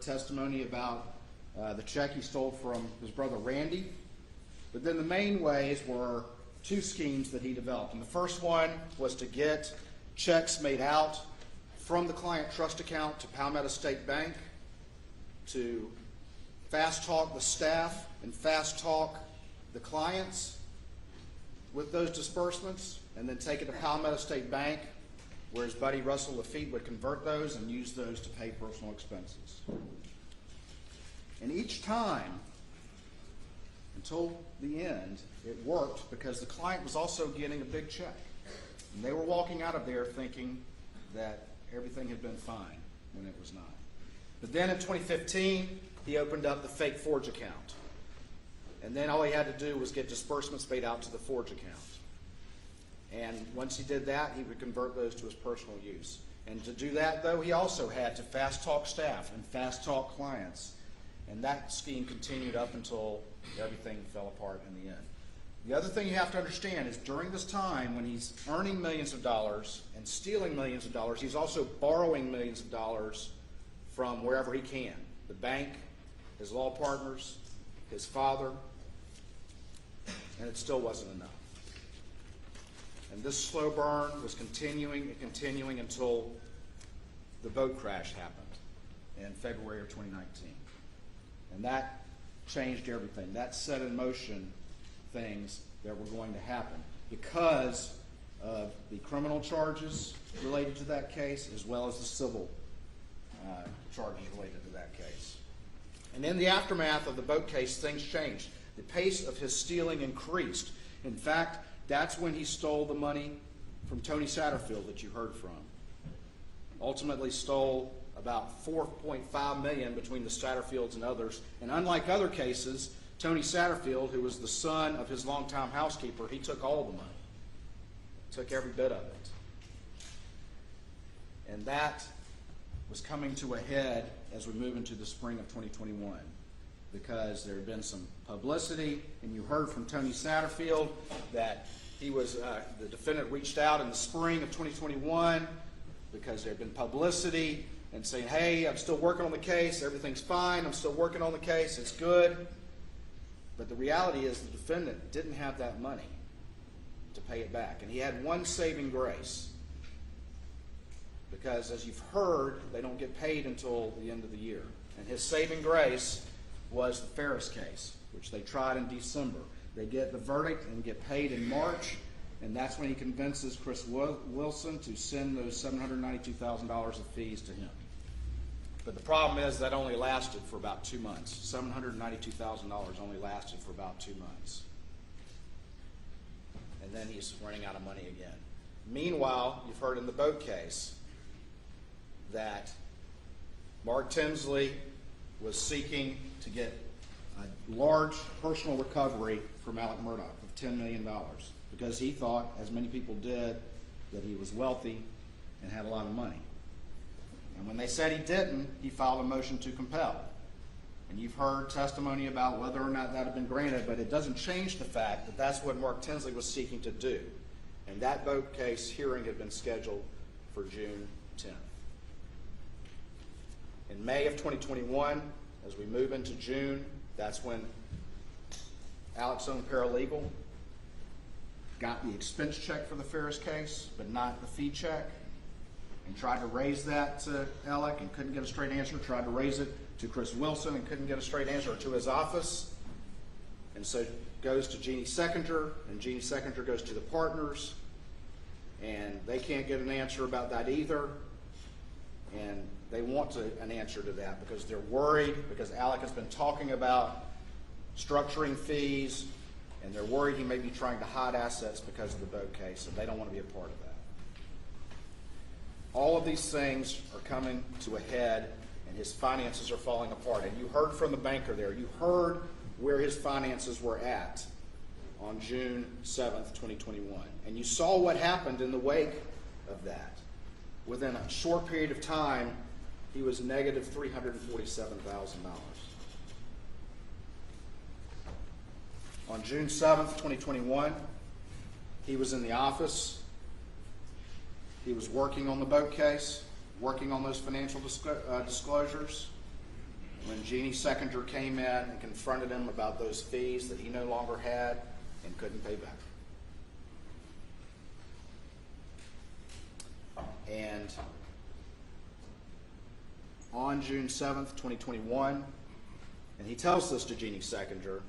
testimony about the check he stole from his brother Randy. But then the main ways were two schemes that he developed. And the first one was to get checks made out from the client trust account to Palmetto State Bank, to fast talk the staff and fast talk the clients with those disbursements, and then take it to Palmetto State Bank, where his buddy Russell Lafitte would convert those and use those to pay personal expenses. And each time, until the end, it worked because the client was also getting a big check. And they were walking out of there thinking that everything had been fine when it was not. But then in 2015, he opened up the fake Forge account. And then all he had to do was get disbursements paid out to the Forge account. And once he did that, he would convert those to his personal use. And to do that, though, he also had to fast talk staff and fast talk clients. And that scheme continued up until everything fell apart in the end. The other thing you have to understand is during this time when he's earning millions of dollars and stealing millions of dollars, he's also borrowing millions of dollars from wherever he can. The bank, his law partners, his father, and it still wasn't enough. And this slow burn was continuing and continuing until the boat crash happened in February of 2019. And that changed everything. That set in motion things that were going to happen because of the criminal charges related to that case as well as the civil charges related to that case. And in the aftermath of the boat case, things changed. The pace of his stealing increased. In fact, that's when he stole the money from Tony Satterfield that you heard from. Ultimately stole about $4.5 million between the Satterfields and others. And unlike other cases, Tony Satterfield, who was the son of his longtime housekeeper, he took all the money. Took every bit of it. And that was coming to a head as we move into the spring of 2021 because there had been some publicity, and you heard from Tony Satterfield that he was, the defendant reached out in the spring of 2021 because there had been publicity and saying, hey, I'm still working on the case, everything's fine, I'm still working on the case, it's good. But the reality is the defendant didn't have that money to pay it back. And he had one saving grace. Because as you've heard, they don't get paid until the end of the year. And his saving grace was the Ferris case, which they tried in December. They get the verdict and get paid in March, and that's when he convinces Chris Wilson to send those $792,000 of fees to him. But the problem is that only lasted for about 2 months. $792,000 only lasted for about 2 months. And then he's running out of money again. Meanwhile, you've heard in the boat case that Mark Tinsley was seeking to get a large personal recovery from Alec Murdaugh of $10 million because he thought, as many people did, that he was wealthy and had a lot of money. And when they said he didn't, he filed a motion to compel. And you've heard testimony about whether or not that had been granted, but it doesn't change the fact that that's what Mark Tinsley was seeking to do. And that boat case hearing had been scheduled for June 10th. In May of 2021, as we move into June, that's when Alec's own paralegal got the expense check for the Ferris case, but not the fee check, and tried to raise that to Alec and couldn't get a straight answer, tried to raise it to Chris Wilson and couldn't get a straight answer, to his office. And so goes to Jeannie Seconder, and Jeannie Seconder goes to the partners, and they can't get an answer about that either. And they want an answer to that because they're worried, because Alec has been talking about structuring fees, and they're worried he may be trying to hide assets because of the boat case, and they don't want to be a part of that. All of these things are coming to a head, and his finances are falling apart. And you heard from the banker there. You heard where his finances were at on June 7th, 2021. And you saw what happened in the wake of that. Within a short period of time, he was negative $347,000. On June 7th, 2021, he was in the office. He was working on the boat case, working on those financial disclosures. when Jeannie Seconder came in and confronted him about those fees that he no longer had and couldn't pay back. And on June 7th, 2021, and he tells this to Jeannie Seconder,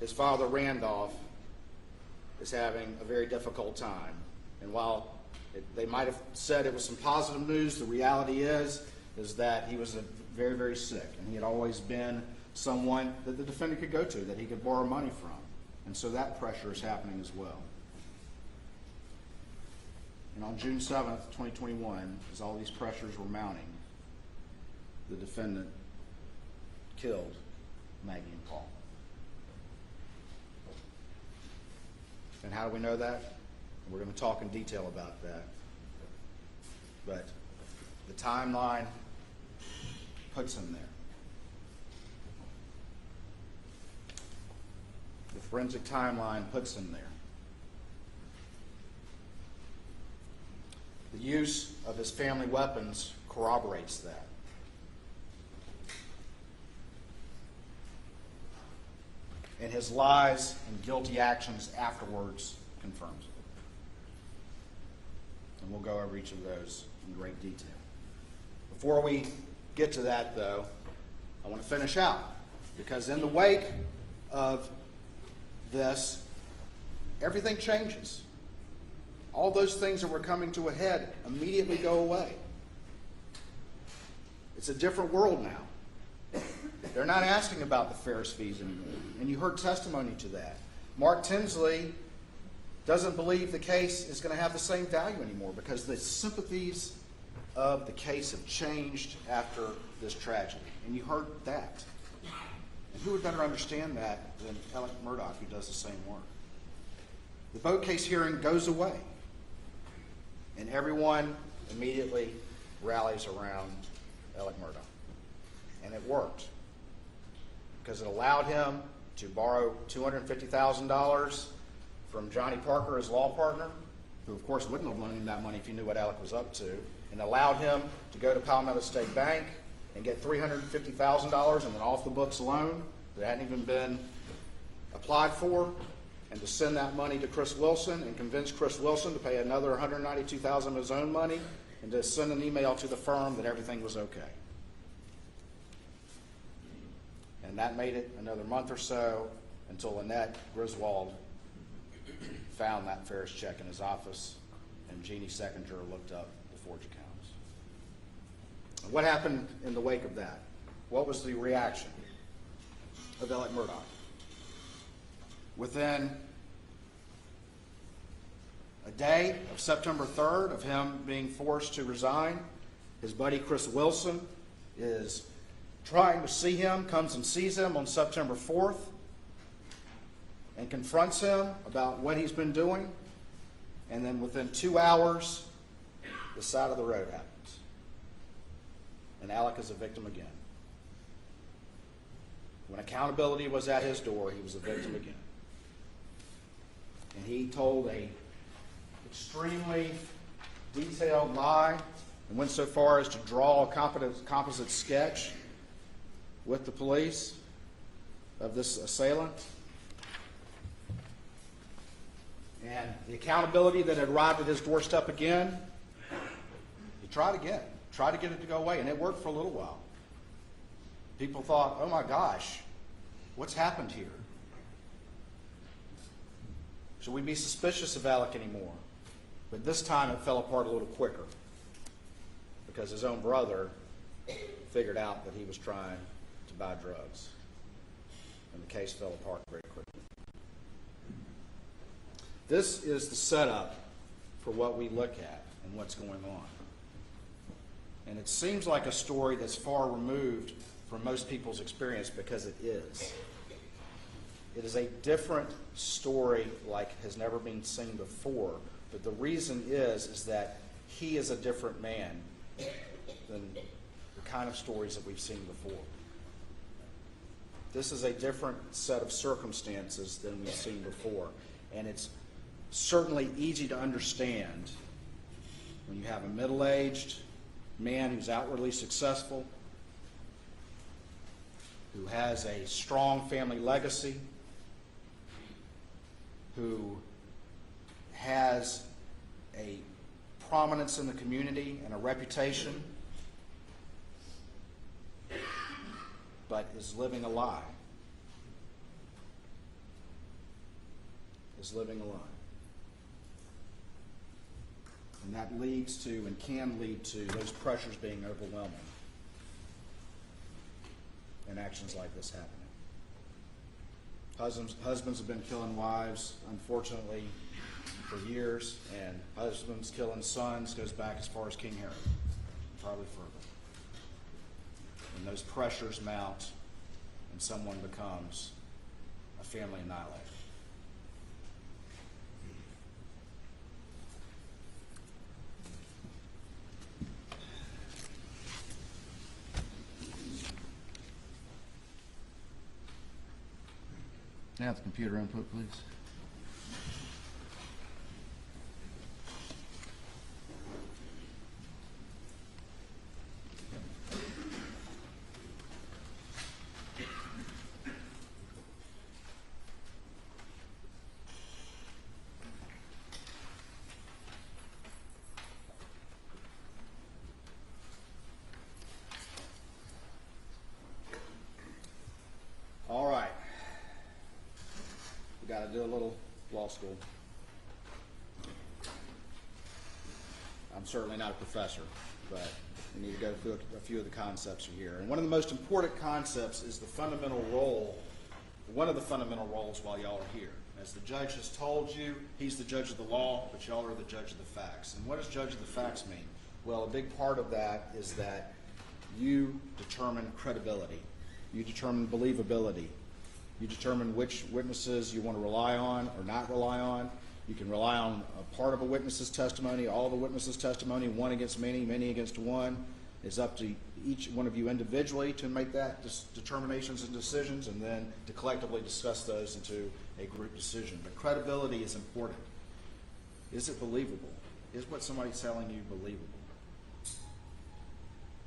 his father Randolph is having a very difficult time. And while they might have said it was some positive news, the reality is that he was very, very sick, and he had always been someone that the defendant could go to, that he could borrow money from. And so that pressure is happening as well. And on June 7th, 2021, as all these pressures were mounting, the defendant killed Maggie and Paul. And how do we know that? We're going to talk in detail about that. But the timeline puts him there. The forensic timeline puts him there. The use of his family weapons corroborates that. And his lies and guilty actions afterwards confirms it. And we'll go over each of those in great detail. Before we get to that, though, I want to finish out, because in the wake of this, everything changes. All those things that were coming to a head immediately go away. It's a different world now. They're not asking about the Ferris fees anymore. And you heard testimony to that. Mark Tinsley doesn't believe the case is going to have the same value anymore because the sympathies of the case have changed after this tragedy. And you heard that. And who would better understand that than Alec Murdaugh, who does the same work? The boat case hearing goes away. And everyone immediately rallies around Alec Murdaugh. And it worked. Because it allowed him to borrow $250,000 from Johnny Parker, his law partner, who of course wouldn't have loaned him that money if he knew what Alec was up to, and allowed him to go to Palmetto State Bank and get $350,000 in an off-the-books loan that hadn't even been applied for, and to send that money to Chris Wilson and convince Chris Wilson to pay another $192,000 of his own money, and to send an email to the firm that everything was okay. And that made it another month or so until Annette Griswold found that Ferris check in his office, and Jeannie Seconder looked up the forged accounts. And what happened in the wake of that? What was the reaction of Alec Murdaugh? Within a day of September 3rd of him being forced to resign, his buddy Chris Wilson is trying to see him, comes and sees him on September 4th and confronts him about what he's been doing. And then within 2 hours, the side of the road happens. And Alec is a victim again. When accountability was at his door, he was a victim again. And he told a extremely detailed lie and went so far as to draw a composite sketch with the police of this assailant. And the accountability that had arrived at his doorstep again, he tried to get it to go away, and it worked for a little while. People thought, oh my gosh, what's happened here? Should we be suspicious of Alec anymore? But this time it fell apart a little quicker because his own brother figured out that he was trying to buy drugs. And the case fell apart very quickly. This is the setup for what we look at and what's going on. And it seems like a story that's far removed from most people's experience because it is. It is a different story like has never been seen before. But the reason is that he is a different man than the kind of stories that we've seen before. This is a different set of circumstances than we've seen before. And it's certainly easy to understand when you have a middle-aged man who's outwardly successful, who has a strong family legacy, who has a prominence in the community and a reputation, but is living a lie. Is living a lie. And that leads to and can lead to those pressures being overwhelming and actions like this happening. Husbands have been killing wives, unfortunately, for years, and husbands killing sons goes back as far as King Herod, probably further. And those pressures mount, and someone becomes a family annihilator. Now the computer input, please. All right. Got to do a little law school. I'm certainly not a professor, but we need to go through a few of the concepts here. And one of the most important concepts is the fundamental role, one of the fundamental roles while y'all are here. As the judge has told you, he's the judge of the law, but y'all are the judge of the facts. And what does judge of the facts mean? Well, a big part of that is that you determine credibility. You determine believability. You determine which witnesses you want to rely on or not rely on. You can rely on a part of a witness's testimony, all the witnesses' testimony, one against many, many against one. It's up to each one of you individually to make that determinations and decisions, and then to collectively discuss those into a group decision. But credibility is important. Is it believable? Is what somebody's telling you believable?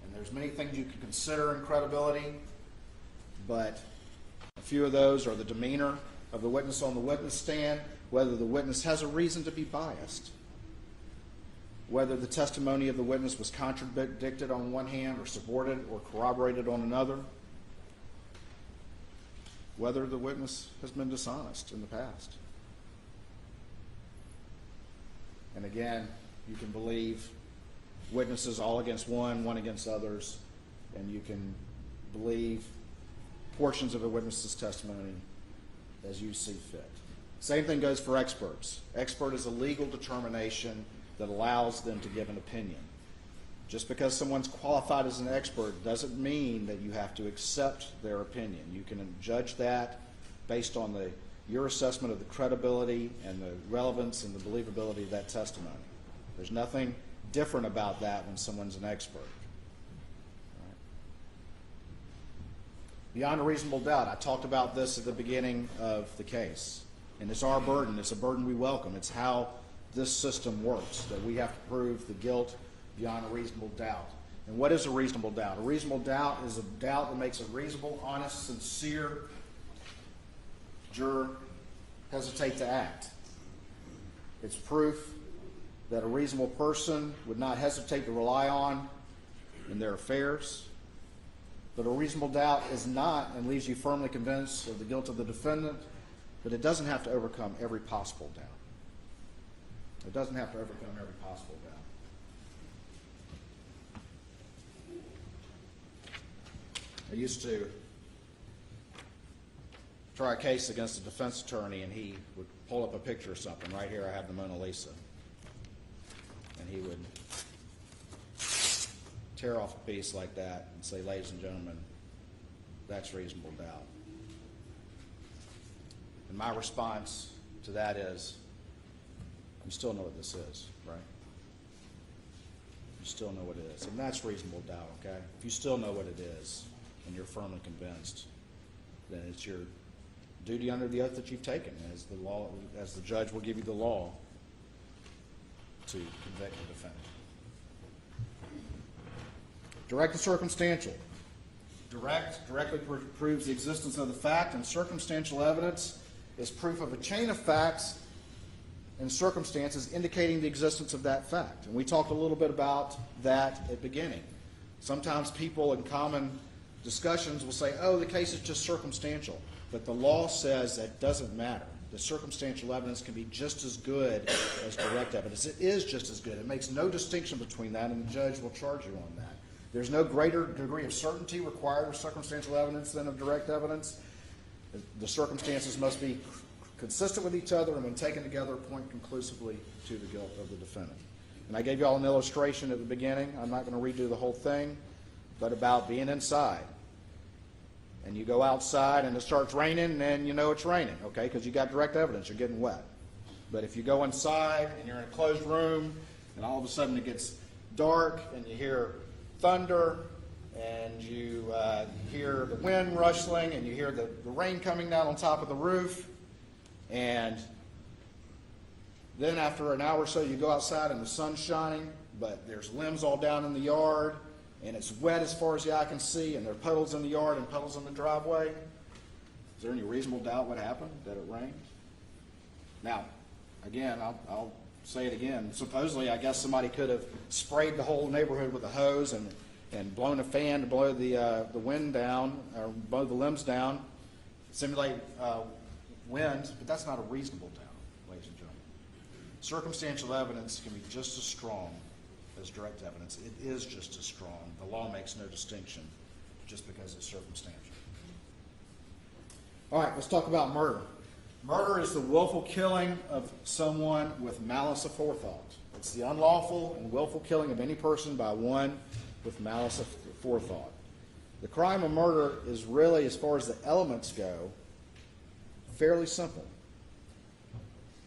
And there's many things you can consider in credibility, but a few of those are the demeanor of the witness on the witness stand, whether the witness has a reason to be biased, whether the testimony of the witness was contradicted on one hand or supported or corroborated on another, whether the witness has been dishonest in the past. And again, you can believe witnesses all against one, one against others, and you can believe portions of a witness's testimony as you see fit. Same thing goes for experts. Expert is a legal determination that allows them to give an opinion. Just because someone's qualified as an expert doesn't mean that you have to accept their opinion. You can judge that based on your assessment of the credibility and the relevance and the believability of that testimony. There's nothing different about that when someone's an expert. Beyond a reasonable doubt. I talked about this at the beginning of the case. And it's our burden. It's a burden we welcome. It's how this system works, that we have to prove the guilt beyond a reasonable doubt. And what is a reasonable doubt? A reasonable doubt is a doubt that makes a reasonable, honest, sincere juror hesitate to act. It's proof that a reasonable person would not hesitate to rely on in their affairs. But a reasonable doubt is not and leaves you firmly convinced of the guilt of the defendant, but it doesn't have to overcome every possible doubt. It doesn't have to overcome every possible doubt. I used to try a case against a defense attorney, and he would pull up a picture of something. Right here I have the Mona Lisa. And he would tear off a piece like that and say, ladies and gentlemen, that's reasonable doubt. And my response to that is, you still know what this is, right? You still know what it is. And that's reasonable doubt, okay? If you still know what it is and you're firmly convinced, then it's your duty under the oath that you've taken as the law, as the judge will give you the law to convict the defendant. Direct and circumstantial. directly proves the existence of the fact, and circumstantial evidence is proof of a chain of facts and circumstances indicating the existence of that fact. And we talked a little bit about that at the beginning. Sometimes people in common discussions will say, oh, the case is just circumstantial. But the law says that doesn't matter. The circumstantial evidence can be just as good as direct evidence. It is just as good. It makes no distinction between that, and the judge will charge you on that. There's no greater degree of certainty required of circumstantial evidence than of direct evidence. The circumstances must be consistent with each other, and when taken together, point conclusively to the guilt of the defendant. And I gave you all an illustration at the beginning. I'm not going to redo the whole thing, but about being inside. And you go outside and it starts raining, and you know it's raining, okay, because you got direct evidence, you're getting wet. But if you go inside and you're in a closed room, and all of a sudden it gets dark, and you hear thunder, and you hear the wind rustling, and you hear the rain coming down on top of the roof, and then after an hour or so you go outside and the sun's shining, but there's limbs all down in the yard, and it's wet as far as the eye can see, and there are puddles in the yard and puddles in the driveway. Is there any reasonable doubt what happened, that it rained? Now, again, I'll say it again. Supposedly, I guess somebody could have sprayed the whole neighborhood with a hose and blown a fan to blow the wind down, or blow the limbs down, simulate wind, but that's not a reasonable doubt, ladies and gentlemen. Circumstantial evidence can be just as strong as direct evidence. It is just as strong. The law makes no distinction just because it's circumstantial. All right, let's talk about murder. Murder is the willful killing of someone with malice aforethought. It's the unlawful and willful killing of any person by one with malice aforethought. The crime of murder is really, as far as the elements go, fairly simple.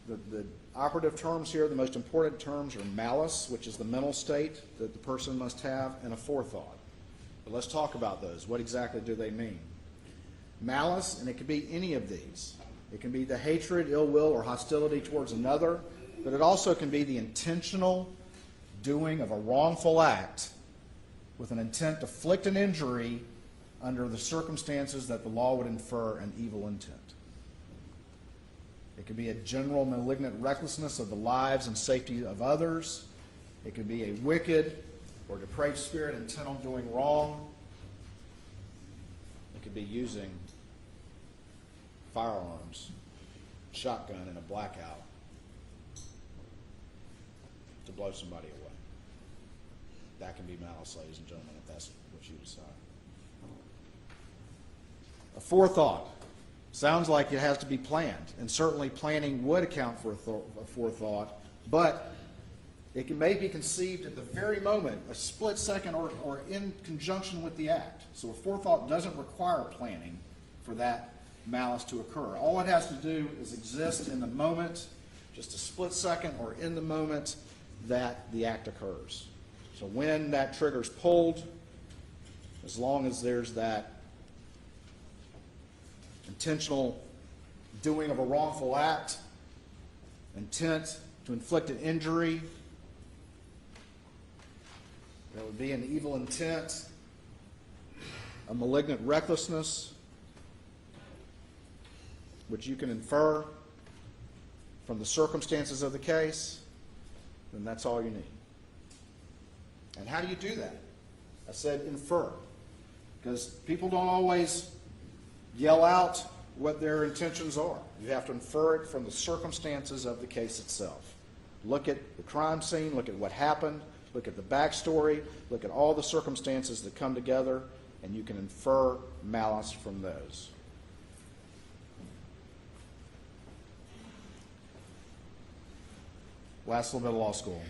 The operative terms here, the most important terms, are malice, which is the mental state that the person must have, and aforethought. But let's talk about those. What exactly do they mean? Malice, and it could be any of these. It can be the hatred, ill will, or hostility towards another, but it also can be the intentional doing of a wrongful act with an intent to inflict an injury under the circumstances that the law would infer an evil intent. It could be a general malignant recklessness of the lives and safety of others. It could be a wicked or depraved spirit intent on doing wrong. It could be using firearms, shotgun in a blackout to blow somebody away. That can be malice, ladies and gentlemen, if that's what you decide. A forethought. Sounds like it has to be planned, and certainly planning would account for a forethought, but it may be conceived at the very moment, a split second, or in conjunction with the act. So a forethought doesn't require planning for that malice to occur. All it has to do is exist in the moment, just a split second, or in the moment that the act occurs. So when that trigger's pulled, as long as there's that intentional doing of a wrongful act, intent to inflict an injury, there would be an evil intent, a malignant recklessness, which you can infer from the circumstances of the case, then that's all you need. And how do you do that? I said infer, because people don't always yell out what their intentions are. You have to infer it from the circumstances of the case itself. Look at the crime scene, look at what happened, look at the backstory, look at all the circumstances that come together, and you can infer malice from those. Last little bit of law school.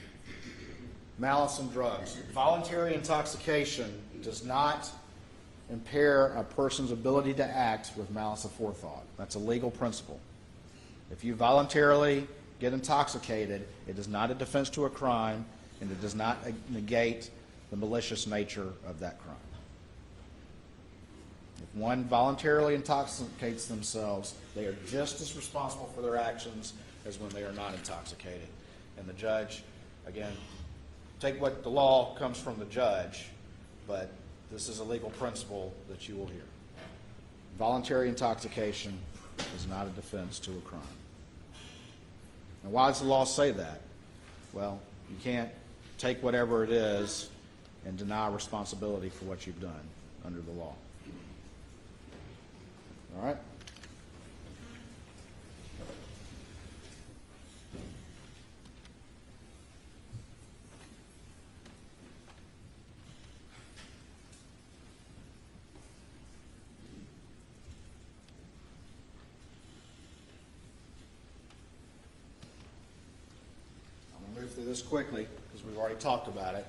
Malice and drugs. Voluntary intoxication does not impair a person's ability to act with malice aforethought. That's a legal principle. If you voluntarily get intoxicated, it is not a defense to a crime, and it does not negate the malicious nature of that crime. If one voluntarily intoxicates themselves, they are just as responsible for their actions as when they are not intoxicated. And the judge, again, take what the law comes from the judge, but this is a legal principle that you will hear. Voluntary intoxication is not a defense to a crime. And why does the law say that? Well, you can't take whatever it is and deny responsibility for what you've done under the law. All right? Through this quickly because we've already talked about it.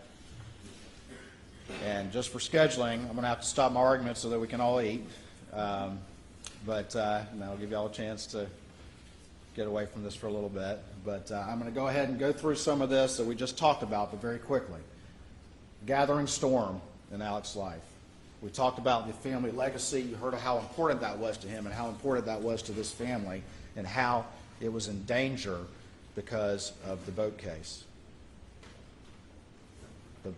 And just for scheduling, I'm going to have to stop my argument so that we can all eat. But I'll give you all a chance to get away from this for a little bit. But I'm going to go ahead and go through some of this that we just talked about, but very quickly. Gathering storm in Alex's life. We talked about the family legacy. You heard of how important that was to him and how important that was to this family and how it was in danger because of the boat case. The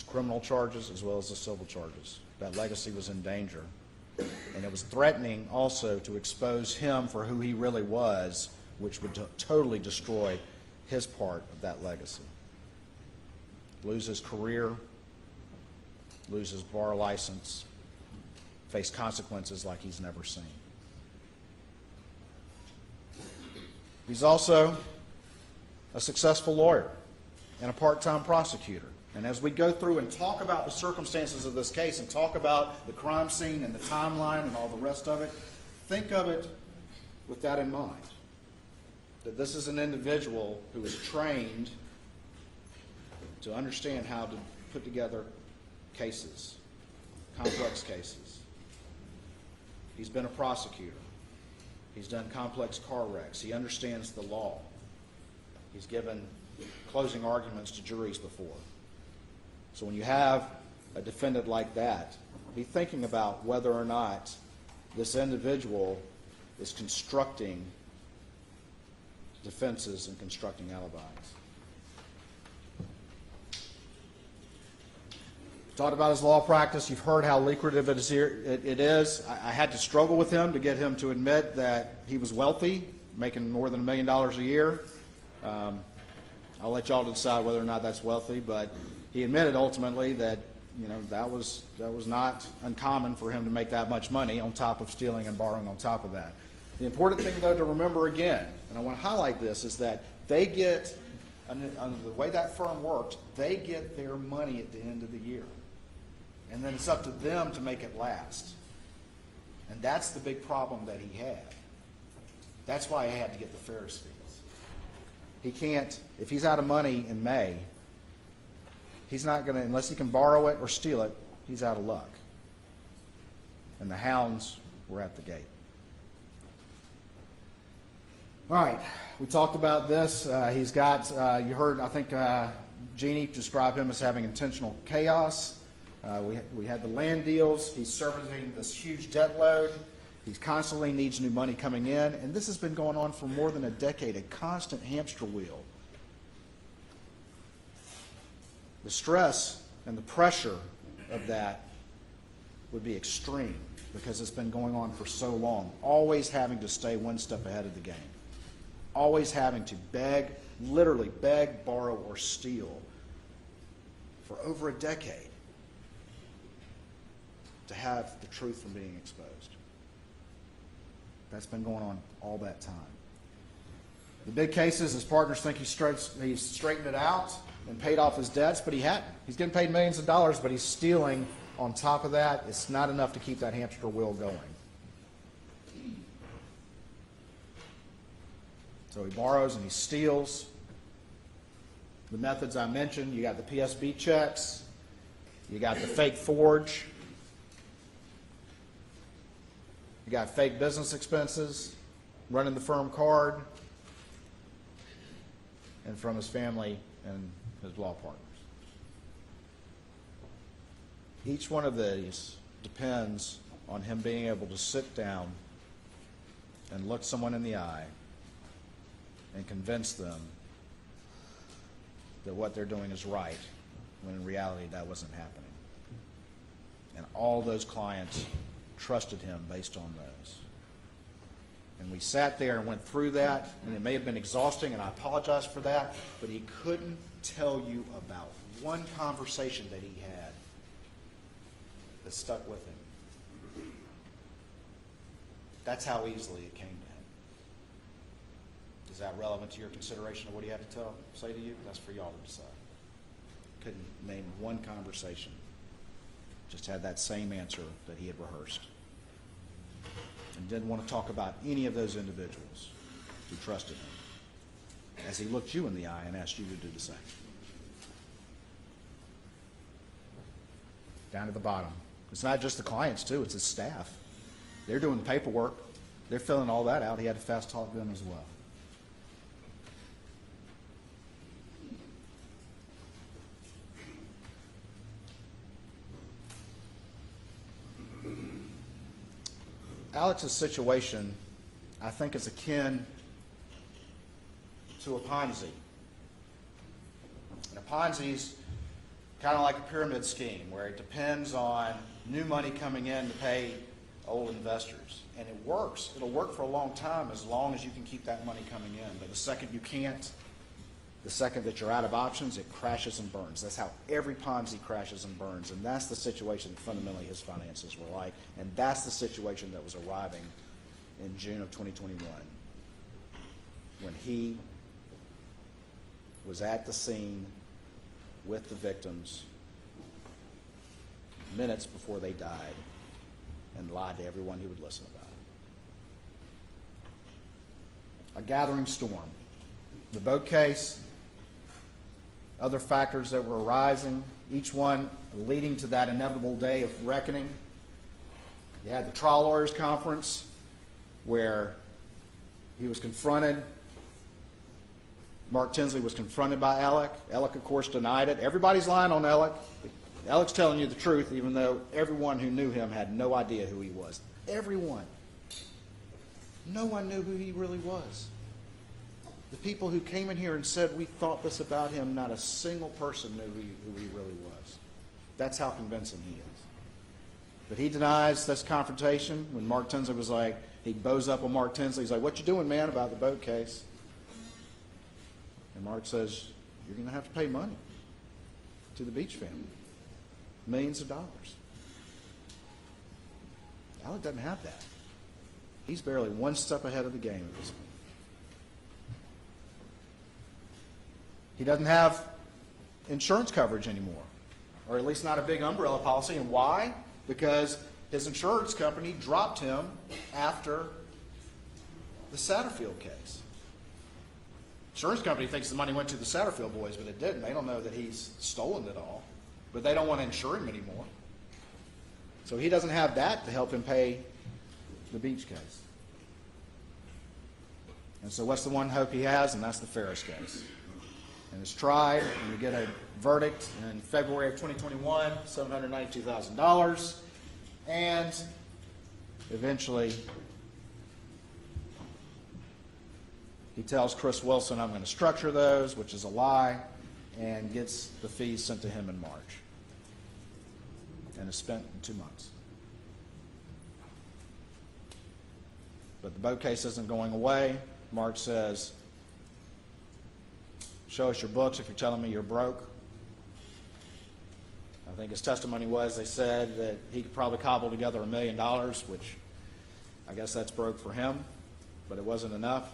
criminal charges as well as the civil charges. That legacy was in danger. And it was threatening also to expose him for who he really was, which would totally destroy his part of that legacy. Lose his career, lose his bar license, face consequences like he's never seen. He's also a successful lawyer and a part-time prosecutor. And as we go through and talk about the circumstances of this case and talk about the crime scene and the timeline and all the rest of it, think of it with that in mind. That this is an individual who is trained to understand how to put together cases, complex cases. He's been a prosecutor. He's done complex car wrecks. He understands the law. He's given closing arguments to juries before. So when you have a defendant like that, be thinking about whether or not this individual is constructing defenses and constructing alibis. Talked about his law practice. You've heard how lucrative it is. I had to struggle with him to get him to admit that he was wealthy, making more than $1 million a year. I'll let y'all decide whether or not that's wealthy, but he admitted ultimately that that was not uncommon for him to make that much money on top of stealing and borrowing on top of that. The important thing, though, to remember again, and I want to highlight this, is that they get, under the way that firm worked, they get their money at the end of the year. And then it's up to them to make it last. And that's the big problem that he had. That's why he had to get the Ferris fees. He can't, if he's out of money in May, he's not going to, unless he can borrow it or steal it, he's out of luck. And the hounds were at the gate. All right, we talked about this. He's got, you heard, I think Jeannie described him as having intentional chaos. We had the land deals. He's servicing this huge debt load. He constantly needs new money coming in. And this has been going on for more than a decade, a constant hamster wheel. The stress and the pressure of that would be extreme because it's been going on for so long, always having to stay one step ahead of the game, always having to beg, literally beg, borrow, or steal for over a decade to have the truth from being exposed. That's been going on all that time. The big cases, his partners think he's straightened it out and paid off his debts, but he hadn't. He's getting paid millions of dollars, but he's stealing on top of that. It's not enough to keep that hamster wheel going. So he borrows and he steals. The methods I mentioned, you got the PSB checks, you got the fake forge, you got fake business expenses, running the firm card, and from his family and his law partners. Each one of these depends on him being able to sit down and look someone in the eye and convince them that what they're doing is right, when in reality that wasn't happening. And all those clients trusted him based on those. And we sat there and went through that, and it may have been exhausting, and I apologize for that, but he couldn't tell you about one conversation that he had that stuck with him. That's how easily it came to him. Is that relevant to your consideration of what he had to say to you? That's for y'all to decide. Couldn't name one conversation. Just had that same answer that he had rehearsed. And didn't want to talk about any of those individuals who trusted him, as he looked you in the eye and asked you to do the same. Down to the bottom. It's not just the clients, too. It's his staff. They're doing the paperwork. They're filling all that out. He had to fast talk them as well. Alex's situation, I think, is akin to a Ponzi. And a Ponzi's kind of like a pyramid scheme where it depends on new money coming in to pay old investors. And it works. It'll work for a long time as long as you can keep that money coming in. But the second you can't, the second that you're out of options, it crashes and burns. That's how every Ponzi crashes and burns. And that's the situation that fundamentally his finances were like. And that's the situation that was arriving in June of 2021 when he was at the scene with the victims minutes before they died and lied to everyone who would listen about it. A gathering storm. The boat case, other factors that were arising, each one leading to that inevitable day of reckoning. You had the trial lawyers conference where he was confronted. Mark Tinsley was confronted by Alec. Alec, of course, denied it. Everybody's lying on Alec. Alec's telling you the truth, even though everyone who knew him had no idea who he was. Everyone. No one knew who he really was. The people who came in here and said, we thought this about him, not a single person knew who he really was. That's how convincing he is. But he denies this confrontation. When Mark Tinsley was like, he bows up on Mark Tinsley. He's like, what you doing, man, about the boat case? And Mark says, you're going to have to pay money to the Beach family. Millions of dollars. Alec doesn't have that. He's barely one step ahead of the game at this point. He doesn't have insurance coverage anymore, or at least not a big umbrella policy. And why? Because his insurance company dropped him after the Satterfield case. Insurance company thinks the money went to the Satterfield boys, but it didn't. They don't know that he's stolen it all, but they don't want to insure him anymore. So he doesn't have that to help him pay the Beach case. And so what's the one hope he has? And that's the Ferris case. And it's tried, and you get a verdict in February of 2021, $792,000. And eventually, he tells Chris Wilson, I'm going to structure those, which is a lie, and gets the fees sent to him in March. And is spent in 2 months. But the boat case isn't going away. Mark says, show us your books if you're telling me you're broke. I think his testimony was, they said that he could probably cobble together $1 million, which I guess that's broke for him, but it wasn't enough.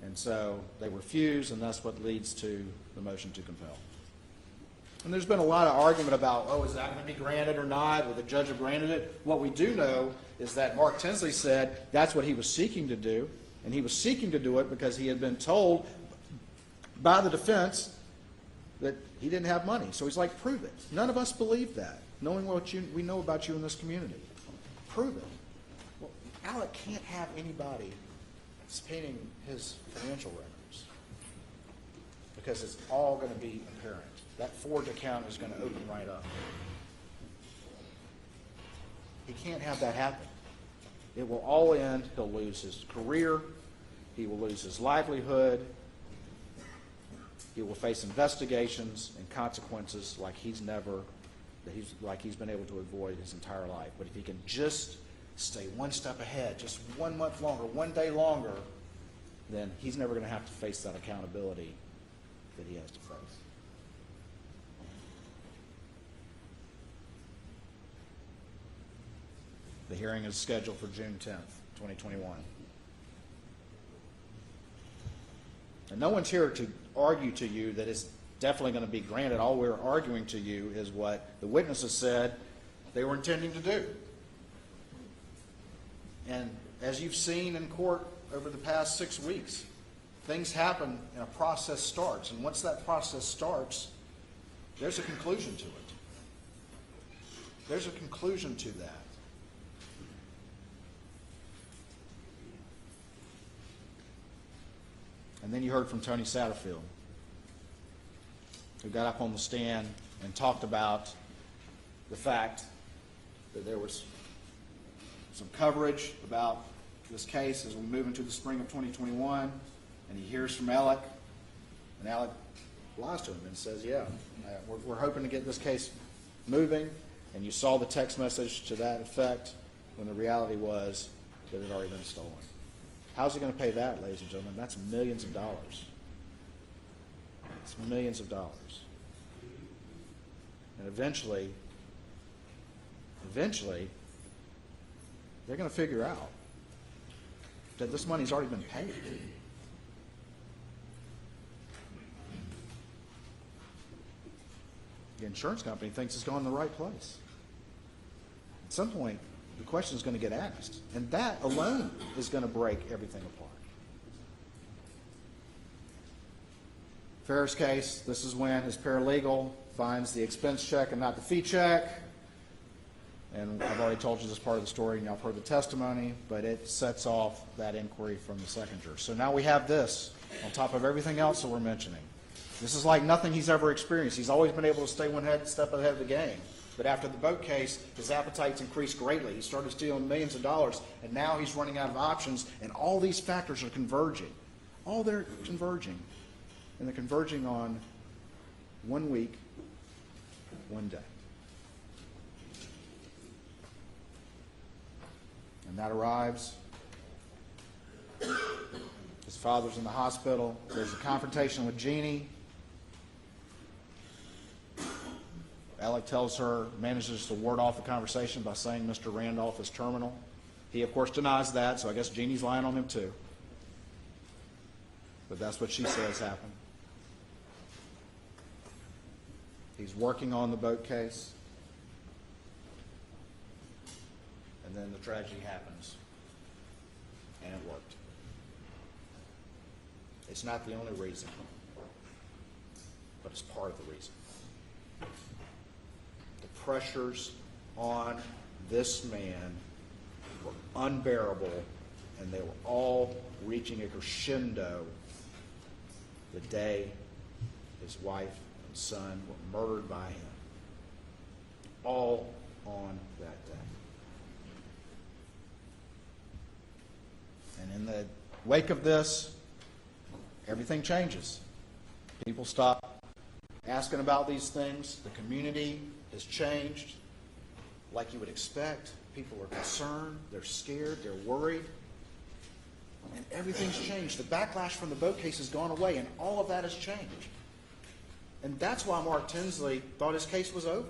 And so they refuse, and that's what leads to the motion to compel. And there's been a lot of argument about, oh, is that going to be granted or not? Will the judge have granted it? What we do know is that Mark Tinsley said that's what he was seeking to do, and he was seeking to do it because he had been told by the defense that he didn't have money. So he's like, prove it. None of us believe that, knowing what we know about you in this community. Prove it. Well, Alec can't have anybody subpoenaing his financial records because it's all going to be apparent. That forged account is going to open right up. He can't have that happen. It will all end. He'll lose his career. He will lose his livelihood. He will face investigations and consequences like he's never that he's been able to avoid his entire life. But if he can just stay one step ahead, just 1 month longer, 1 day longer, then he's never going to have to face that accountability that he has to face. The hearing is scheduled for June 10th, 2021. And no one's here to argue to you that it's definitely going to be granted. All we're arguing to you is what the witnesses said they were intending to do. And as you've seen in court over the past 6 weeks, things happen and a process starts. And once that process starts, there's a conclusion to it. There's a conclusion to that. And then you heard from Tony Satterfield, who got up on the stand and talked about the fact that there was some coverage about this case as we move into the spring of 2021, and he hears from Alec, and Alec lies to him and says, yeah, we're hoping to get this case moving, and you saw the text message to that effect when the reality was that it had already been stolen. How's he going to pay that, ladies and gentlemen? That's millions of dollars. It's millions of dollars. And eventually, they're going to figure out that this money's already been paid. The insurance company thinks it's gone in the right place. At some point, the question is going to get asked, and that alone is going to break everything apart. Ferris case, this is when his paralegal finds the expense check and not the fee check. And I've already told you this part of the story, and y'all have heard the testimony, but it sets off that inquiry from the second juror. So now we have this on top of everything else that we're mentioning. This is like nothing he's ever experienced. He's always been able to stay one step ahead of the game. But after the boat case, his appetite's increased greatly. He started stealing millions of dollars, and now he's running out of options, and all these factors are converging. All they're converging. And they're converging on 1 week, 1 day. And that arrives. His father's in the hospital. There's a confrontation with Jeannie. Alec tells her, manages to ward off the conversation by saying Mr. Randolph is terminal. He, of course, denies that, so I guess Jeannie's lying on him too. But that's what she says happened. He's working on the boat case. And then the tragedy happens. And it worked. It's not the only reason, but it's part of the reason. The pressures on this man were unbearable, and they were all reaching a crescendo the day his wife and son were murdered by him. All on that day. And in the wake of this, everything changes. People stop asking about these things. The community has changed like you would expect. People are concerned, they're scared, they're worried. And everything's changed. The backlash from the boat case has gone away, and all of that has changed. And that's why Mark Tinsley thought his case was over.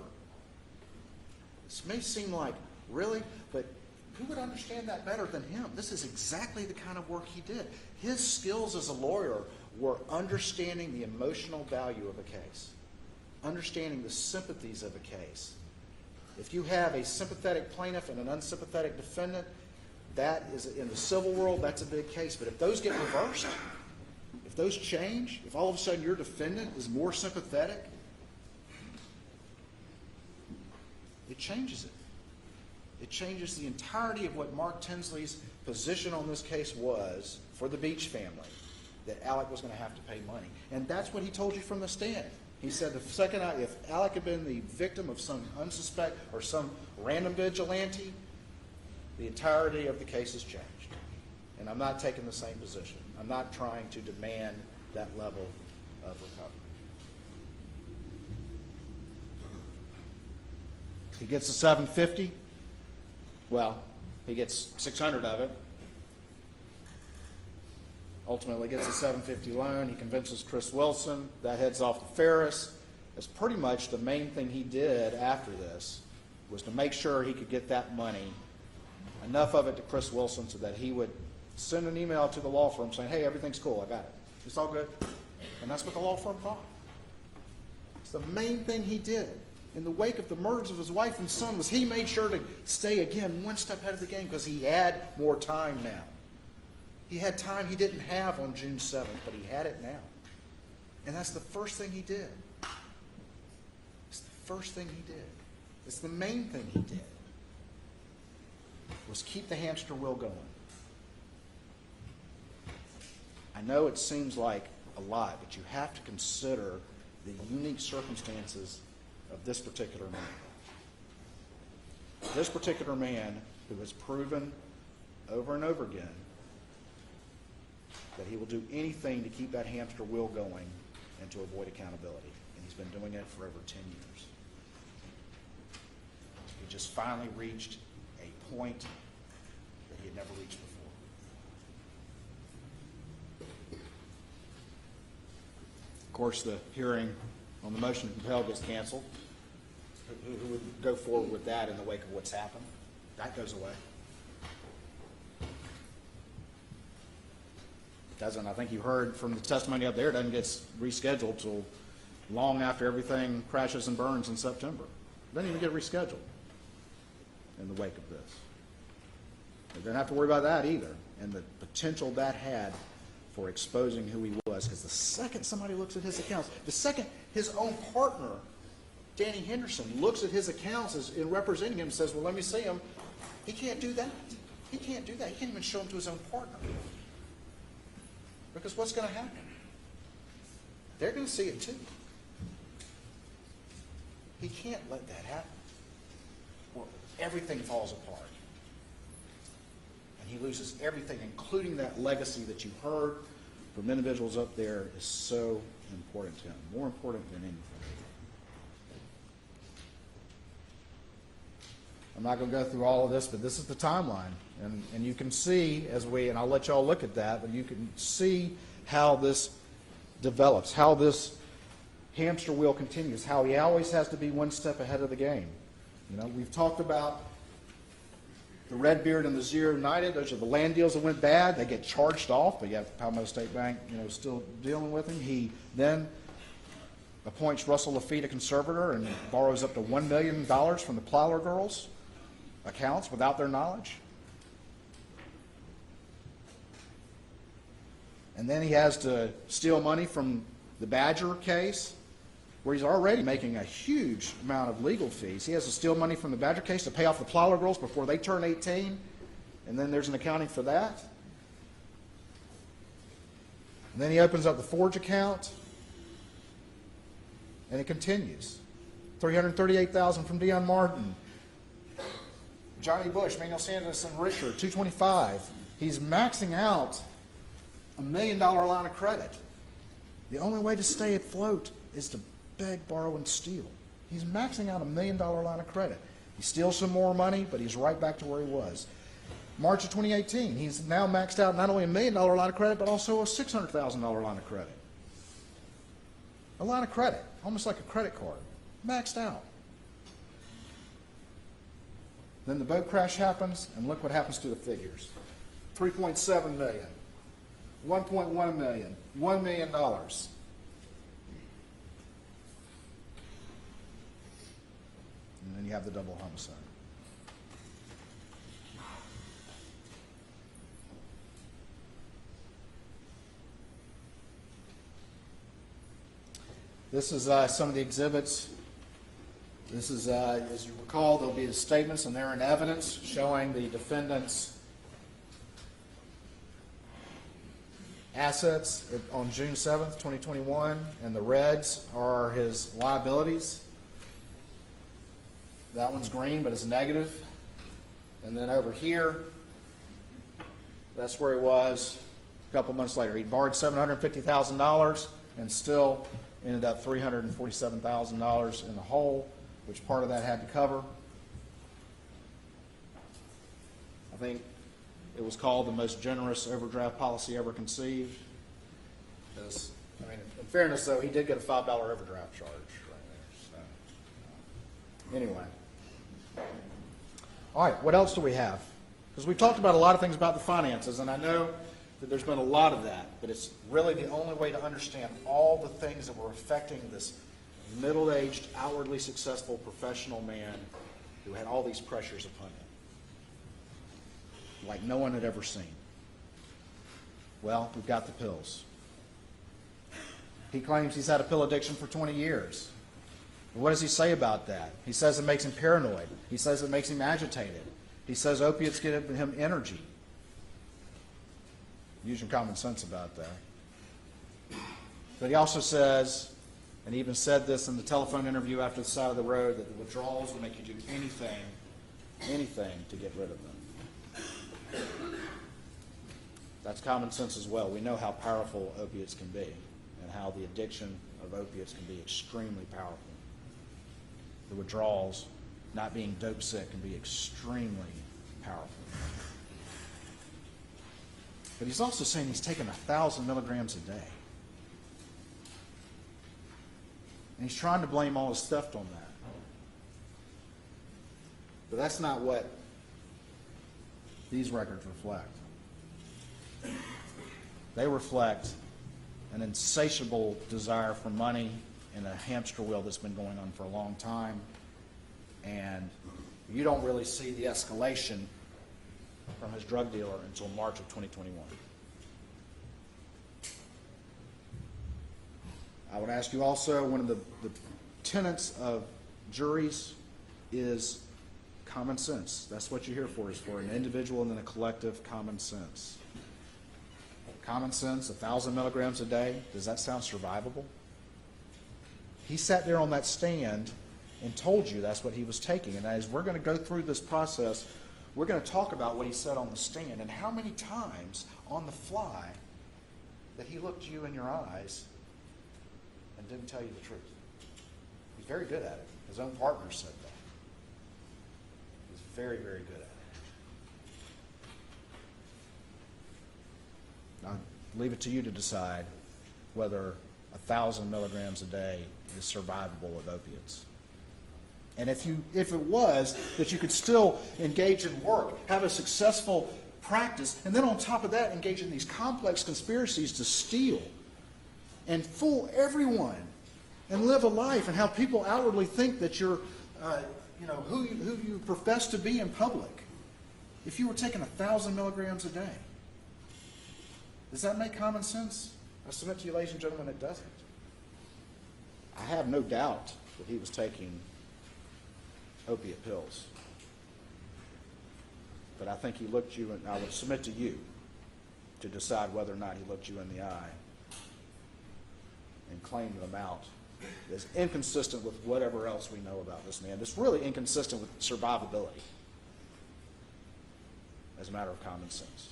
This may seem like, really? But who would understand that better than him? This is exactly the kind of work he did. His skills as a lawyer were understanding the emotional value of a case, understanding the sympathies of a case. If you have a sympathetic plaintiff and an unsympathetic defendant, that is, in the civil world, that's a big case. But if those get reversed, if those change, if all of a sudden your defendant is more sympathetic, it changes it. It changes the entirety of what Mark Tinsley's position on this case was for the Beach family, that Alec was going to have to pay money. And that's what he told you from the stand. He said if Alec had been the victim of some unsuspect or some random vigilante, the entirety of the case has changed. And I'm not taking the same position. I'm not trying to demand that level of recovery. He gets the 750. Well, he gets 600 of it. Ultimately gets a 750 loan. He convinces Chris Wilson. That heads off to Ferris. That's pretty much the main thing he did after this, was to make sure he could get that money, enough of it to Chris Wilson so that he would send an email to the law firm saying, hey, everything's cool, I got it. It's all good. And that's what the law firm thought. It's the main thing he did in the wake of the murders of his wife and son, was he made sure to stay, again, one step ahead of the game, because he had more time now. He had time he didn't have on June 7th, but he had it now. And that's the first thing he did. It's the first thing he did. It's the main thing he did, was keep the hamster wheel going. I know it seems like a lot, but you have to consider the unique circumstances of this particular man. This particular man who has proven over and over again that he will do anything to keep that hamster wheel going and to avoid accountability. And he's been doing it for over 10 years. He just finally reached a point that he had never reached before. Of course, the hearing on the motion to compel gets canceled. Who would go forward with that in the wake of what's happened? That goes away. Doesn't, I think you heard from the testimony up there, it doesn't get rescheduled till long after everything crashes and burns in September. It doesn't even get rescheduled in the wake of this. They didn't have to worry about that either, and the potential that had for exposing who he was. Because the second somebody looks at his accounts, the second his own partner, Danny Henderson, looks at his accounts as in representing him and says, well, let me see him, he can't do that. He can't do that. He can't even show them to his own partner. Because what's going to happen? They're going to see it too. He can't let that happen, or everything falls apart. And he loses everything, including that legacy that you heard from individuals up there is so important to him, more important than anything. I'm not going to go through all of this, but this is the timeline. And you can see, and I'll let you all look at that, but you can see how this develops, how this hamster wheel continues, how he always has to be one step ahead of the game. You know, we've talked about the Redbeard and the Zero United. Those are the land deals that went bad. They get charged off, but yet Palmetto State Bank, still dealing with him. He then appoints Russell Lafitte a conservator and borrows up to $1 million from the Plowler girls' accounts without their knowledge. And then he has to steal money from the Badger case, where he's already making a huge amount of legal fees. He has to steal money from the Badger case to pay off the Plowler girls before they turn 18, and then there's an accounting for that. And then he opens up the Forge account, and it continues. $338,000 from Dion Martin, Johnny Bush, Manuel Sanders, and Richard, $225,000. He's maxing out $1 million line of credit. The only way to stay afloat is to beg, borrow, and steal. He's maxing out $1 million line of credit. He steals some more money, but he's right back to where he was. March of 2018, he's now maxed out not only $1 million line of credit, but also a $600,000 line of credit. A line of credit, almost like a credit card, maxed out. Then the boat crash happens, and look what happens to the figures. $3.7 million, $1.1 million, $1 million. And then you have the double homicide. This is some of the exhibits. This is, as you recall, there'll be the statements, and they're in evidence showing the defendant's assets on June 7th, 2021, and the reds are his liabilities. That one's green, but it's negative. And then over here, that's where he was a couple months later. He borrowed $750,000 and still ended up $347,000 in the hole, which part of that had to cover. think it was called the most generous overdraft policy ever conceived. Because, I mean, in fairness, though, he did get a $5 overdraft charge right there. So, anyway. All right, what else do we have? Because we've talked about a lot of things about the finances, and I know that there's been a lot of that, but it's really the only way to understand all the things that were affecting this middle-aged, outwardly successful professional man who had all these pressures upon him, like no one had ever seen. Well, we've got the pills. He claims he's had a pill addiction for 20 years. What does he say about that? He says it makes him paranoid. He says it makes him agitated. He says opiates give him energy. Using common sense about that. But he also says, and he even said this in the telephone interview after the side of the road, that the withdrawals will make you do anything to get rid of them. That's common sense as well. We know how powerful opiates can be and how the addiction of opiates can be extremely powerful. The withdrawals, not being dope sick, can be extremely powerful. But he's also saying he's taking 1,000 milligrams a day. And he's trying to blame all his theft on that. But that's not what these records reflect. They reflect an insatiable desire for money and a hamster wheel that's been going on for a long time. And you don't really see the escalation from his drug dealer until March of 2021. I would ask you also, one of the tenets of juries is common sense. That's what you're here for, is for an individual and then a collective common sense. Common sense, 1,000 milligrams a day, does that sound survivable? He sat there on that stand and told you that's what he was taking. And as we're going to go through this process, we're going to talk about what he said on the stand and how many times on the fly that he looked you in your eyes and didn't tell you the truth. He's very good at it. His own partner said that. He's very, very good at it. I'll leave it to you to decide whether 1,000 milligrams a day is survivable with opiates. And if it was, that you could still engage in work, have a successful practice, and then on top of that, engage in these complex conspiracies to steal and fool everyone and live a life and have people outwardly think that you're, who you profess to be in public. If you were taking 1,000 milligrams a day, does that make common sense? I submit to you, ladies and gentlemen, it doesn't. I have no doubt that he was taking opiate pills. But I think he looked you, and I would submit to you to decide whether or not he looked you in the eye and claimed them out as inconsistent with whatever else we know about this man. It's really inconsistent with survivability as a matter of common sense.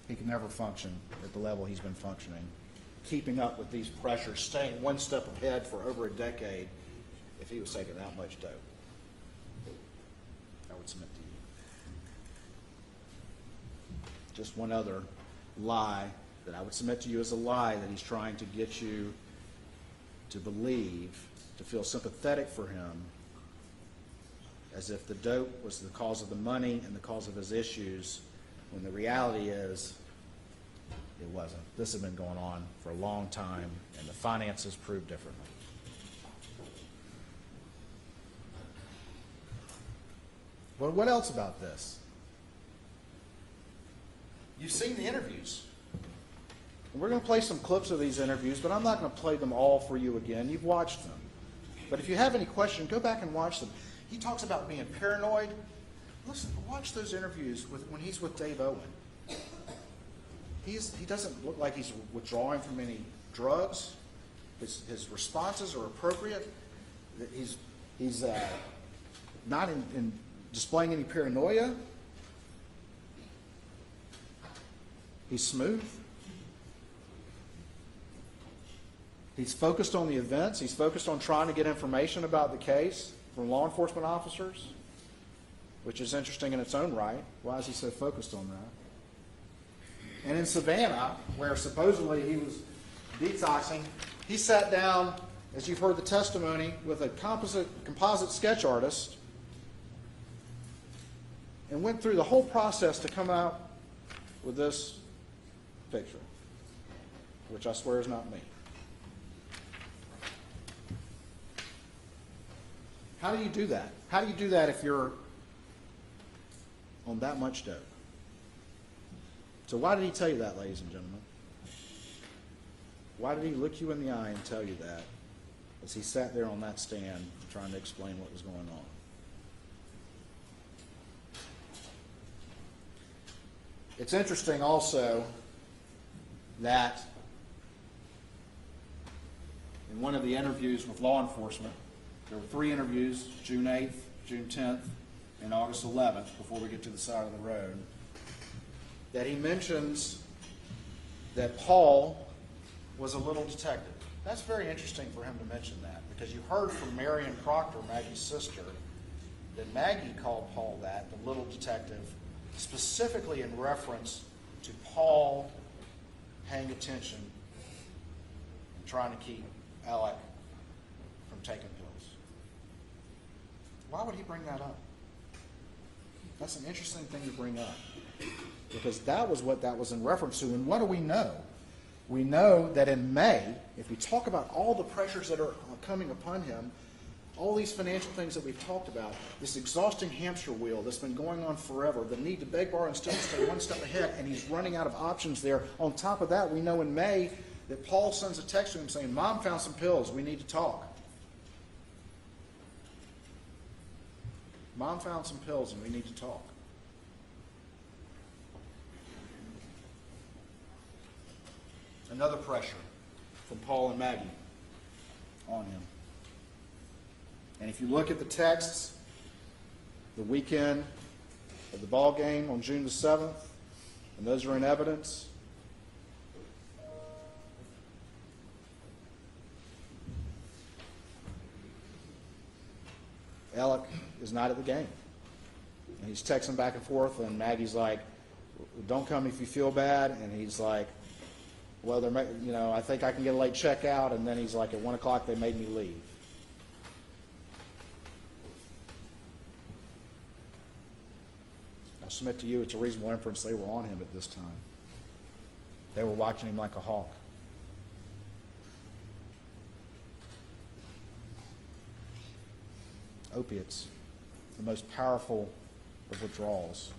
He can never function at the level he's been functioning, keeping up with these pressures, staying one step ahead for over a decade if he was taking that much dope. I would submit to you. Just one other lie that I would submit to you as a lie that he's trying to get you to believe, to feel sympathetic for him, as if the dope was the cause of the money and the cause of his issues, when the reality is it wasn't. This had been going on for a long time, and the finances proved differently. But what else about this? You've seen the interviews. And we're going to play some clips of these interviews, but I'm not going to play them all for you again. You've watched them. But if you have any questions, go back and watch them. He talks about being paranoid. Listen, watch those interviews when he's with Dave Owen. He doesn't look like he's withdrawing from any drugs. His responses are appropriate. He's not in displaying any paranoia. He's smooth. He's focused on the events. He's focused on trying to get information about the case. from law enforcement officers, which is interesting in its own right. Why is he so focused on that? And in Savannah, where supposedly he was detoxing, he sat down, as you've heard the testimony, with a composite sketch artist and went through the whole process to come out with this picture, which I swear is not me. How do you do that? How do you do that if you're on that much dope? So why did he tell you that, ladies and gentlemen? Why did he look you in the eye and tell you that as he sat there on that stand trying to explain what was going on? It's interesting also that in one of the interviews with law enforcement, there were 3 interviews, June 8th, June 10th, and August 11th, before we get to the side of the road, that he mentions that Paul was a little detective. That's very interesting for him to mention that, because you heard from Marion Proctor, Maggie's sister, that Maggie called Paul that, the little detective, specifically in reference to Paul paying attention and trying to keep Alec from taking pills. Why would he bring that up? That's an interesting thing to bring up, because that was what that was in reference to. And what do we know? We know that in May, if we talk about all the pressures that are coming upon him, all these financial things that we've talked about, this exhausting hamster wheel that's been going on forever, the need to beg, borrow, and still stay one step ahead, and he's running out of options there. On top of that, we know in May that Paul sends a text to him saying, "Mom found some pills, we need to talk." Mom found some pills and we need to talk. Another pressure from Paul and Maggie on him. And if you look at the texts, the weekend of the ball game on June the 7th, and those are in evidence, Alec is not at the game. And he's texting back and forth, and Maggie's like, "Don't come if you feel bad." And he's like, "Well, I think I can get a late check out." And then he's like, "At 1 o'clock, they made me leave." I submit to you, it's a reasonable inference they were on him at this time. They were watching him like a hawk. Opiates, the most powerful of withdrawals.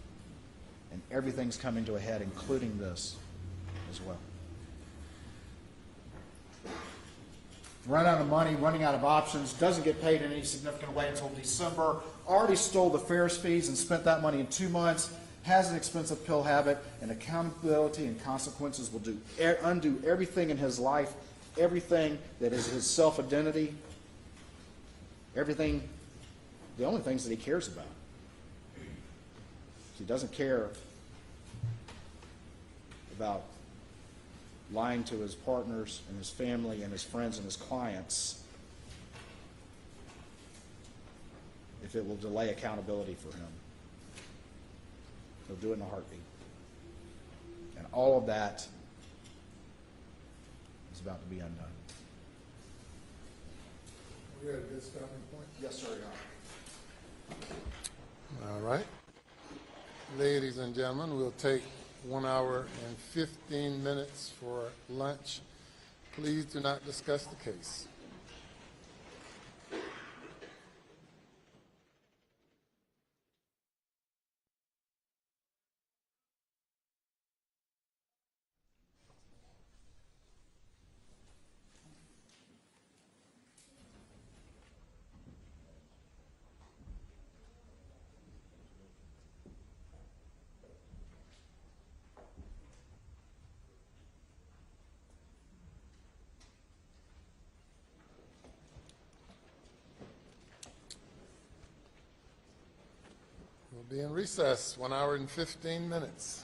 And everything's coming to a head, including this as well. Run out of money, running out of options, doesn't get paid in any significant way until December, already stole the Ferris fees and spent that money in 2 months, has an expensive pill habit, and accountability and consequences will undo everything in his life, everything that is his self-identity, everything, the only things that he cares about. He doesn't care about lying to his partners and his family and his friends and his clients if it will delay accountability for him. He'll do it in a heartbeat. And all of that is about to be undone. We're at a good stopping point. Yes, sir, Your Honor. All right. Ladies and gentlemen, we'll take 1 hour and 15 minutes for lunch. Please do not discuss the case. We'll be in recess, 1 hour and 15 minutes.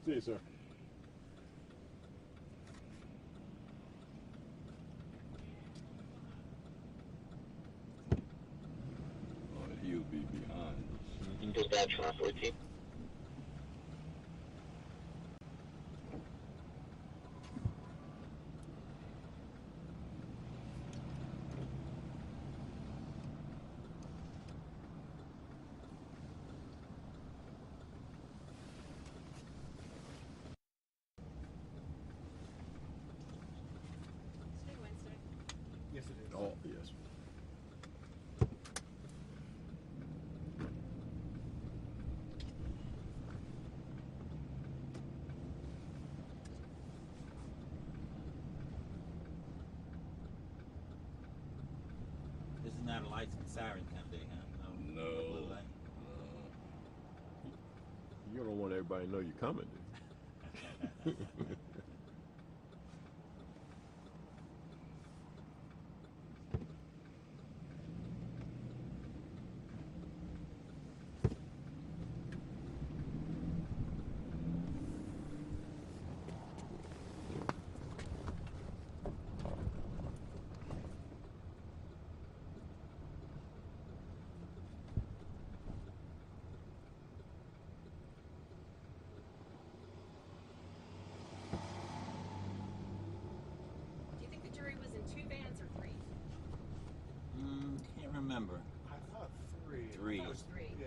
See you, sir. Oh, he'll be behind us. Dispatch 14. Today Wednesday. Yes, it is. Oh, yes. This is not a lights and siren kind of day, huh? No blue light. You don't want everybody to know you're coming, do you? Do you think the jury was in 2 vans or 3? Can't remember. I thought 3. Three. I thought it was 3. Yeah.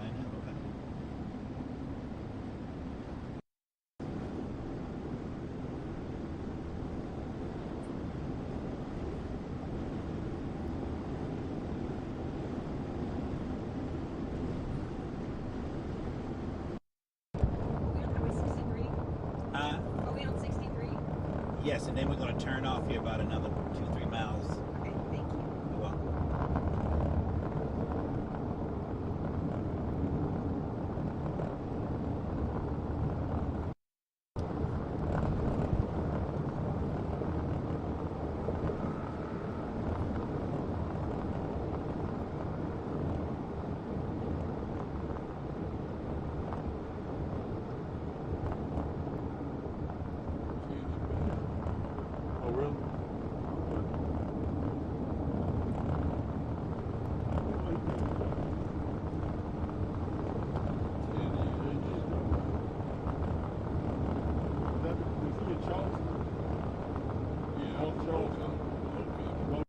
I know. Are we on Highway 63? Uh, Are we on 63? yes, and then we're going to turn off here about another 2-3 miles. Okay, thank you. You're welcome. Oh, really? Is he in Charleston? Yeah, North Charleston? okay. Well,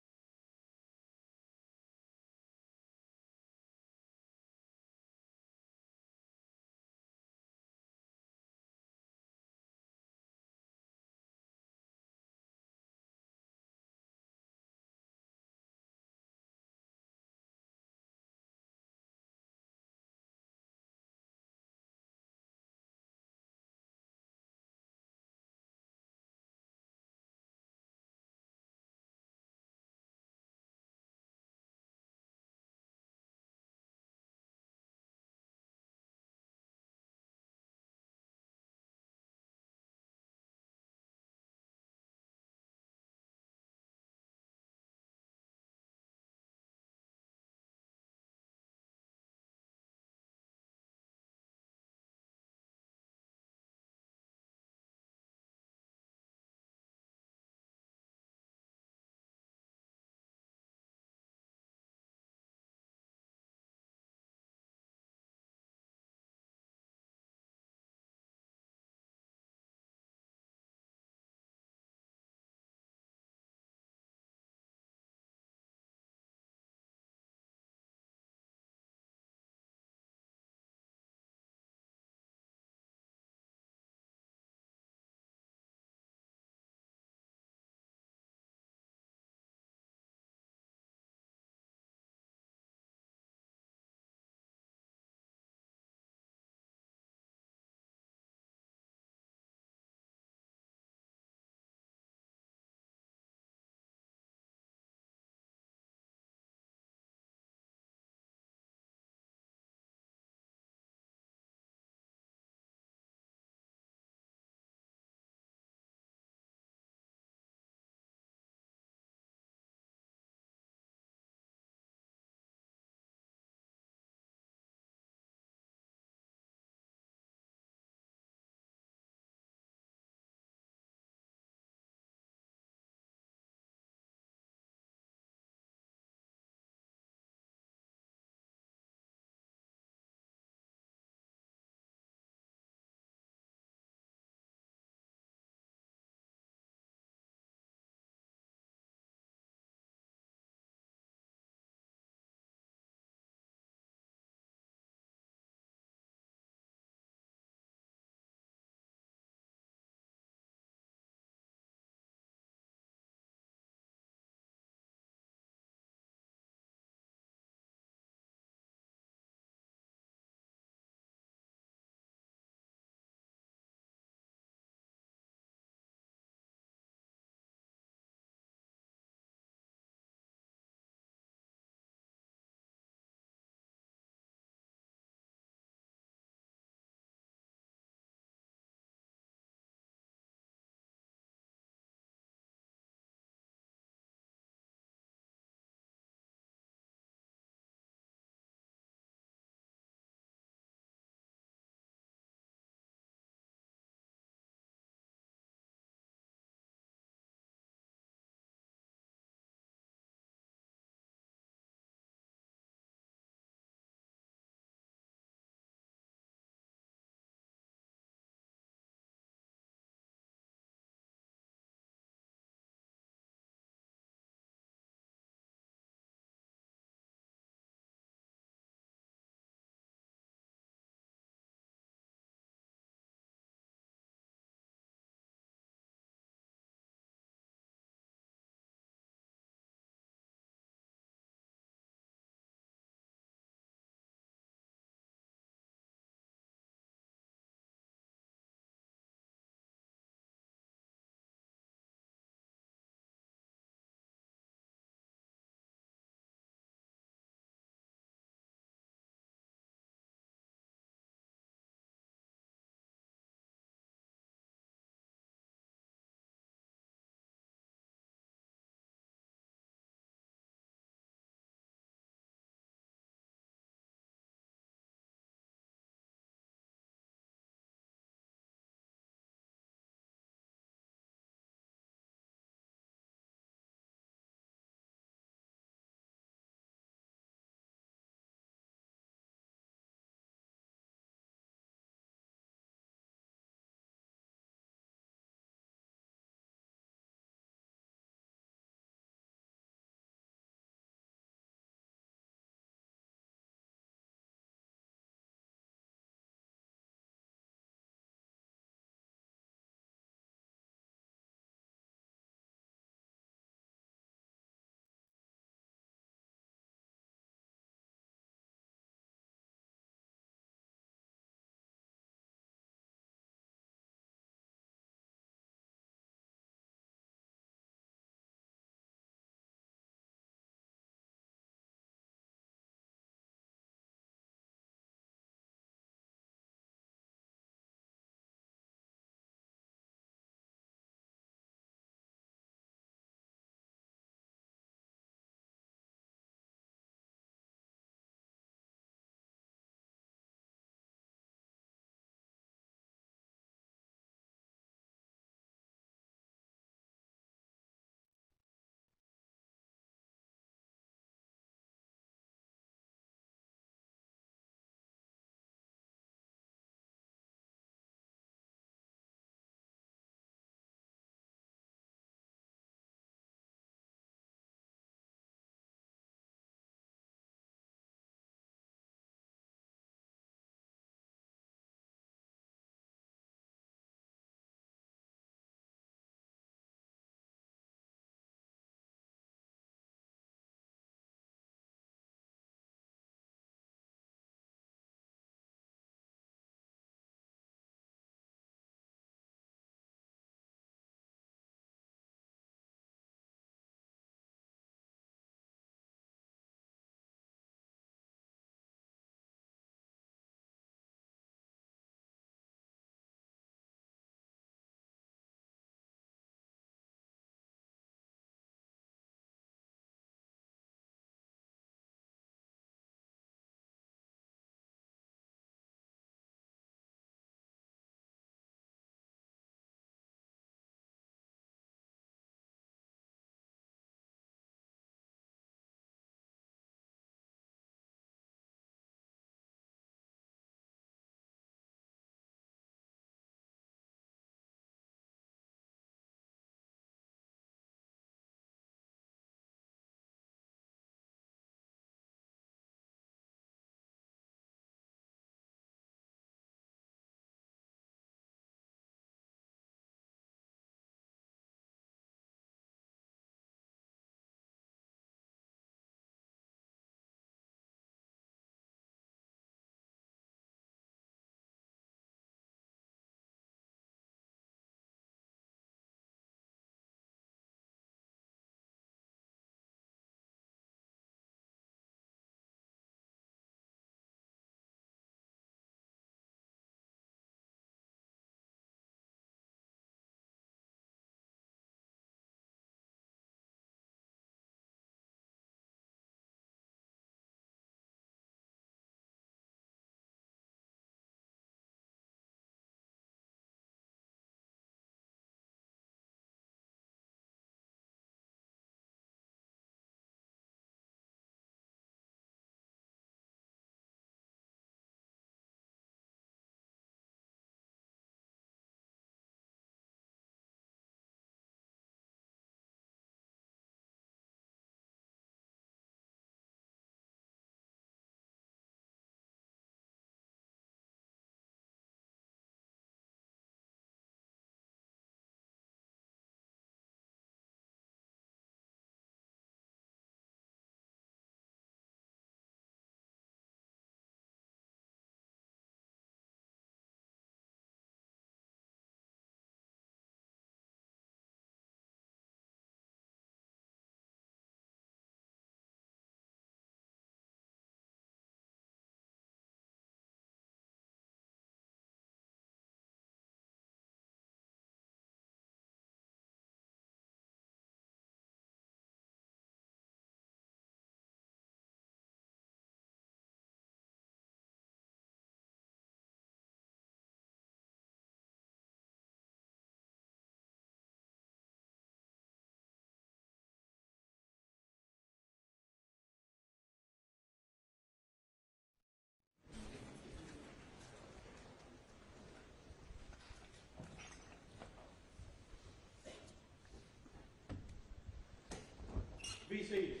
Be seated.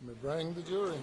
You may bring the jury.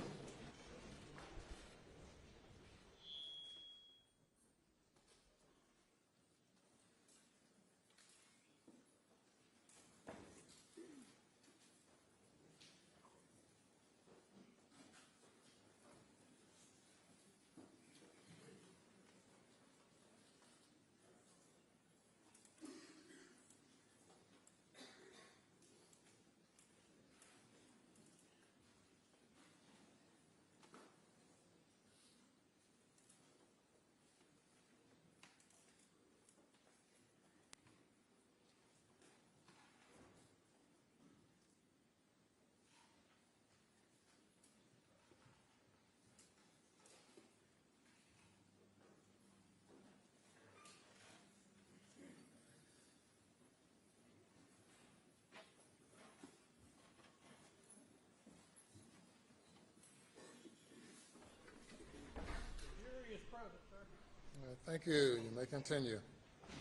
Thank you. You may continue.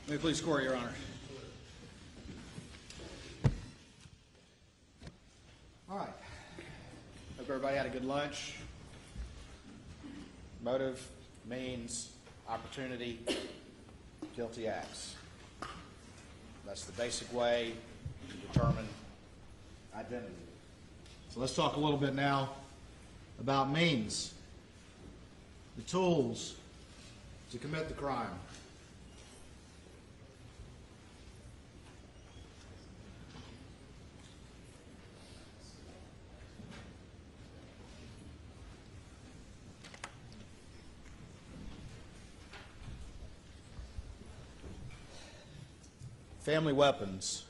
May it please the court, Your Honor. All right. Hope everybody had a good lunch. Motive, means, opportunity, guilty acts. That's the basic way to determine identity. So let's talk a little bit now about means, the tools to commit the crime. Family weapons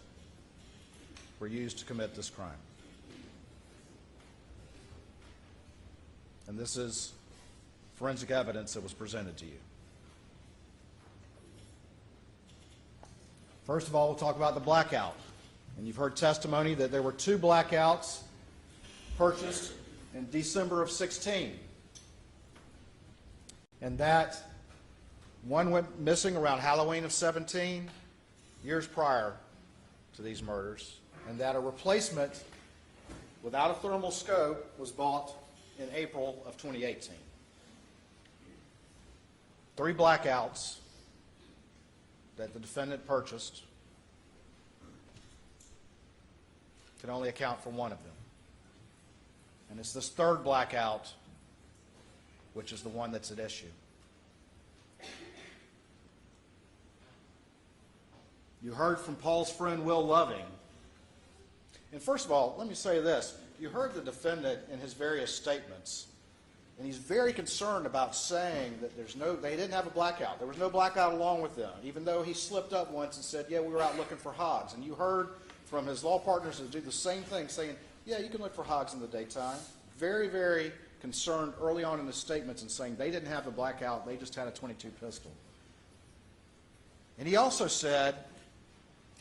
were used to commit this crime. And this is forensic evidence that was presented to you. First of all, we'll talk about the blackout. And you've heard testimony that there were 2 blackouts purchased in December of 16. And that one went missing around Halloween of 17, years prior to these murders. And that a replacement without a thermal scope was bought in April of 2018. 3 blackouts that the defendant purchased can only account for one of them. And it's this 3rd blackout which is the one that's at issue. You heard from Paul's friend Will Loving. And first of all, let me say this. You heard the defendant in his various statements, and he's very concerned about saying that they didn't have a blackout. There was no blackout along with them, even though he slipped up once and said, yeah, we were out looking for hogs. And you heard from his law partners that do the same thing, saying, yeah, you can look for hogs in the daytime. Very, very concerned early on in his statements and saying they didn't have a blackout, they just had a .22 pistol. And he also said,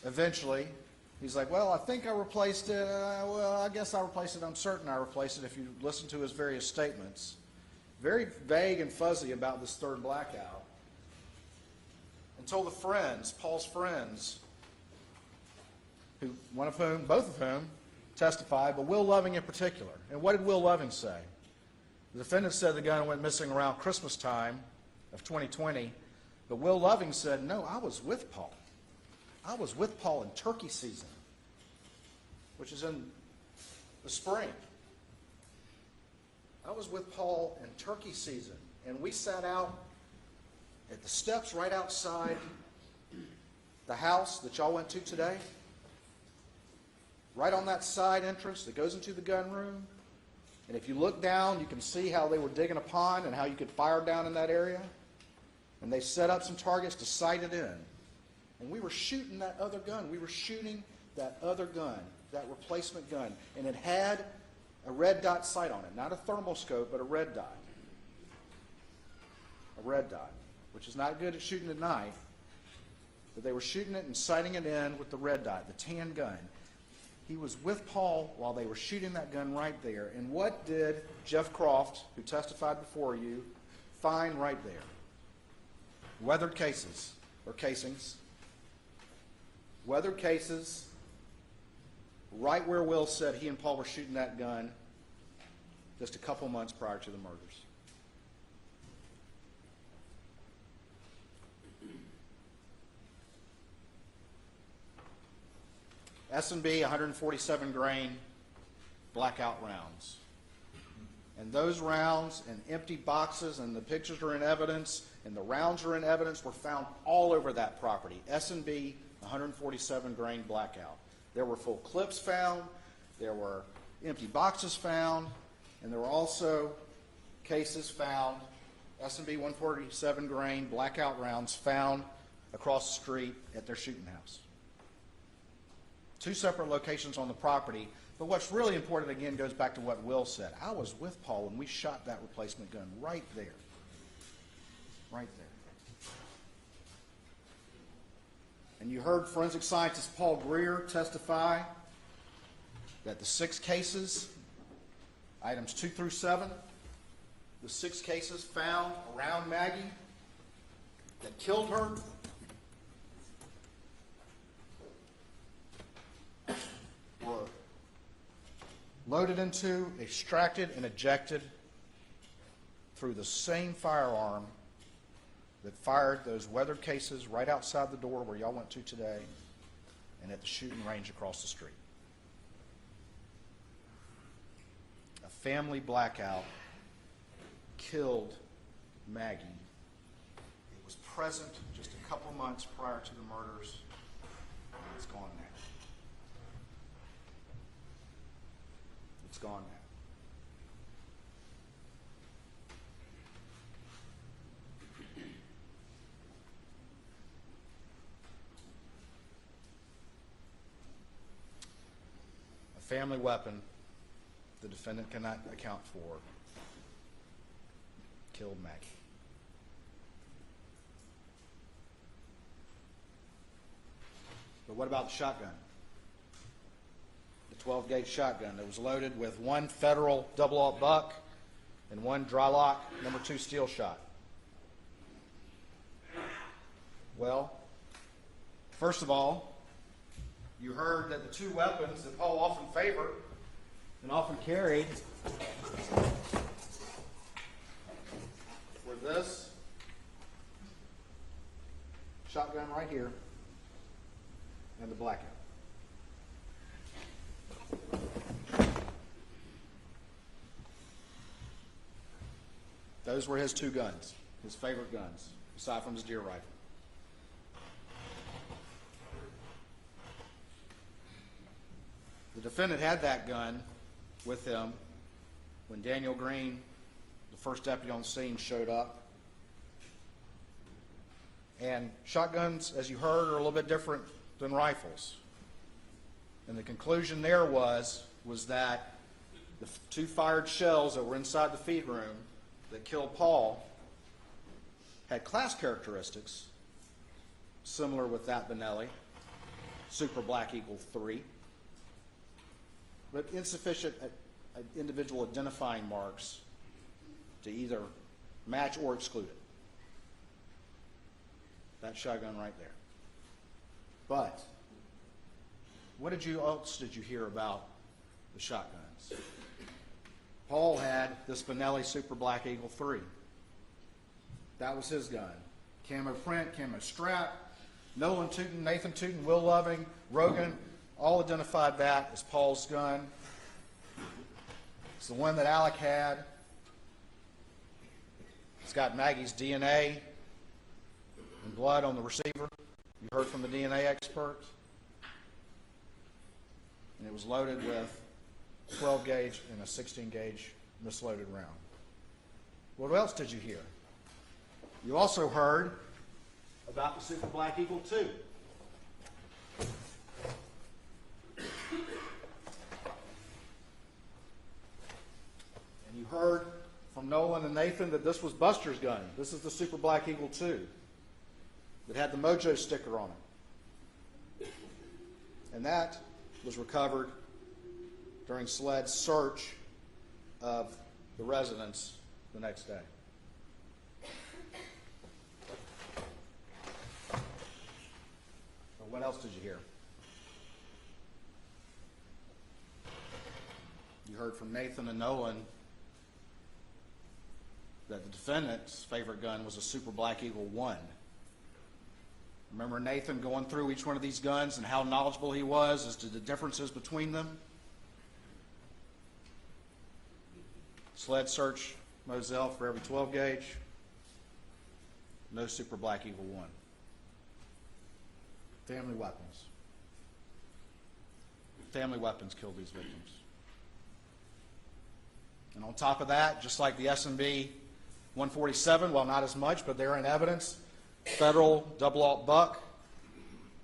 eventually, he's like, well, I think I replaced it. Well, I guess I replaced it. I'm certain I replaced it if you listen to his various statements. Very vague and fuzzy about this 3rd blackout. Until the friends, Paul's friends, both of whom testified, but Will Loving in particular. And what did Will Loving say? The defendant said the gun went missing around Christmas time of 2020, but Will Loving said, no, I was with Paul. I was with Paul in turkey season, which is in the spring. I was with Paul in turkey season, and we sat out at the steps right outside the house that y'all went to today, right on that side entrance that goes into the gun room. And if you look down, you can see how they were digging a pond and how you could fire down in that area. And they set up some targets to sight it in. And we were shooting that other gun. We were shooting that other gun, that replacement gun. And it had a red dot sight on it. Not a thermal scope, but a red dot. A red dot, which is not good at shooting at night. But they were shooting it and sighting it in with the red dot, the tan gun. He was with Paul while they were shooting that gun right there. And what did Jeff Croft, who testified before you, find right there? Weathered cases, or casings. Weathered cases, right where Will said he and Paul were shooting that gun just a couple months prior to the murders. S&B 147 grain blackout rounds. And those rounds and empty boxes, and the pictures are in evidence, and the rounds are in evidence, were found all over that property. S&B 147 grain blackout. There were full clips found, there were empty boxes found, and there were also cases found, S&B 147 grain blackout rounds found across the street at their shooting house. Two separate locations on the property, but what's really important, again, goes back to what Will said. I was with Paul when we shot that replacement gun right there. Right there. And you heard forensic scientist Paul Greer testify that the 6 cases, items 2 through 7, the 6 cases found around Maggie that killed her, were loaded into, extracted, and ejected through the same firearm that fired those weathered cases right outside the door where y'all went to today and at the shooting range across the street. A family blackout killed Maggie. It was present just a couple months prior to the murders, and it's gone now. It's gone now. A family weapon the defendant cannot account for killed Maggie. But what about the shotgun? The 12-gauge shotgun that was loaded with 1 Federal double-aught buck and 1 dry-lock #2 steel shot. Well, first of all, you heard that the 2 weapons that Paul often favored and often carried were this shotgun right here and the blackout. Those were his 2 guns, his favorite guns, aside from his deer rifle. The defendant had that gun with him when Daniel Green, the first deputy on the scene, showed up. And shotguns, as you heard, are a little bit different than rifles. And the conclusion there was that the 2 fired shells that were inside the feed room that killed Paul had class characteristics similar with that Benelli, super black =3, but insufficient individual identifying marks to either match or exclude it. That shotgun right there. But what else did you hear about the shotguns? Paul had this Benelli Super Black Eagle 3. That was his gun. Camo print, camo strap. Nolan Tootin, Nathan Tootin, Will Loving, Rogan, all identified that as Paul's gun. It's the one that Alec had. It's got Maggie's DNA and blood on the receiver. You heard from the DNA expert. And it was loaded with 12 gauge and a 16 gauge misloaded round. What else did you hear? You also heard about the Super Black Eagle 2. And you heard from Nolan and Nathan that this was Buster's gun. This is the Super Black Eagle 2 that had the Mojo sticker on it. And that was recovered during SLED's search of the residence the next day. But what else did you hear? You heard from Nathan and Nolan that the defendant's favorite gun was a Super Black Eagle 1. Remember Nathan going through each one of these guns and how knowledgeable he was as to the differences between them? SLED search Moselle for every 12 gauge. No Super Black Eagle 1. Family weapons. Family weapons killed these victims. And on top of that, just like the S&B 147, well, not as much, but they're in evidence, Federal double-aught buck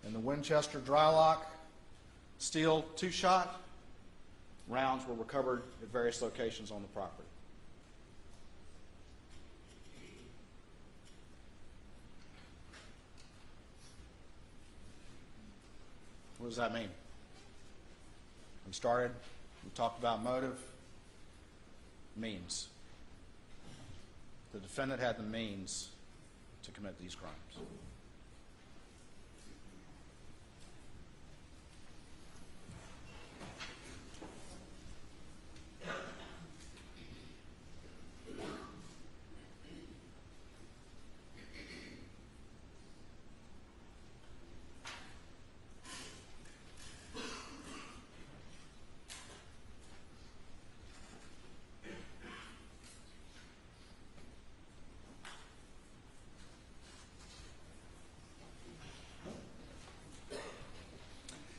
and the Winchester dry-lock steel two-shot rounds were recovered at various locations on the property. What does that mean? We talked about motive, means. The defendant had the means to commit these crimes.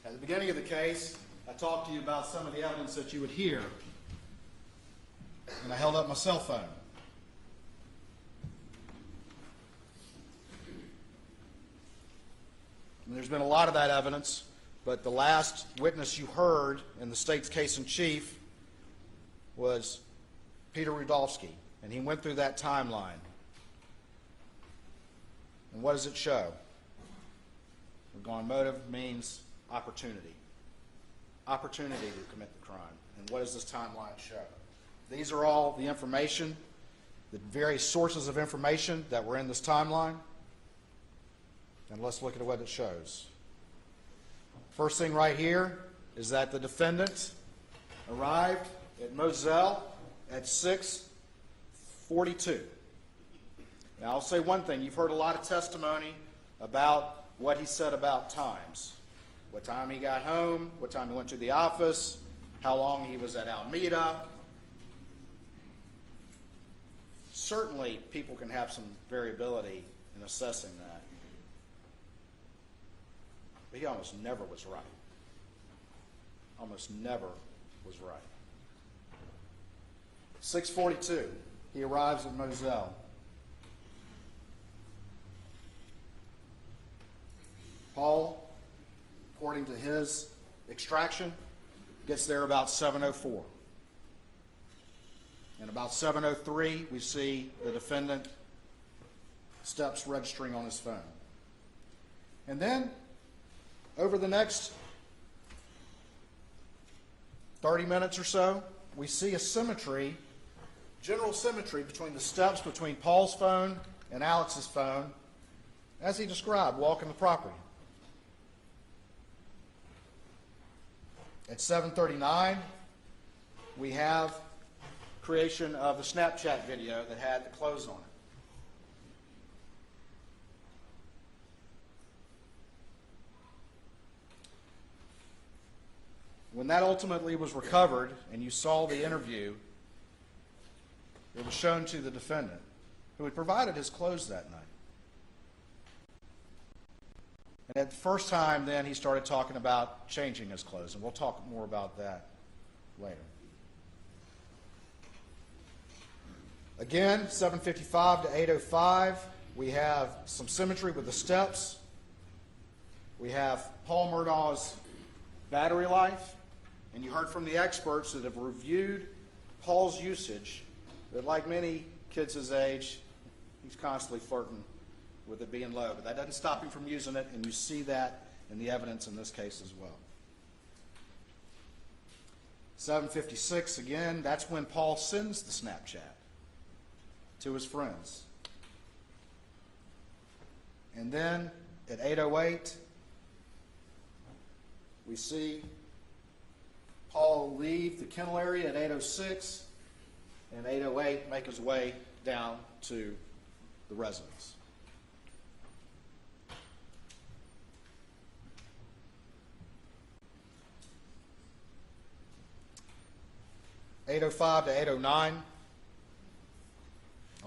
At the beginning of the case, I talked to you about some of the evidence that you would hear, and I held up my cell phone. And there's been a lot of that evidence, but the last witness you heard in the state's case in chief was Peter Rudolphy, and he went through that timeline. And what does it show? We're going motive means opportunity. Opportunity to commit the crime. And what does this timeline show? These are all the information, the various sources of information that were in this timeline. And let's look at what it shows. First thing right here is that the defendant arrived at Moselle at 6:42. Now, I'll say one thing. You've heard a lot of testimony about what he said about times. What time he got home, what time he went to the office, how long he was at Alameda. Certainly, people can have some variability in assessing that. But he almost never was right. Almost never was right. 6:42, he arrives at Moselle. Paul, according to his extraction, gets there about 7:04. And about 7:03, we see the defendant steps registering on his phone. And then, over the next 30 minutes or so, we see a symmetry, general symmetry between the steps between Paul's phone and Alex's phone, as he described, walking the property. At 7:39, we have creation of the Snapchat video that had the clothes on it. When that ultimately was recovered and you saw the interview, it was shown to the defendant, who had provided his clothes that night. And at the first time, then, he started talking about changing his clothes, and we'll talk more about that later. Again, 7:55 to 8:05, we have some symmetry with the steps. We have Paul Murdaugh's battery life, and you heard from the experts that have reviewed Paul's usage, that like many kids his age, he's constantly flirting with it being low, but that doesn't stop him from using it, and you see that in the evidence in this case as well. 7:56 again, that's when Paul sends the Snapchat to his friends. And then at 8:08, we see Paul leave the kennel area at 8:06, and 8:08 make his way down to the residence. (8:05 to 8:09).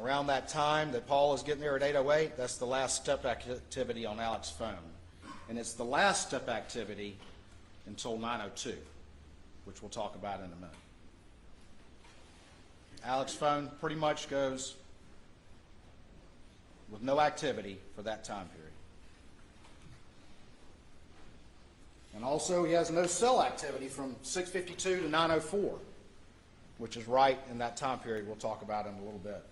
Around that time that Paul is getting there at 8:08, that's the last step activity on Alex's phone. And it's the last step activity until 9:02, which we'll talk about in a minute. Alex's phone pretty much goes with no activity for that time period. And also he has no cell activity from 6:52 to 9:04, which is right in that time period we'll talk about in a little bit.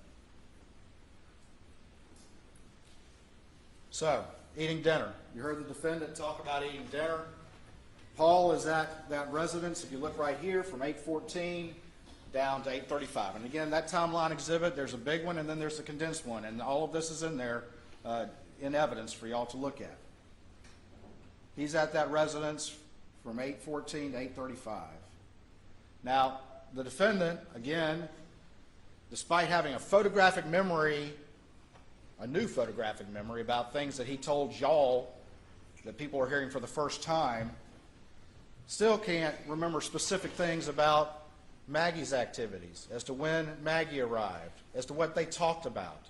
So, eating dinner. You heard the defendant talk about eating dinner. Paul is at that residence, if you look right here, from 8:14 down to 8:35. And again, that timeline exhibit, there's a big one and then there's a condensed one. And all of this is in there in evidence for y'all to look at. He's at that residence from 8:14 to 8:35. Now, the defendant, again, despite having a photographic memory, a new photographic memory about things that he told y'all that people are hearing for the first time, still can't remember specific things about Maggie's activities, as to when Maggie arrived, as to what they talked about.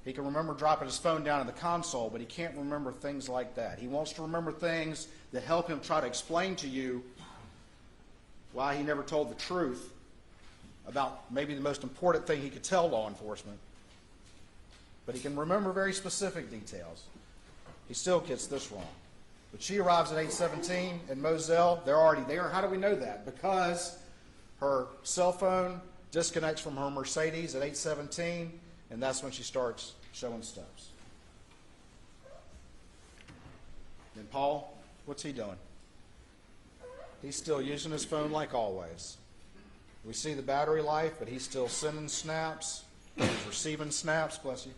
He can remember dropping his phone down in the console, but he can't remember things like that. He wants to remember things that help him try to explain to you why he never told the truth about maybe the most important thing he could tell law enforcement. But he can remember very specific details. He still gets this wrong. But she arrives at 8:17 in Moselle. They're already there. How do we know that? Because her cell phone disconnects from her Mercedes at 8:17, and that's when she starts showing steps. And Paul, what's he doing? He's still using his phone like always. We see the battery life, but he's still sending snaps. He's receiving snaps, bless you.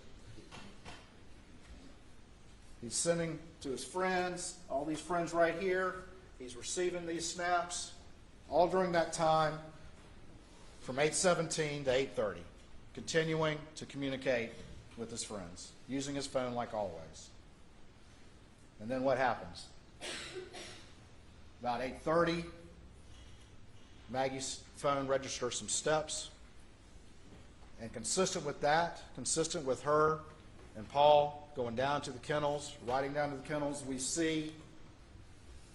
He's sending to his friends, all these friends right here. He's receiving these snaps all during that time from 8:17 to 8:30, continuing to communicate with his friends, using his phone like always. And then what happens? About 8:30, Maggie's phone registers some steps. And consistent with that, consistent with her and Paul going down to the kennels, riding down to the kennels, we see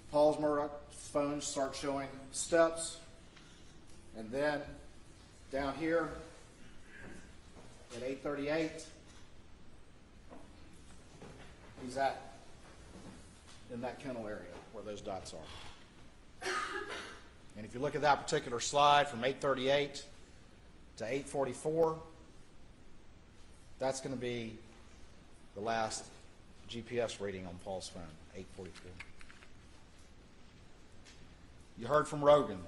Paul's Murdaugh phone start showing steps. And then down here at 8:38, he's in that kennel area where those dots are. And if you look at that particular slide from 8:38 to 8:44, that's going to be the last GPS reading on Paul's phone, 8:44. You heard from Rogan.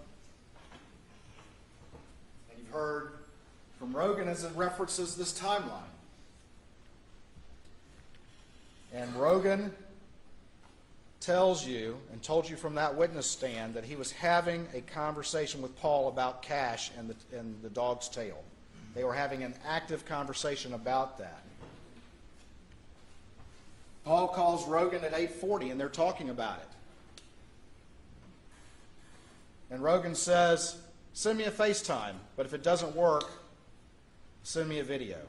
And you've heard from Rogan as it references this timeline. And Rogan tells you and told you from that witness stand that he was having a conversation with Paul about cash and the dog's tail. They were having an active conversation about that. Paul calls Rogan at 8:40 and they're talking about it. And Rogan says, send me a FaceTime, but if it doesn't work, send me a video.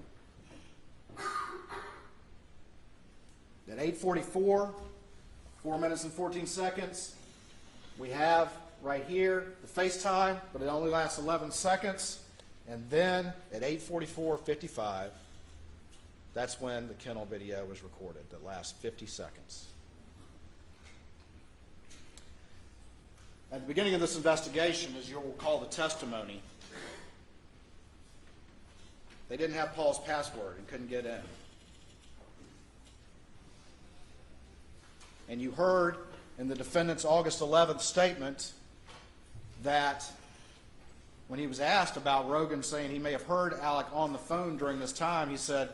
At 8:44, 4 minutes and 14 seconds, we have right here the FaceTime, but it only lasts 11 seconds. And then at 8:44:55, that's when the kennel video was recorded, that lasts 50 seconds. At the beginning of this investigation, as you'll recall the testimony, they didn't have Paul's password and couldn't get in. And you heard in the defendant's August 11th statement that when he was asked about Rogan saying he may have heard Alec on the phone during this time, he said,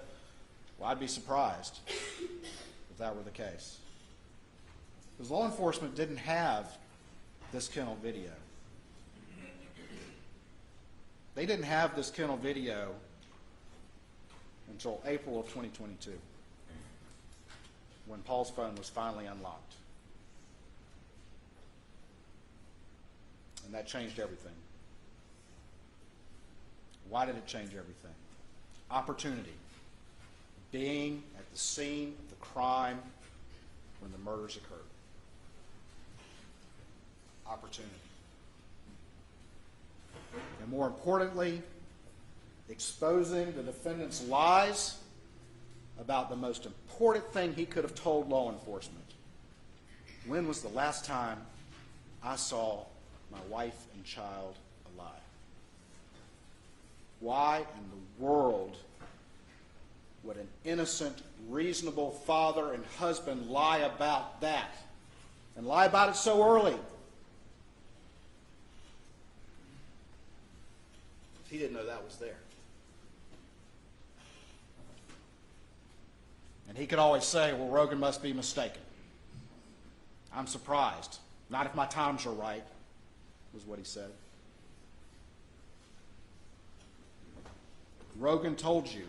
well, I'd be surprised if that were the case. Because law enforcement didn't have this kennel video. They didn't have this kennel video until April of 2022, when Paul's phone was finally unlocked. And that changed everything. Why did it change everything? Opportunity. Being at the scene of the crime when the murders occurred. Opportunity. And more importantly, exposing the defendant's lies about the most important thing he could have told law enforcement. When was the last time I saw my wife and child alive? Why in the world would an innocent, reasonable father and husband lie about that? And lie about it so early? He didn't know that was there. And he could always say, well, Rogan must be mistaken. I'm surprised. Not if my times are right, was what he said. Rogan told you,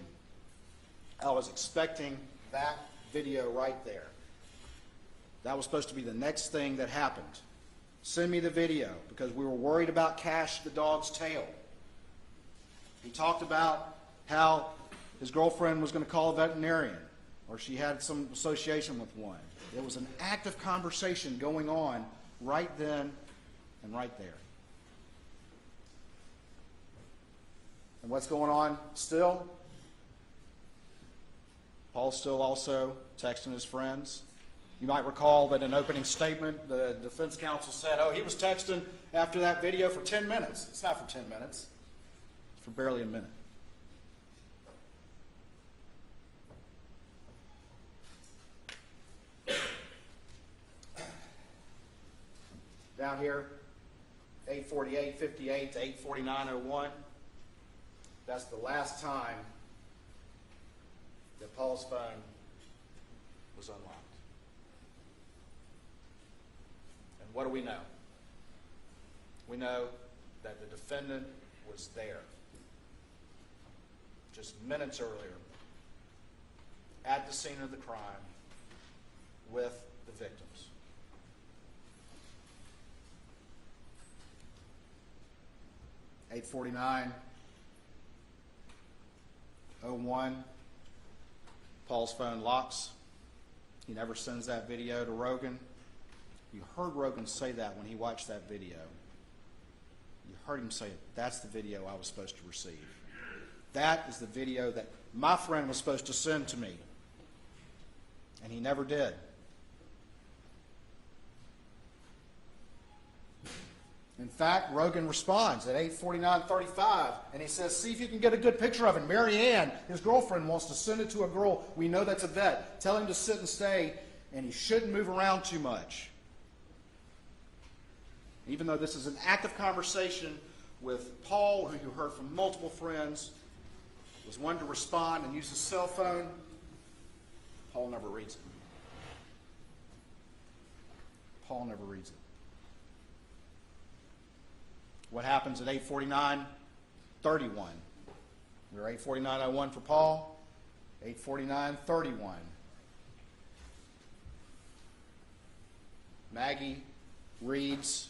I was expecting that video right there. That was supposed to be the next thing that happened. Send me the video, because we were worried about Cash the dog's tail. He talked about how his girlfriend was going to call a veterinarian, or she had some association with one. There was an active conversation going on right then and right there. And what's going on still? Paul's still also texting his friends. You might recall that in opening statement, the defense counsel said, oh, he was texting after that video for 10 minutes. It's not for 10 minutes. It's for barely a minute. Down here, 8:48:58 to 8:49:01. That's the last time that Paul's phone was unlocked. And what do we know? We know that the defendant was there just minutes earlier at the scene of the crime with the victims. (8:49:01). Paul's phone locks. He never sends that video to Rogan. You heard Rogan say that when he watched that video. You heard him say, that's the video I was supposed to receive. That is the video that my friend was supposed to send to me. And he never did. In fact, Rogan responds at 8:49:35, and he says, see if you can get a good picture of it. Mary Ann, his girlfriend, wants to send it to a girl we know that's a vet. Tell him to sit and stay, and he shouldn't move around too much. Even though this is an active conversation with Paul, who you heard from multiple friends, was one to respond and use his cell phone, Paul never reads it. Paul never reads it. What happens at 8:49:31? We're 8:49:01 for Paul, 8:49:31. Maggie reads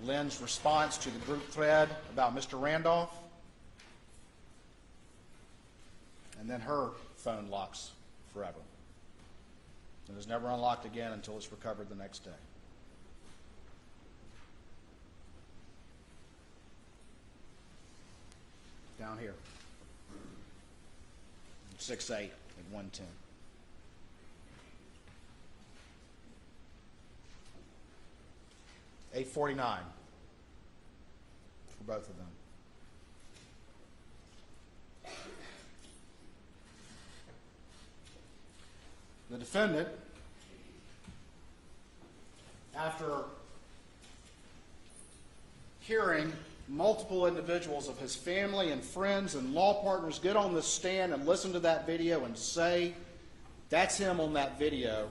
Lynn's response to the group thread about Mr. Randolph, and then her phone locks forever. It is never unlocked again until it's recovered the next day. Down here, 6:8 at 1:10. $8:49 for both of them. The defendant, after hearing multiple individuals of his family and friends and law partners get on the stand and listen to that video and say, that's him on that video,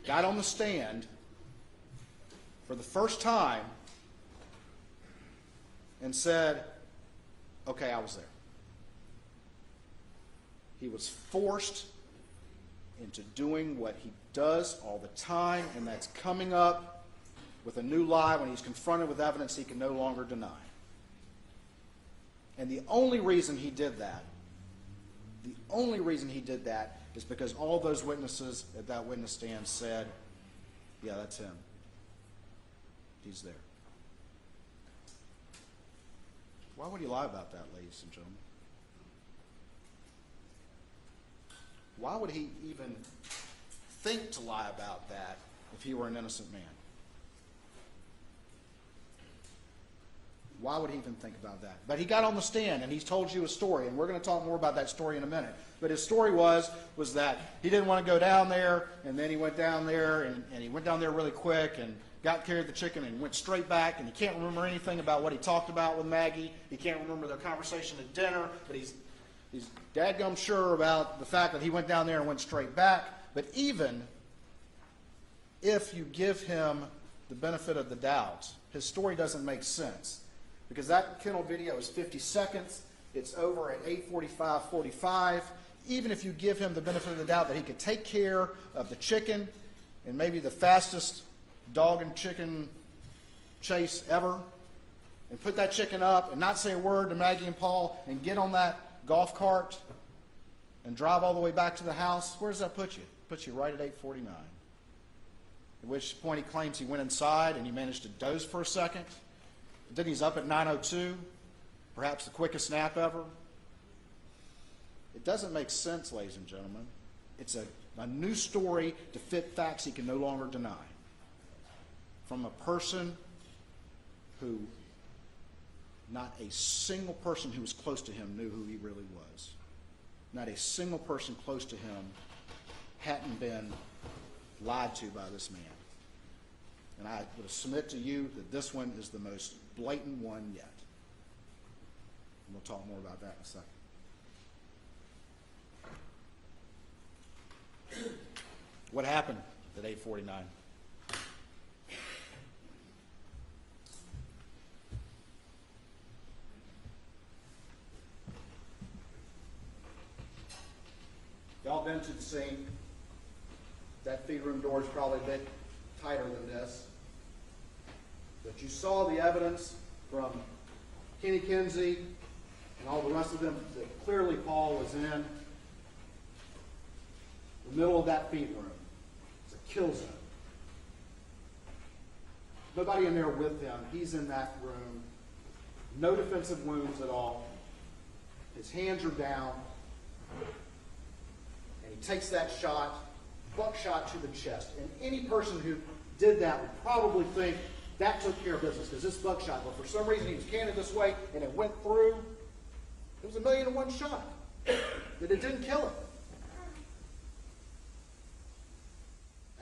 got on the stand for the first time and said, okay, I was there. He was forced into doing what he does all the time, and that's coming up with a new lie when he's confronted with evidence he can no longer deny. And the only reason he did that, is because all those witnesses at that witness stand said, yeah, that's him. He's there. Why would he lie about that, ladies and gentlemen? Why would he even think to lie about that if he were an innocent man? Why would he even think about that? But he got on the stand and he's told you a story, and we're going to talk more about that story in a minute. But his story was that he didn't want to go down there, and then he went down there, and he went down there really quick and got carried the chicken and went straight back, and he can't remember anything about what he talked about with Maggie. He can't remember their conversation at dinner, but he's dadgum sure about the fact that he went down there and went straight back. But even if you give him the benefit of the doubt, his story doesn't make sense. Because that kennel video is 50 seconds. It's over at 8:45. Even if you give him the benefit of the doubt that he could take care of the chicken and maybe the fastest dog and chicken chase ever, and put that chicken up and not say a word to Maggie and Paul and get on that golf cart and drive all the way back to the house, where does that put you? It puts you right at 8:49. At which point he claims he went inside and he managed to doze for a second. Then he's up at 9:02, perhaps the quickest nap ever. It doesn't make sense, ladies and gentlemen. It's a new story to fit facts he can no longer deny. From a person who, not a single person who was close to him knew who he really was. Not a single person close to him hadn't been lied to by this man. And I would submit to you that this one is the most blatant one yet. And we'll talk more about that in a second. What happened at 8:49? Y'all been to the scene. That feed room door is probably a bit tighter than this. But you saw the evidence from Kenny Kinsey and all the rest of them that clearly Paul was in the middle of that feed room. It's a kill zone. Nobody in there with him. He's in that room. No defensive wounds at all. His hands are down. And he takes that shot, buckshot to the chest. And any person who did that would probably think that took care of business, because this buckshot, but for some reason he was canted this way and it went through. It was 1,000,001 shot. But it didn't kill him.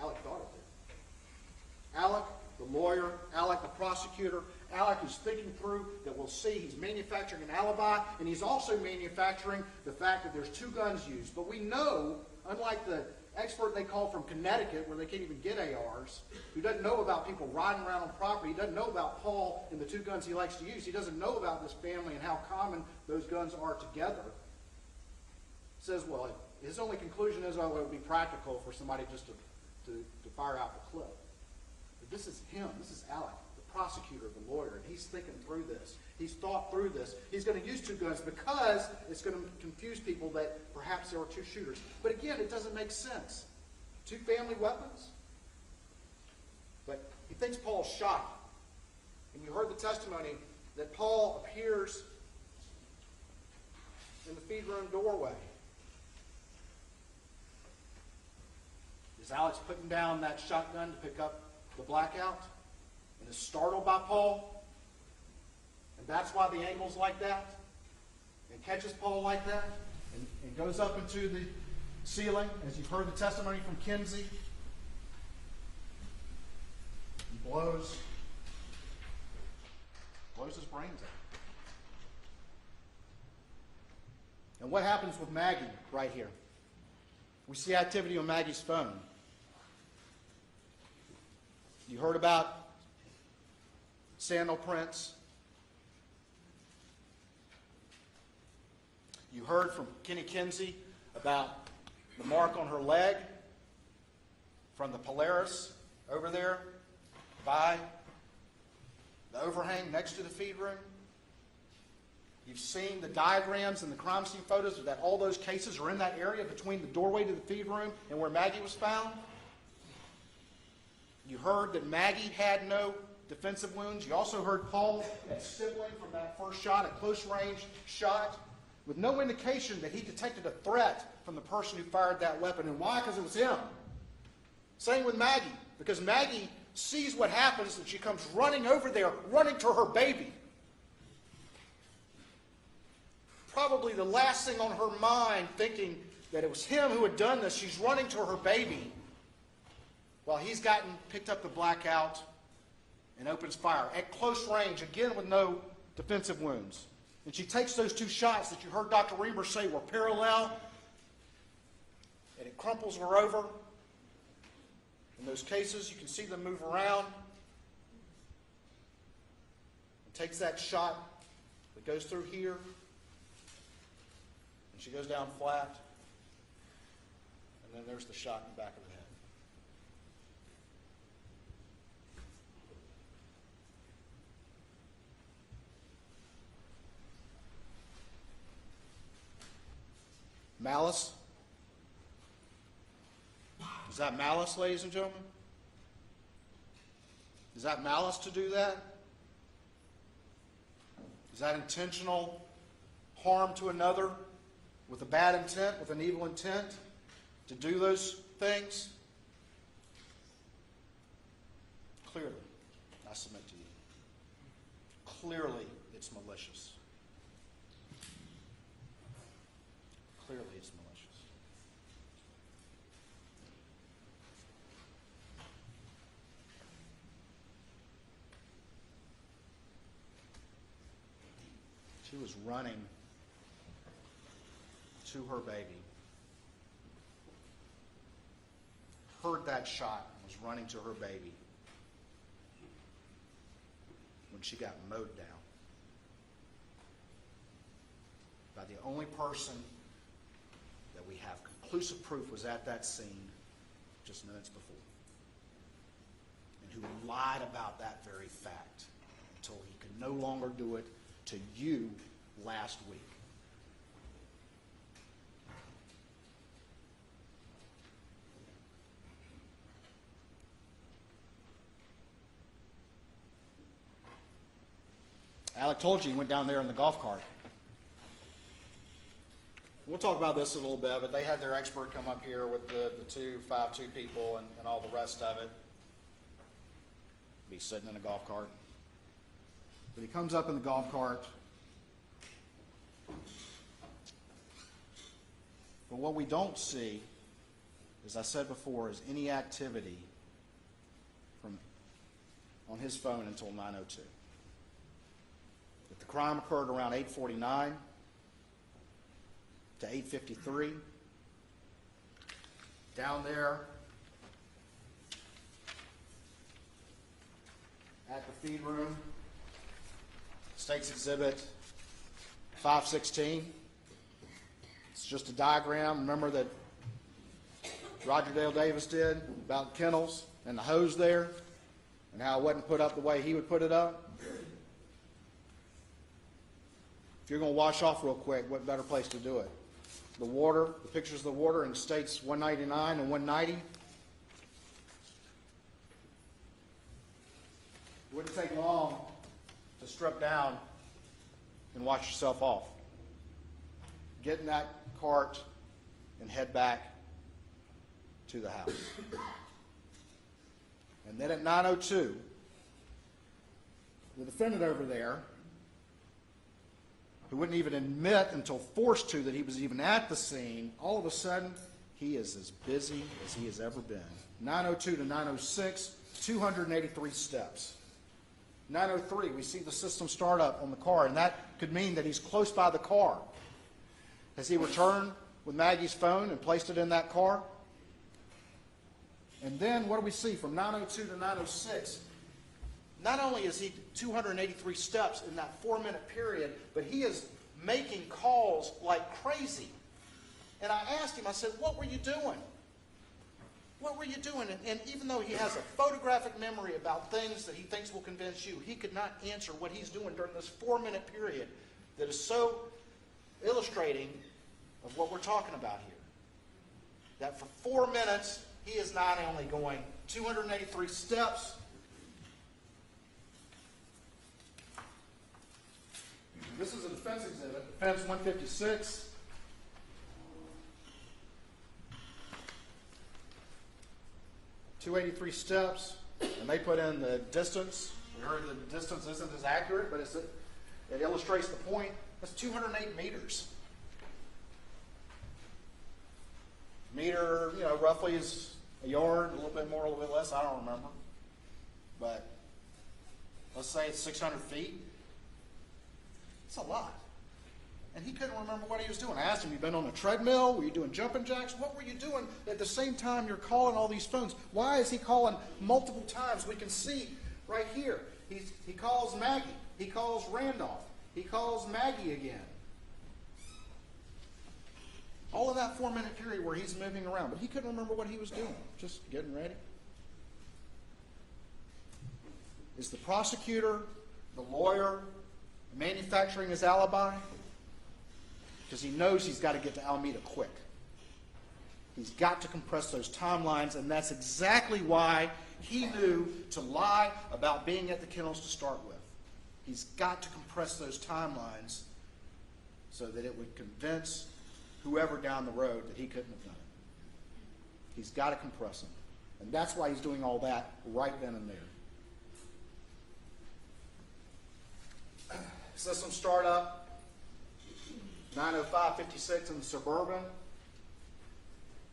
Alec thought it did. Alec, the lawyer, Alec, the prosecutor, Alec is thinking through that we'll see he's manufacturing an alibi, and he's also manufacturing the fact that there's two guns used. But we know, unlike the expert they called from Connecticut, where they can't even get ARs, who doesn't know about people riding around on property, he doesn't know about Paul and the two guns he likes to use, he doesn't know about this family and how common those guns are together, says, well, his only conclusion is, oh, it would be practical for somebody just to fire out the clip. But this is him. This is Alec, the prosecutor, the lawyer, and he's thinking through this. He's thought through this. He's going to use two guns because it's going to confuse people that perhaps there were two shooters. But again, it doesn't make sense. Two family weapons? But he thinks Paul's shot. And you heard the testimony that Paul appears in the feed room doorway. Is Alex putting down that shotgun to pick up the blackout and is startled by Paul? And that's why the angle's like that, and catches Paul like that, and goes up into the ceiling, as you've heard the testimony from Kinsey. He blows blows his brains out. And what happens with Maggie right here? We see activity on Maggie's phone. You heard about sandal prints. You heard from Kenny Kinsey about the mark on her leg from the Polaris over there by the overhang next to the feed room. You've seen the diagrams and the crime scene photos that all those cases are in that area between the doorway to the feed room and where Maggie was found. You heard that Maggie had no defensive wounds. You also heard Paul had stippling from that first shot, a close range shot, with no indication that he detected a threat from the person who fired that weapon. And why? Because it was him. Same with Maggie, because Maggie sees what happens and she comes running over there, running to her baby. Probably the last thing on her mind, thinking that it was him who had done this, she's running to her baby while he's picked up the blackout and opens fire at close range, again with no defensive wounds. And she takes those two shots that you heard Dr. Reamer say were parallel, and it crumples her over. In those cases, you can see them move around. And takes that shot that goes through here, and she goes down flat. And then there's the shot in the back of the head. Malice? Is that malice, ladies and gentlemen? Is that malice to do that? Is that intentional harm to another with a bad intent, with an evil intent to do those things? Clearly, I submit to you. Clearly, it's malicious. Clearly, it's malicious. She was running to her baby, heard that shot, and was running to her baby when she got mowed down by the only person that we have conclusive proof was at that scene just minutes before, and who lied about that very fact until he could no longer do it to you last week. Alec told you he went down there in the golf cart. We'll talk about this a little bit, but they had their expert come up here with the 5'2" people and all the rest of it. Be sitting in a golf cart. But he comes up in the golf cart. But what we don't see, as I said before, is any activity on his phone until 9:02. That the crime occurred around 8:49 to 8:53. Down there at the feed room, State's Exhibit 516. It's just a diagram. Remember that Roger Dale Davis did about kennels and the hose there and how it wasn't put up the way he would put it up? If you're going to wash off real quick, what better place to do it? The water, the pictures of the water in States 199 and 190. It wouldn't take long to strip down and wash yourself off. Get in that cart and head back to the house. And then at 9:02, the defendant over there, who wouldn't even admit until forced to that he was even at the scene, all of a sudden, he is as busy as he has ever been. 9:02 to 9:06, 283 steps. 9:03, we see the system start up on the car, and that could mean that he's close by the car. Has he returned with Maggie's phone and placed it in that car? And then what do we see from 9:02 to 9:06? Not only is he 283 steps in that 4-minute period, but he is making calls like crazy. And I asked him, I said, what were you doing? What were you doing? And even though he has a photographic memory about things that he thinks will convince you, he could not answer what he's doing during this 4-minute period that is so illustrating of what we're talking about here. That for 4 minutes, he is not only going 283 steps, this is a defense exhibit, defense 156. "283 steps, and they put in the distance. We heard the distance isn't as accurate, but it illustrates the point. That's 208 meters. Meter, roughly is a yard, a little bit more, a little bit less, I don't remember. But let's say it's 600 feet. It's a lot. And he couldn't remember what he was doing. I asked him, you been on a treadmill? Were you doing jumping jacks? What were you doing at the same time you're calling all these phones? Why is he calling multiple times? We can see right here. He calls Maggie. He calls Randolph. He calls Maggie again. All of that 4-minute period where he's moving around. But he couldn't remember what he was doing. Just getting ready. Is the prosecutor, the lawyer, manufacturing his alibi? Because he knows he's got to get to Alameda quick. He's got to compress those timelines, and that's exactly why he knew to lie about being at the kennels to start with. He's got to compress those timelines so that it would convince whoever down the road that he couldn't have done it. He's got to compress them. And that's why he's doing all that right then and there. System startup. 9:05:56 in the Suburban.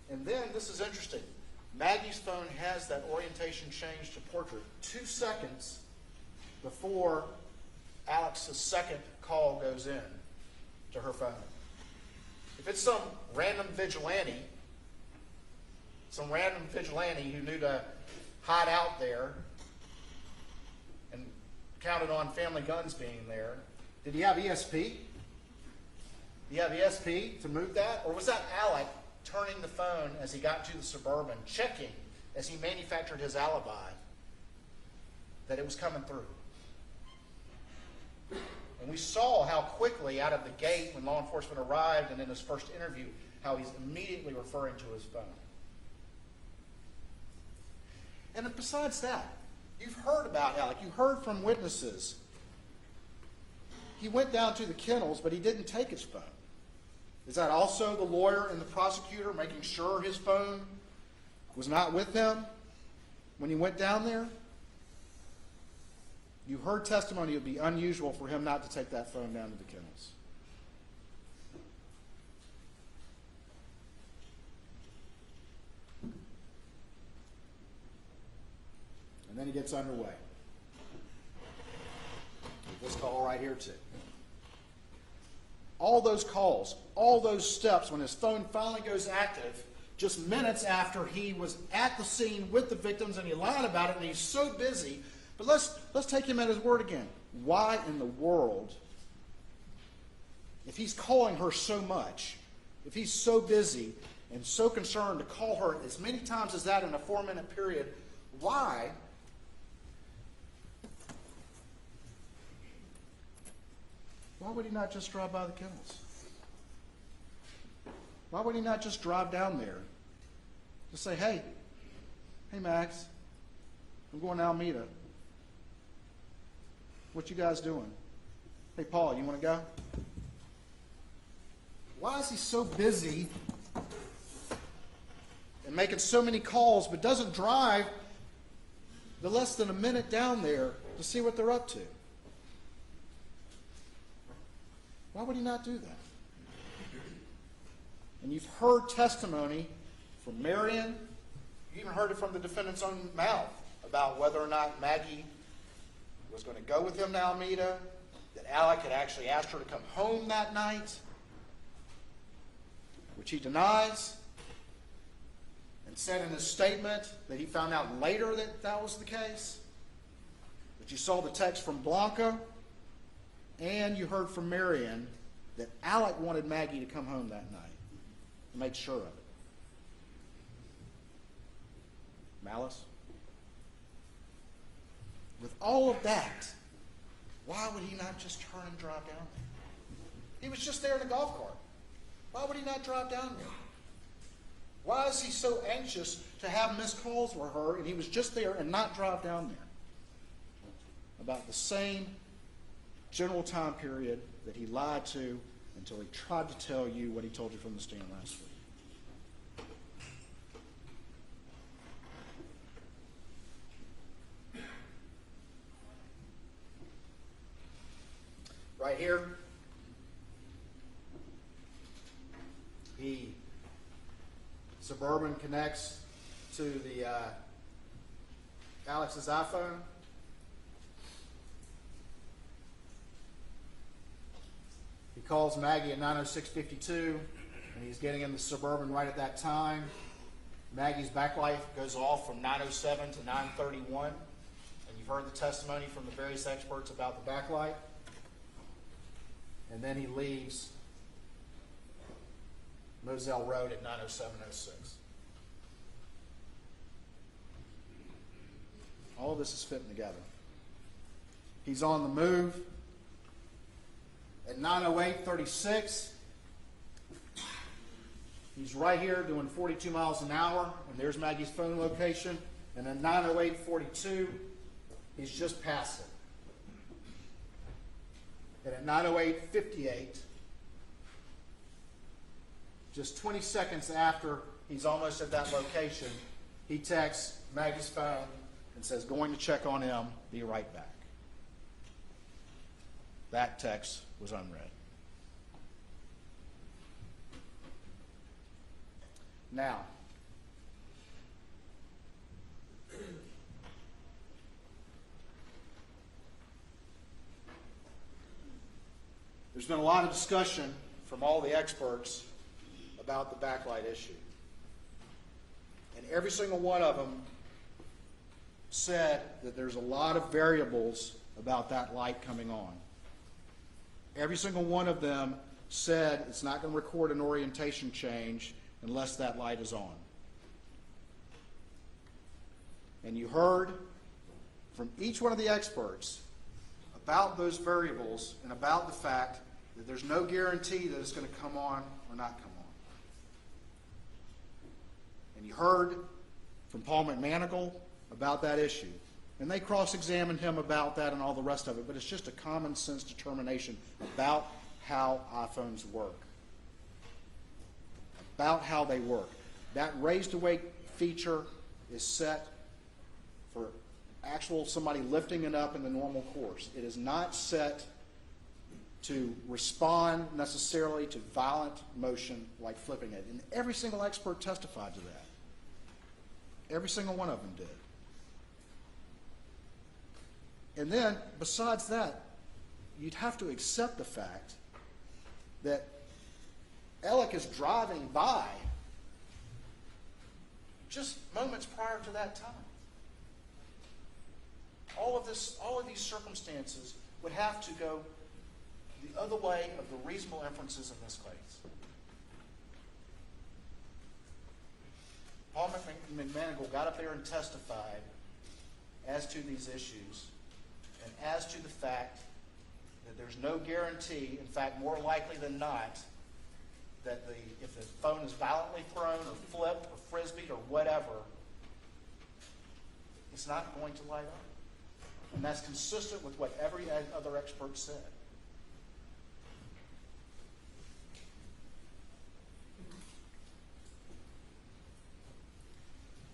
And then, this is interesting, Maggie's phone has that orientation change to portrait 2 seconds before Alex's second call goes in to her phone. If it's some random vigilante who knew to hide out there and counted on Family Guns being there, did he have ESP? Do you have ESP to move that? Or was that Alec turning the phone as he got to the Suburban, checking as he manufactured his alibi that it was coming through? And we saw how quickly out of the gate when law enforcement arrived and in his first interview, how he's immediately referring to his phone. And besides that, you've heard about Alec. You heard from witnesses. He went down to the kennels, but he didn't take his phone. Is that also the lawyer and the prosecutor making sure his phone was not with him when he went down there? You heard testimony it would be unusual for him not to take that phone down to the kennels. And then he gets underway. This call right here too. All those calls, all those steps, when his phone finally goes active, just minutes after he was at the scene with the victims and he lied about it and he's so busy. But let's take him at his word again. Why in the world, if he's calling her so much, if he's so busy and so concerned to call her as many times as that in a 4-minute period, why would he not just drive by the kennels? Why would he not just drive down there? Just say, hey Max, I'm going to Alameda. What you guys doing? Hey Paul, you want to go? Why is he so busy and making so many calls but doesn't drive the less than a minute down there to see what they're up to? Why would he not do that? And you've heard testimony from Marion. You even heard it from the defendant's own mouth about whether or not Maggie was going to go with him to Alameda, that Alec had actually asked her to come home that night, which he denies, and said in his statement that he found out later that that was the case. But you saw the text from Blanca, and you heard from Marion that Alec wanted Maggie to come home that night and make sure of it. Malice? With all of that, why would he not just turn and drive down there? He was just there in a golf cart. Why would he not drive down there? Why is he so anxious to have missed calls with her and he was just there and not drive down there? About the same general time period that he lied to until he tried to tell you what he told you from the stand last week. Right here, Suburban connects to the Alex's iPhone. He calls Maggie at 9:06:52, and he's getting in the Suburban right at that time. Maggie's backlight goes off from 9:07 to 9:31, and you've heard the testimony from the various experts about the backlight. And then he leaves Moselle Road at 9:07:06. All of this is fitting together. He's on the move. At 9:08:36, he's right here doing 42 miles an hour, and there's Maggie's phone location. And at 9:08:42, he's just past it. And at 9:08:58, just 20 seconds after he's almost at that location, he texts Maggie's phone and says, "Going to check on him, be right back." That text was unread. Now, there's been a lot of discussion from all the experts about the backlight issue. And every single one of them said that there's a lot of variables about that light coming on. Every single one of them said it's not going to record an orientation change unless that light is on. And you heard from each one of the experts about those variables and about the fact that there's no guarantee that it's going to come on or not come on. And you heard from Paul McManigal about that issue. And they cross-examined him about that and all the rest of it, but it's just a common sense determination about how iPhones work. About how they work. That raised awake feature is set for actual somebody lifting it up in the normal course. It is not set to respond necessarily to violent motion like flipping it. And every single expert testified to that. Every single one of them did. And then, besides that, you'd have to accept the fact that Alec is driving by just moments prior to that time. All of these circumstances would have to go the other way of the reasonable inferences in this case. Paul McManigal got up there and testified as to these issues and as to the fact that there's no guarantee, in fact, more likely than not, that if the phone is violently thrown or flipped or frisbeed or whatever, it's not going to light up. And that's consistent with what every other expert said.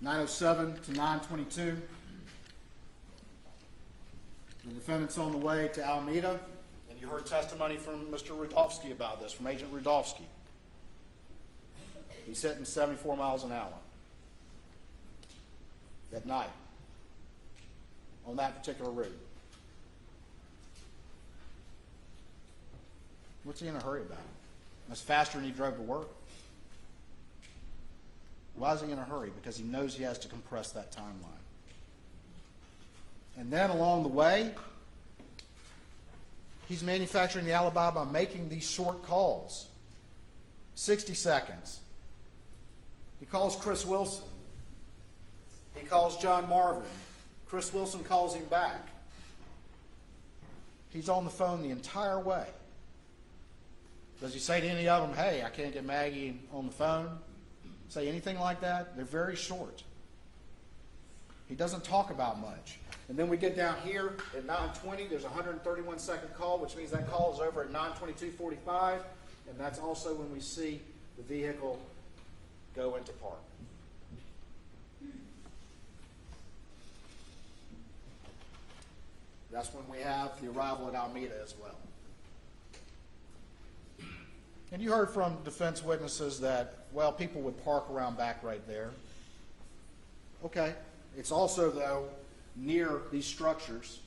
(9:07 to 9:22). The defendant's on the way to Alameda, and you heard testimony from Mr. Rudofsky about this, from Agent Rudofsky. He's hitting 74 miles an hour at night on that particular route. What's he in a hurry about? That's faster than he drove to work. Why is he in a hurry? Because he knows he has to compress that timeline. And then along the way, he's manufacturing the alibi by making these short calls. 60 seconds. He calls Chris Wilson. He calls John Marvin. Chris Wilson calls him back. He's on the phone the entire way. Does he say to any of them, hey, I can't get Maggie on the phone? Say anything like that? They're very short. He doesn't talk about much. And then we get down here at 9:20, there's a 131-second call, which means that call is over at 9:22:45, and that's also when we see the vehicle go into park. That's when we have the arrival at Alameda as well. And you heard from defense witnesses that, well, people would park around back right there. Okay. It's also, though, near these structures.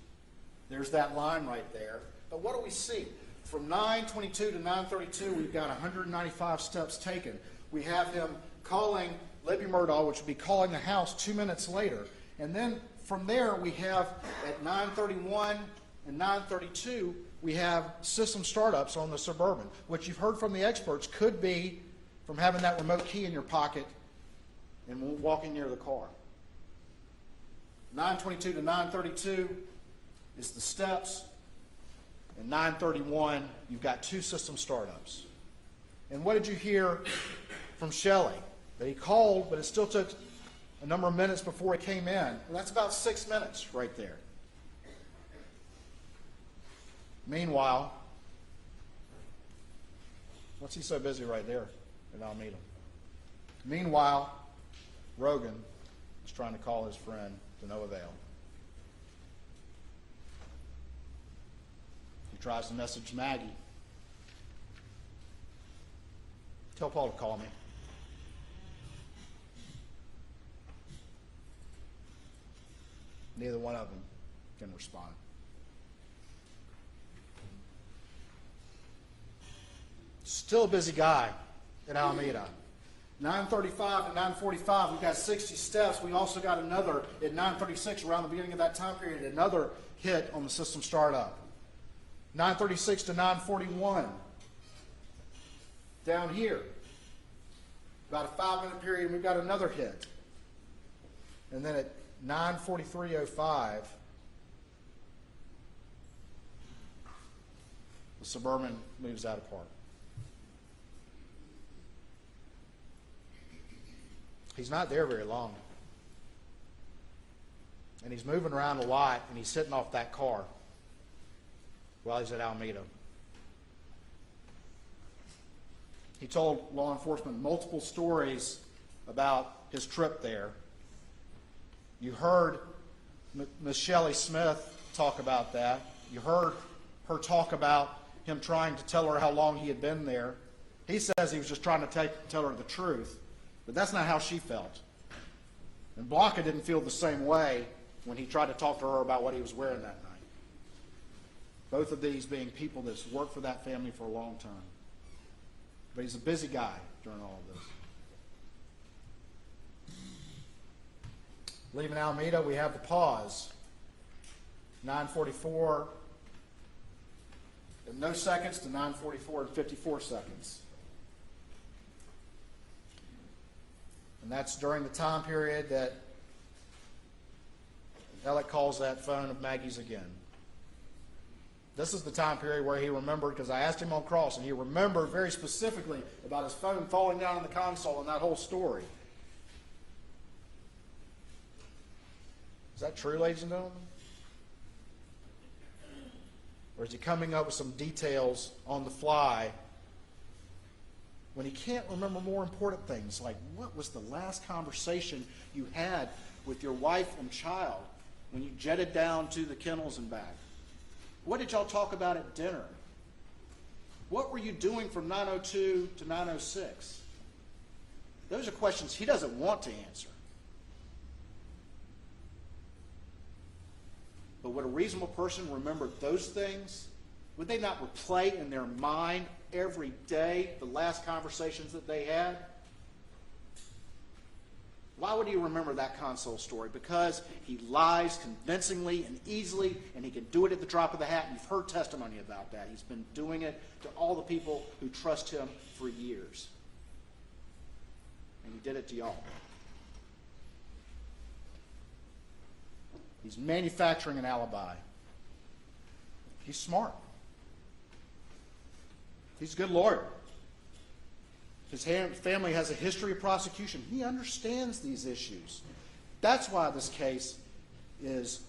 There's that line right there. But what do we see? From 9:22 to 9:32, we've got 195 steps taken. We have him calling Libby Murdaugh, which would be calling the house 2 minutes later. And then from there, we have at 9:31 and 9:32, we have system startups on the Suburban, which you've heard from the experts could be from having that remote key in your pocket and walking near the car. 9:22 to 9:32 is the steps. And 9:31, you've got 2 system startups. And what did you hear from Shelley? That he called, but it still took a number of minutes before he came in. And that's about 6 minutes right there. Meanwhile, what's he so busy right there at Alameda? Meanwhile, Rogan is trying to call his friend to no avail. He tries to message Maggie. Tell Paul to call me. Neither one of them can respond. Still a busy guy at Alameda. 9:35 and 9:45, we've got 60 steps. We also got another at 9:36, around the beginning of that time period, another hit on the system startup. 9:36 to 9:41. Down here, about a 5-minute period, and we've got another hit. And then at 9:43:05, the Suburban moves out of park. He's not there very long. And he's moving around a lot, and he's sitting off that car while he's at Alameda. He told law enforcement multiple stories about his trip there. You heard Miss Shelley Smith talk about that. You heard her talk about him trying to tell her how long he had been there. He says he was just trying to tell her the truth, but that's not how she felt. And Blanca didn't feel the same way when he tried to talk to her about what he was wearing that night. Both of these being people that's worked for that family for a long time. But he's a busy guy during all of this. Leaving Alameda, we have the pause. 9:44 and no seconds to 9:44 and 54 seconds. And that's during the time period that Alec calls that phone of Maggie's again. This is the time period where he remembered, because I asked him on cross, and he remembered very specifically about his phone falling down on the console and that whole story. Is that true, ladies and gentlemen? Or is he coming up with some details on the fly when he can't remember more important things, like what was the last conversation you had with your wife and child when you jetted down to the kennels and back? What did y'all talk about at dinner? What were you doing from 9:02 to 9:06? Those are questions he doesn't want to answer. But would a reasonable person remember those things Would they not replay in their mind every day the last conversations that they had? Why would you remember that console story? Because he lies convincingly and easily, and he can do it at the drop of the hat. And you've heard testimony about that. He's been doing it to all the people who trust him for years. And he did it to y'all. He's manufacturing an alibi. He's smart. He's a good lawyer. His family has a history of prosecution. He understands these issues. That's why this case is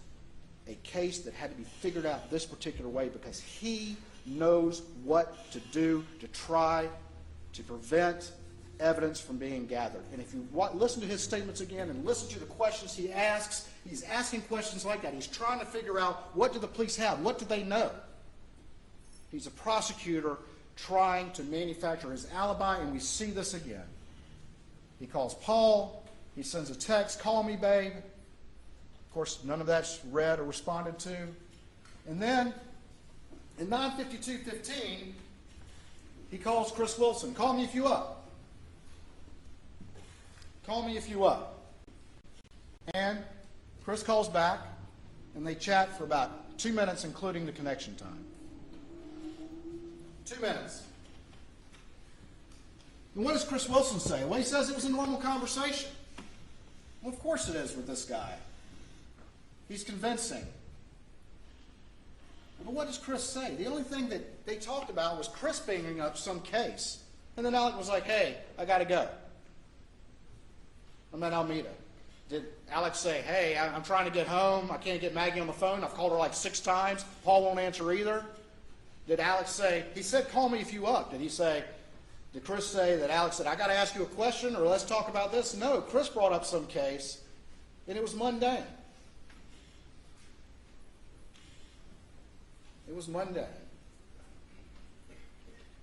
a case that had to be figured out this particular way, because he knows what to do to try to prevent evidence from being gathered. And if you listen to his statements again and listen to the questions he asks, he's asking questions like that. He's trying to figure out, what do the police have? What do they know? He's a prosecutor trying to manufacture his alibi, and we see this again. He calls Paul. He sends a text, "Call me, babe." Of course, none of that's read or responded to. And then, in 9:52:15, he calls Chris Wilson. "Call me if you up. Call me if you up." And Chris calls back, and they chat for about 2 minutes, including the connection time. 2 minutes. And what does Chris Wilson say? Well, he says it was a normal conversation. Well, of course it is with this guy. He's convincing. But what does Chris say? The only thing that they talked about was Chris bringing up some case. And then Alec was like, "Hey, I got to go. I'm at Alameda." Did Alex say, "Hey, I'm trying to get home. I can't get Maggie on the phone. I've called her like 6 times. Paul won't answer either"? Did Alex say, he said, "Call me if you up"? Did Chris say that Alex said, "I got to ask you a question," or "Let's talk about this"? No, Chris brought up some case, and it was mundane. It was mundane.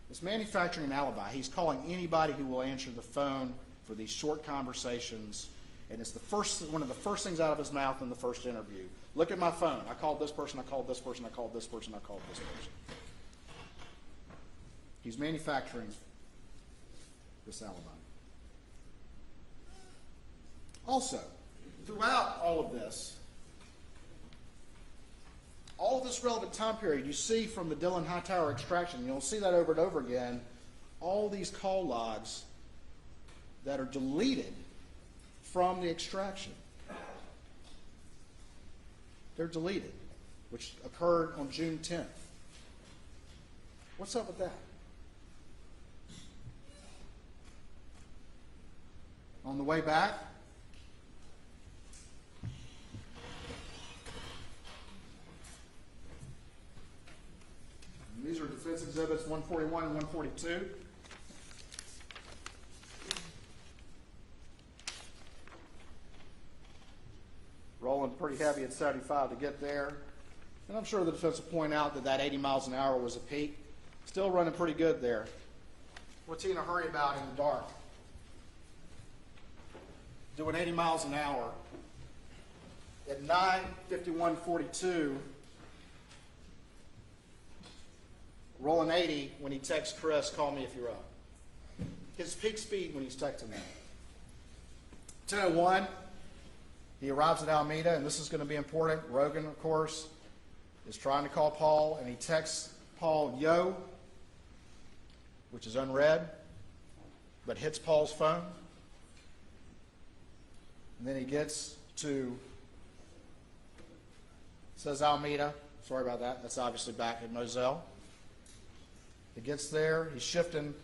It's manufacturing an alibi. He's calling anybody who will answer the phone for these short conversations, and it's one of the first things out of his mouth in the first interview. "Look at my phone. I called this person, I called this person, I called this person, I called this person." He's manufacturing this alibi. Also, throughout all of this relevant time period, you see from the Dillon Hightower extraction, you'll see that over and over again, all these call logs that are deleted from the extraction. They're deleted, which occurred on June 10th. What's up with that? On the way back, these are defense exhibits 141 and 142. Rolling pretty heavy at 75 to get there. And I'm sure the defense will point out that 80 miles an hour was a peak. Still running pretty good there. What's he in a hurry about in the dark? Doing 80 miles an hour at 9:51:42, rolling 80 when he texts Chris, "Call me if you're up." His peak speed when he's texting me. 10:01, he arrives at Alameda, and this is going to be important. Rogan, of course, is trying to call Paul, and he texts Paul, "Yo," which is unread, but hits Paul's phone. And then he gets to, says Alameda. Sorry about that. That's obviously back at Moselle. He gets there. He's shifting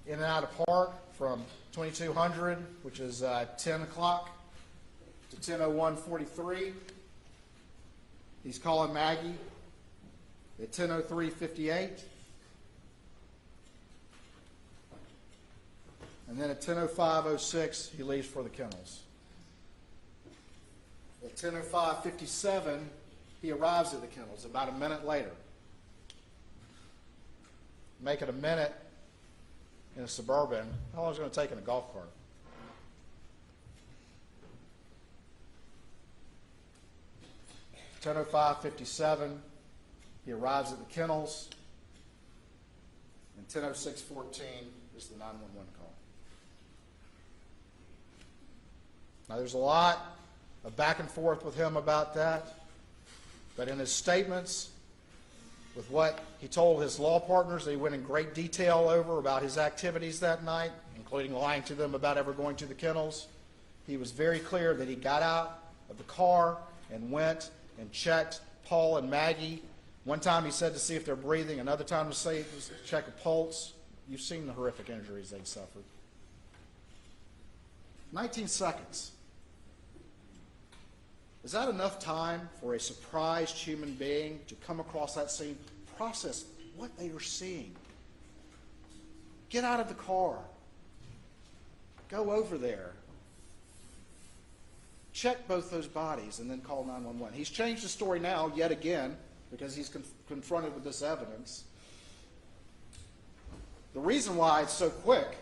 in and out of park from 2200, which is 10 o'clock, to 10:01:43. He's calling Maggie at 10:03:58. And then at 10:05:06, he leaves for the kennels. At 10:05:57, he arrives at the kennels about a minute later. Make it a minute in a Suburban. How long is it going to take in a golf cart? "10:05:57, he arrives at the kennels. And 10:06:14 is the 911 call. Now, there's a lot of back and forth with him about that, but in his statements, with what he told his law partners, they went in great detail over about his activities that night, including lying to them about ever going to the kennels. He was very clear that he got out of the car and went and checked Paul and Maggie. One time he said to see if they're breathing, another time to say to check a pulse. You've seen the horrific injuries they suffered. 19 seconds. Is that enough time for a surprised human being to come across that scene, process what they are seeing? Get out of the car. Go over there. Check both those bodies and then call 911. He's changed the story now yet again because he's confronted with this evidence. The reason why it's so quick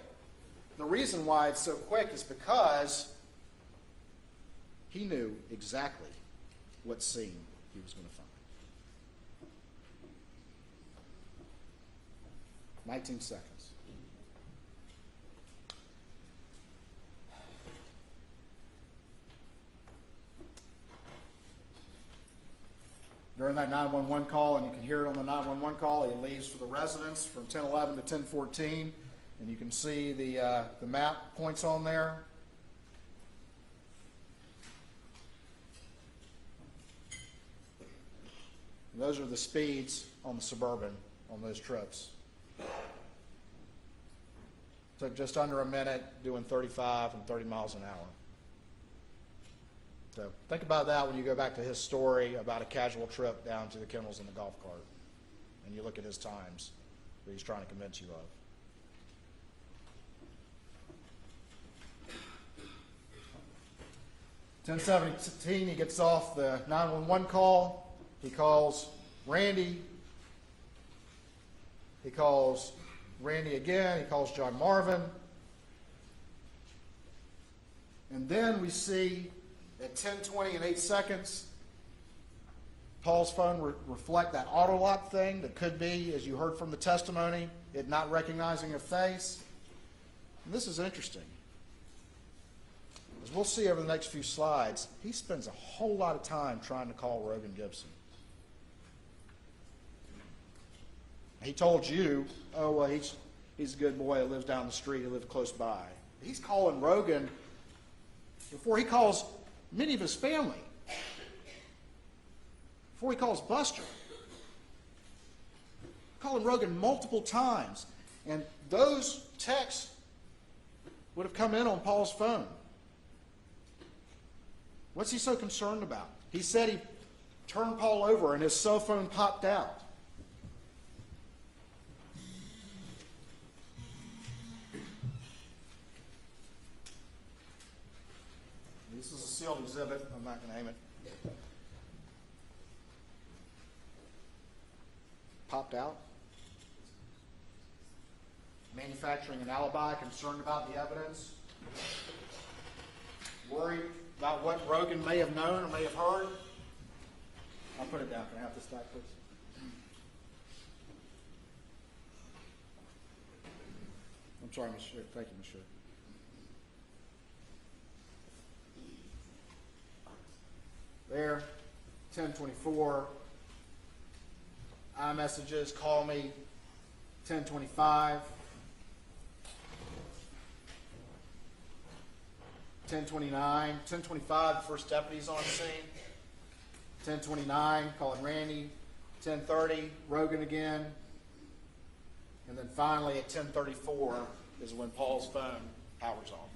is because he knew exactly what scene he was going to find. 19 seconds. During that 911 call, and you can hear it on the 911 call, he leaves for the residence from 10:11 to 10:14, and you can see the map points on there. And those are the speeds on the Suburban on those trips. Took just under a minute, doing 35 and 30 miles an hour. So think about that when you go back to his story about a casual trip down to the kennels in the golf cart, and you look at his times that he's trying to convince you of. (10:17), he gets off the 911 call. He calls Randy. He calls Randy again. He calls John Marvin. And then we see at 10:20 and 8 seconds, Paul's phone reflect that auto lock thing that could be, as you heard from the testimony, it not recognizing a face. And this is interesting. As we'll see over the next few slides, he spends a whole lot of time trying to call Rogan Gibson. He told you, oh, well, he's a good boy, he lives down the street, he lives close by. He's calling Rogan before he calls many of his family, before he calls Buster. Calling Rogan multiple times. And those texts would have come in on Paul's phone. What's he so concerned about? He said he turned Paul over and his cell phone popped out. This is a sealed exhibit. I'm not going to aim it. Popped out. Manufacturing an alibi, concerned about the evidence. Worried about what Rogan may have known or may have heard. I'll put it down. Can I have this back, please? I'm sorry, Monsieur. Thank you, Monsieur. There, 10:24. iMessages, call me, 10:25. 10:29. 10:25, the first deputy's on scene. 10:29, calling Randy. 10:30, Rogan again. And then finally at 10:34 is when Paul's phone powers off.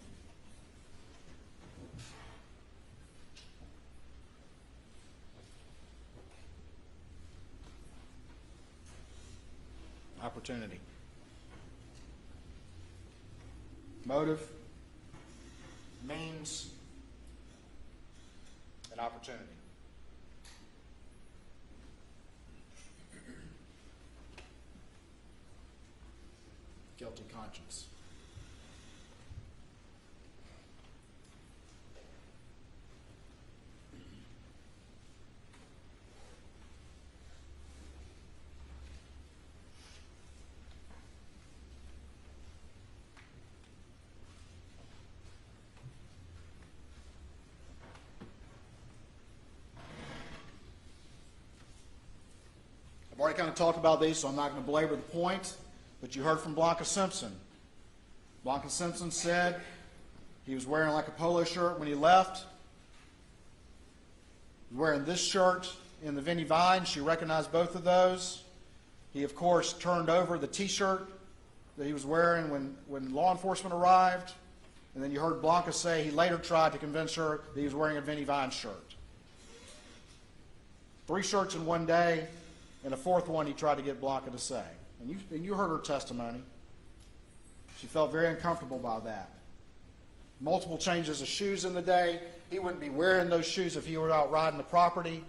Opportunity. Motive, means, and opportunity. Guilty conscience. already kind of talked about these, so I'm not going to belabor the point, but you heard from Blanca Simpson. Blanca Simpson said he was wearing like a polo shirt when he left. He was wearing this shirt in the Vinnie Vine. She recognized both of those. He, of course, turned over the T-shirt that he was wearing when law enforcement arrived. And then you heard Blanca say he later tried to convince her that he was wearing a Vinnie Vine shirt. 3 shirts in one day, and a 4th one he tried to get Blanca to say. And you heard her testimony. She felt very uncomfortable by that. Multiple changes of shoes in the day. He wouldn't be wearing those shoes if he were out riding the property.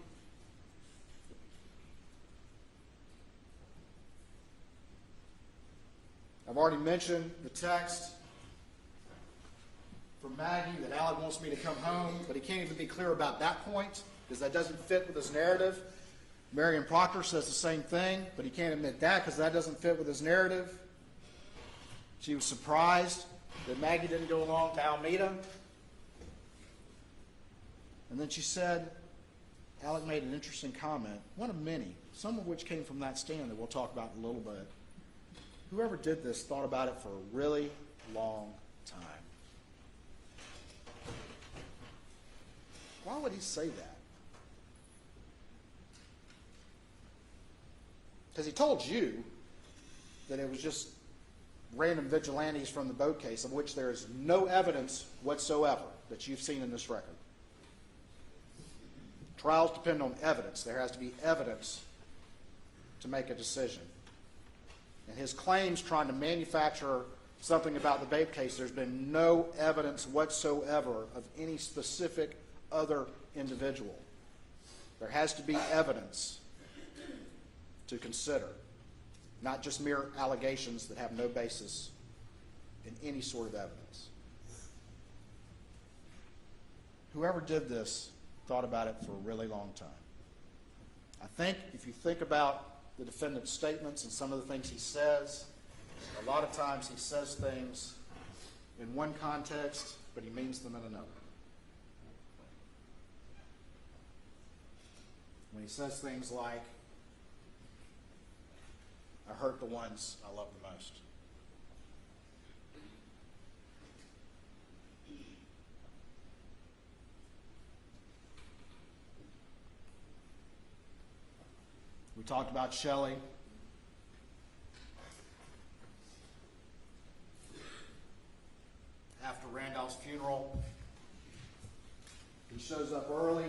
I've already mentioned the text from Maggie that Alec wants me to come home, but he can't even be clear about that point because that doesn't fit with his narrative. Marion Proctor says the same thing, but he can't admit that because that doesn't fit with his narrative. She was surprised that Maggie didn't go along to Alameda. And then she said, Alec made an interesting comment, one of many, some of which came from that stand that we'll talk about in a little bit. Whoever did this thought about it for a really long time. Why would he say that? Because he told you that it was just random vigilantes from the boat case, of which there is no evidence whatsoever that you've seen in this record. Trials depend on evidence. There has to be evidence to make a decision. And his claims trying to manufacture something about the Bape case, there's been no evidence whatsoever of any specific other individual. There has to be evidence to consider, not just mere allegations that have no basis in any sort of evidence. Whoever did this thought about it for a really long time. I think if you think about the defendant's statements and some of the things he says, a lot of times he says things in one context, but he means them in another. When he says things like, I hurt the ones I love the most. We talked about Shelley. After Randolph's funeral, he shows up early.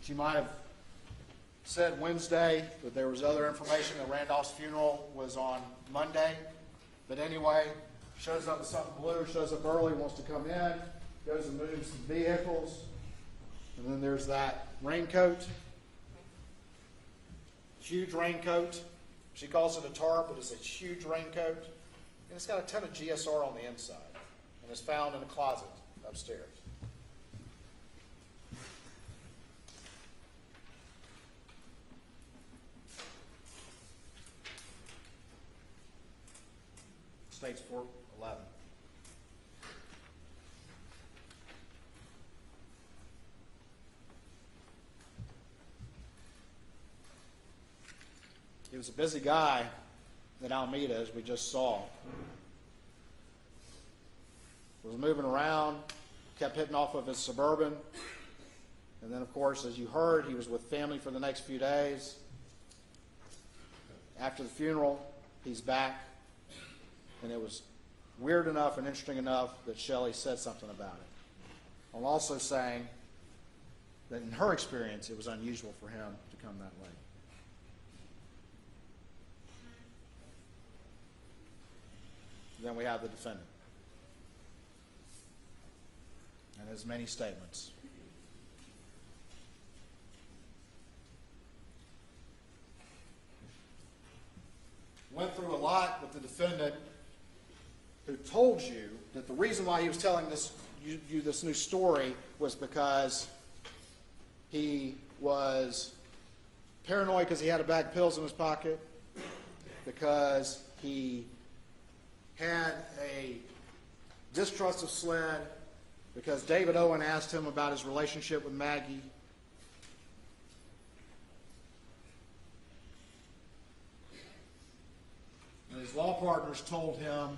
She might have said Wednesday, but there was other information that Randolph's funeral was on Monday. But anyway, shows up with something blue, shows up early, wants to come in, goes and moves some vehicles. And then there's that raincoat, huge raincoat. She calls it a tarp, but it's a huge raincoat. And it's got a ton of GSR on the inside. And it's found in a closet upstairs. States 411. He was a busy guy at Alameda, as we just saw. Was moving around, kept hitting off of his Suburban. And then, of course, as you heard, he was with family for the next few days. After the funeral, he's back. And it was weird enough and interesting enough that Shelley said something about it. I'm also saying that in her experience, it was unusual for him to come that late. Then we have the defendant and his many statements. Went through a lot with the defendant, who told you that the reason why he was telling you this new story was because he was paranoid because he had a bag of pills in his pocket, because he had a distrust of SLED, because David Owen asked him about his relationship with Maggie, his law partners told him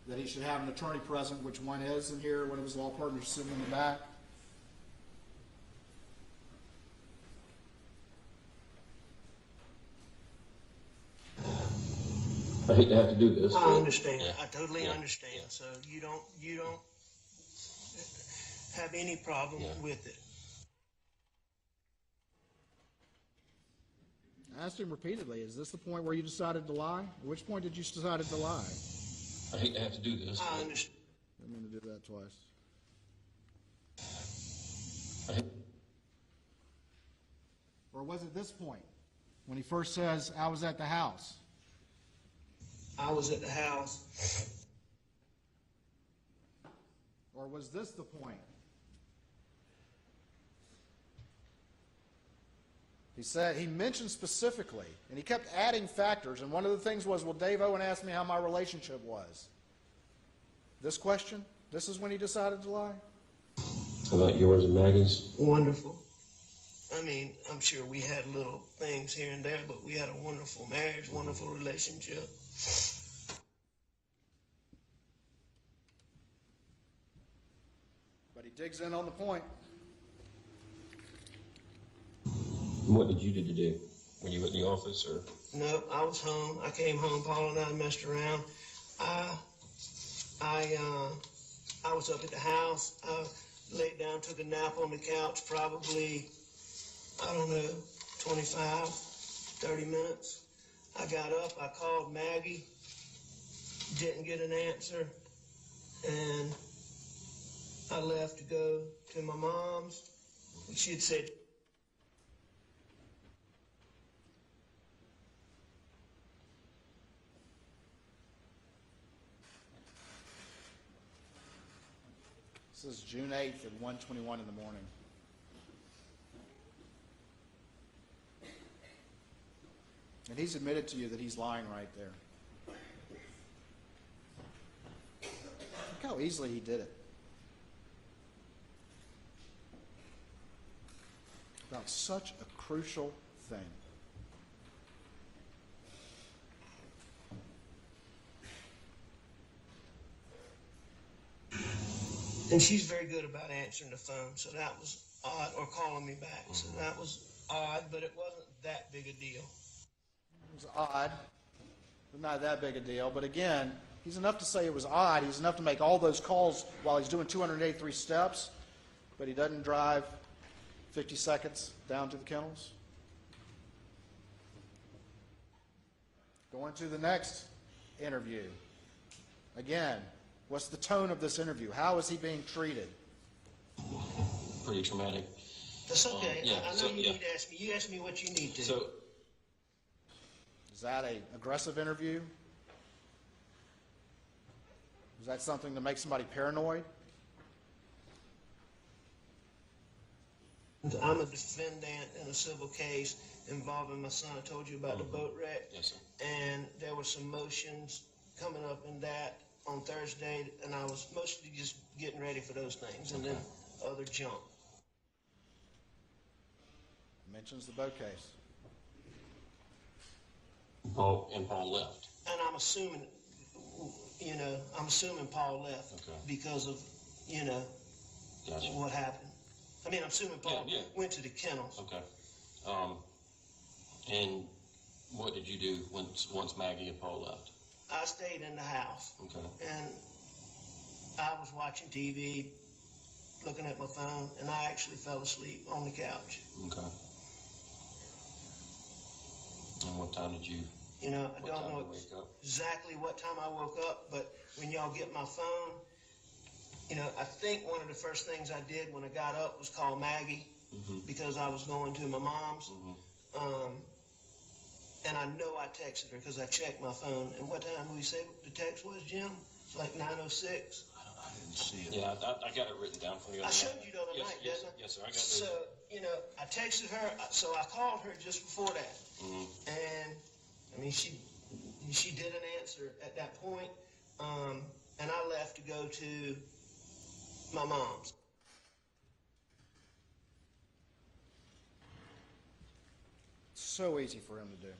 that he should have an attorney present, which one is in here, one of his law partners sitting in the back. I hate to have to do this. I but- understand. Yeah. I totally Yeah. understand. Yeah. So you don't have any problem Yeah. with it. I asked him repeatedly, is this the point where you decided to lie? At which point did you decide to lie? I hate to have to do this. I but- understand. I didn't mean to do that twice. I hate- Or was it this point, when he first says, I was at the house? I was at the house. Or was this the point? He said, he mentioned specifically, and he kept adding factors, and one of the things was, well, Dave Owen asked me how my relationship was. This question, this is when he decided to lie? How about yours and Maggie's? Wonderful. I mean, I'm sure we had little things here and there, but we had a wonderful marriage, wonderful relationship. But he digs in on the point. What did you do to do? Were you at the office or? No, I was home. I came home. Paul and I messed around. I was up at the house. I laid down, took a nap on the couch, probably, I don't know, 25, 30 minutes. I got up. I called Maggie. Didn't get an answer. And I left to go to my mom's. She had said, This is June 8th at 1:21 in the morning. And he's admitted to you that he's lying right there. Look how easily he did it. About such a crucial thing. and she's very good about answering the phone, so that was odd, or calling me back. So that was odd, but it wasn't that big a deal. It was odd, but not that big a deal. But again, he's enough to say it was odd. He's enough to make all those calls while he's doing 283 steps, but he doesn't drive 50 seconds down to the kennels. Going to the next interview. Again, what's the tone of this interview? How is he being treated? Pretty traumatic. That's okay. Yeah, I know so, you yeah. need to ask me. You ask me what you need to. So, Is that an aggressive interview? Is that something that makes somebody paranoid? I'm a defendant in a civil case involving my son. I told you about the boat wreck. yes, sir. And there were some motions coming up in that on Thursday, and I was mostly just getting ready for those things, and then other junk. Mentions the boat case. Paul left. And I'm assuming, I'm assuming Paul left Okay. because of, Gotcha. what happened. I mean, I'm assuming Paul Yeah. went to the kennels. Okay. And what did you do once Maggie and Paul left? I stayed in the house, Okay. and I was watching TV, looking at my phone, and I actually fell asleep on the couch. Okay. And what time did you? I What don't time know did you wake up? exactly what time I woke up, but when y'all get my phone, I think one of the first things I did when I got up was call Maggie because I was going to my mom's. And I know I texted her because I checked my phone. And what time did we say the text was, Jim? It's like 9:06. I didn't see it. Yeah, I got it written down for you. I showed you the other night, yes, didn't I? Yes, sir. I got So, I texted her, so I called her just before that. And, she didn't answer at that point. And I left to go to my mom's. So easy for him to do.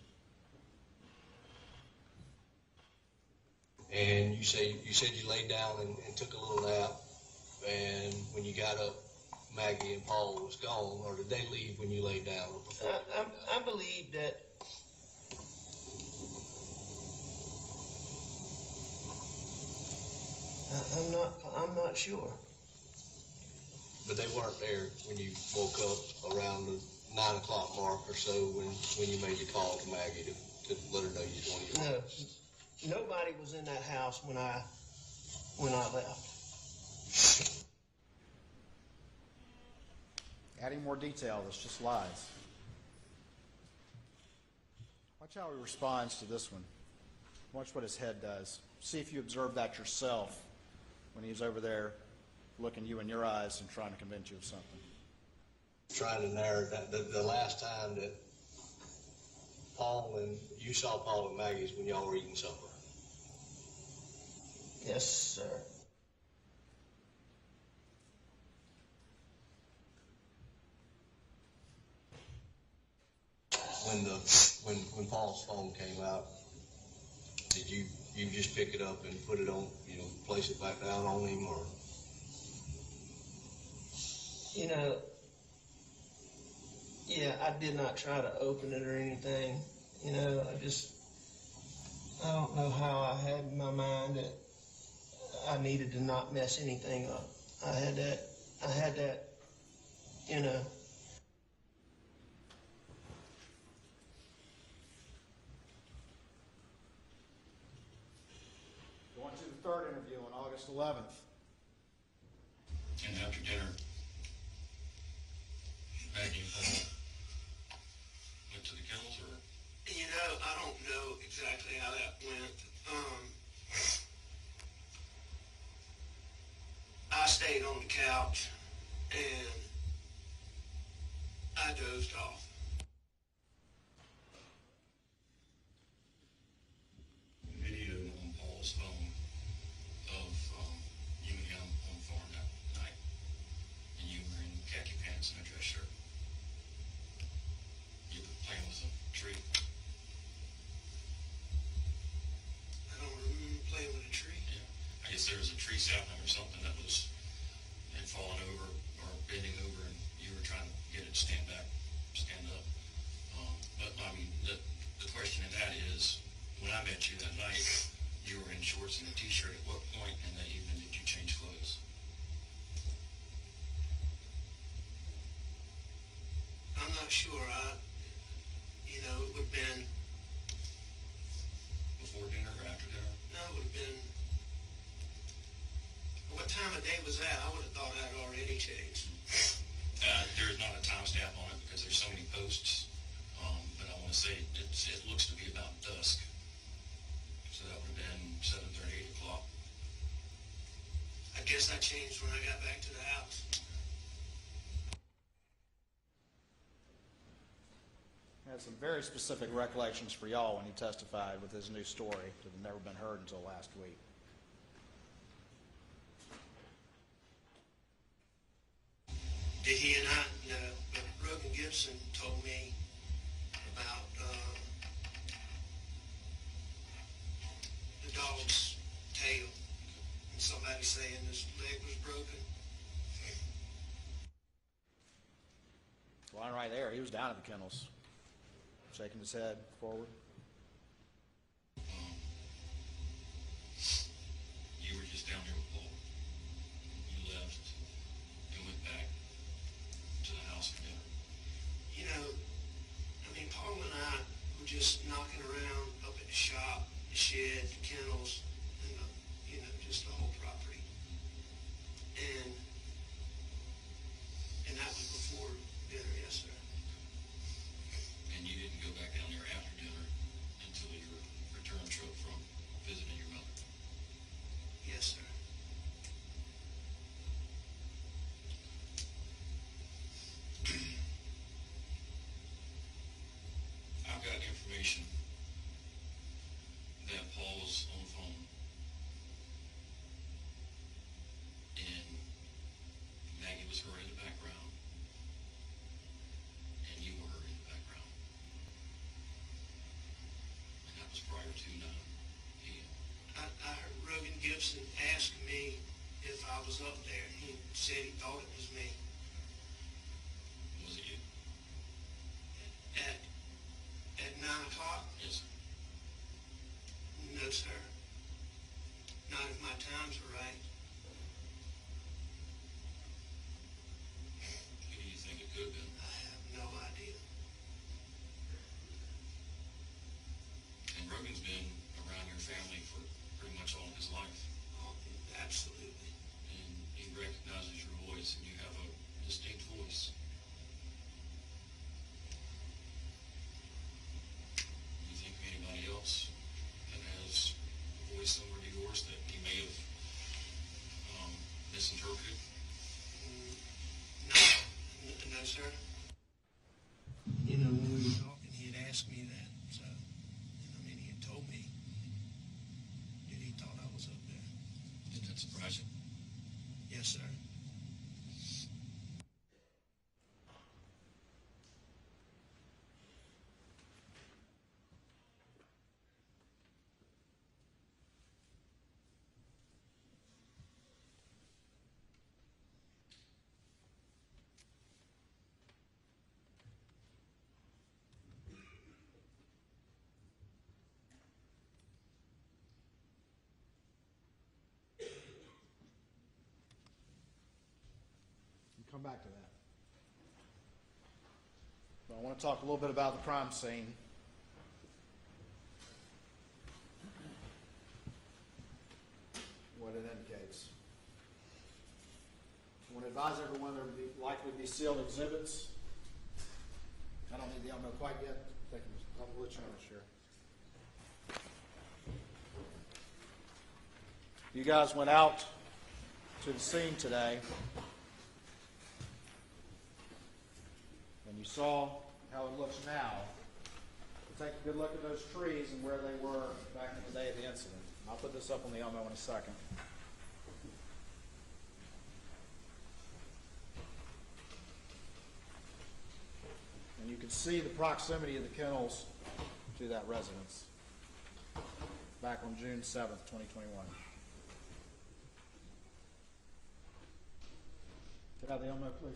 And you said you laid down and took a little nap, and when you got up, Maggie and Paul was gone, or did they leave when you laid down? Or before you laid down? I believe that I'm not sure. But they weren't there when you woke up around the 9 o'clock mark or so when you made the call to Maggie to let her know you was going to your No, nobody was in that house when I left. Adding more detail, that's just lies. Watch how he responds to this one. Watch what his head does. See if you observe that yourself when he's over there looking you in your eyes and trying to convince you of something. Trying to narrow that. The last time that you saw Paul and Maggie's when y'all were eating supper. Yes, sir. When Paul's phone came out, did you just pick it up and put it on, place it back down on him, or? Yeah, I did not try to open it or anything. I don't know how I had in my mind that I needed to not mess anything up. I had that, Going to the third interview on August 11th. And after dinner, Maggie and Paul went to the kennels, or? I don't know exactly how that went. I stayed on the couch and I dozed off. Video on Paul's phone of you and him on the farm that night, and you were in khaki pants and a dress shirt. You were playing with a tree. I don't remember playing with a tree. Yeah, I guess there was a tree sapling or something that had fallen over or bending over, and you were trying to get it to stand up. But I mean, the question in that is, when I met you that night, you were in shorts and a t-shirt. At what point in that evening did you change clothes? I'm not sure. It would have been, Before dinner or after dinner? no, it would have been, what time of day was that? I would have thought I had already changed. There's not a timestamp on it because there's so many posts, but I want to say it looks to be about dusk. So that would have been 7:30, 8 o'clock. I guess I changed when I got back to the house. He had some very specific recollections for y'all when he testified with his new story that had never been heard until last week. Did he and I know? But Rogan Gibson told me about the dog's tail and somebody saying his leg was broken. Line right there. He was down at the kennels, shaking his head forward. You were just down there with Paul. You left and went back to the house for dinner. Paul and I were just knocking around up at the shop, the shed, the kennels, and just the whole property. And that was before dinner, yes, sir. And you didn't go back down there after dinner until your return trip from visiting your mother. Yes, sir. I've got information that Paul was on the phone was up there. He said he thought it was me. Was it you? At 9 o'clock? Yes, sir. No, sir. Not if my times are right. Who do you think it could have been? I have no idea. And Rogan's been around your family for pretty much all of his life. Oh, absolutely. And he recognizes your voice, and you have a distinct voice. Do you think of anybody else that has a voice similar to yours that he may have misinterpreted? No, no, sir. You know, when we were talking, he had asked me that, so, I mean, he had told me that he thought I was up there. Did that surprise you? Yes, sir. Come back to that. So I want to talk a little bit about the crime scene. What it indicates. I want to advise everyone there would likely be sealed exhibits. I don't need the Elmo quite yet. I'll let you know, sure. You guys went out to the scene today, and you saw how it looks now. Take a good look at those trees and where they were back in the day of the incident. I'll put this up on the Elmo in a second. And you can see the proximity of the kennels to that residence back on June 7th, 2021. Get out the Elmo, please.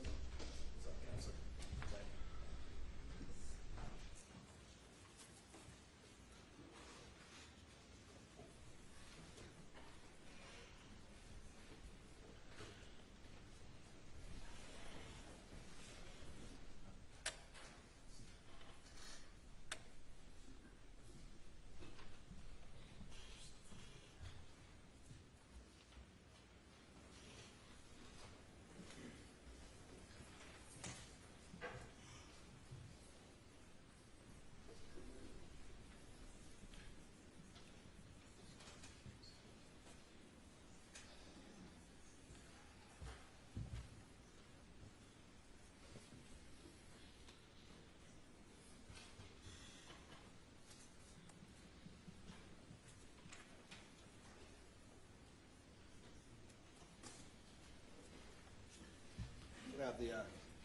Have the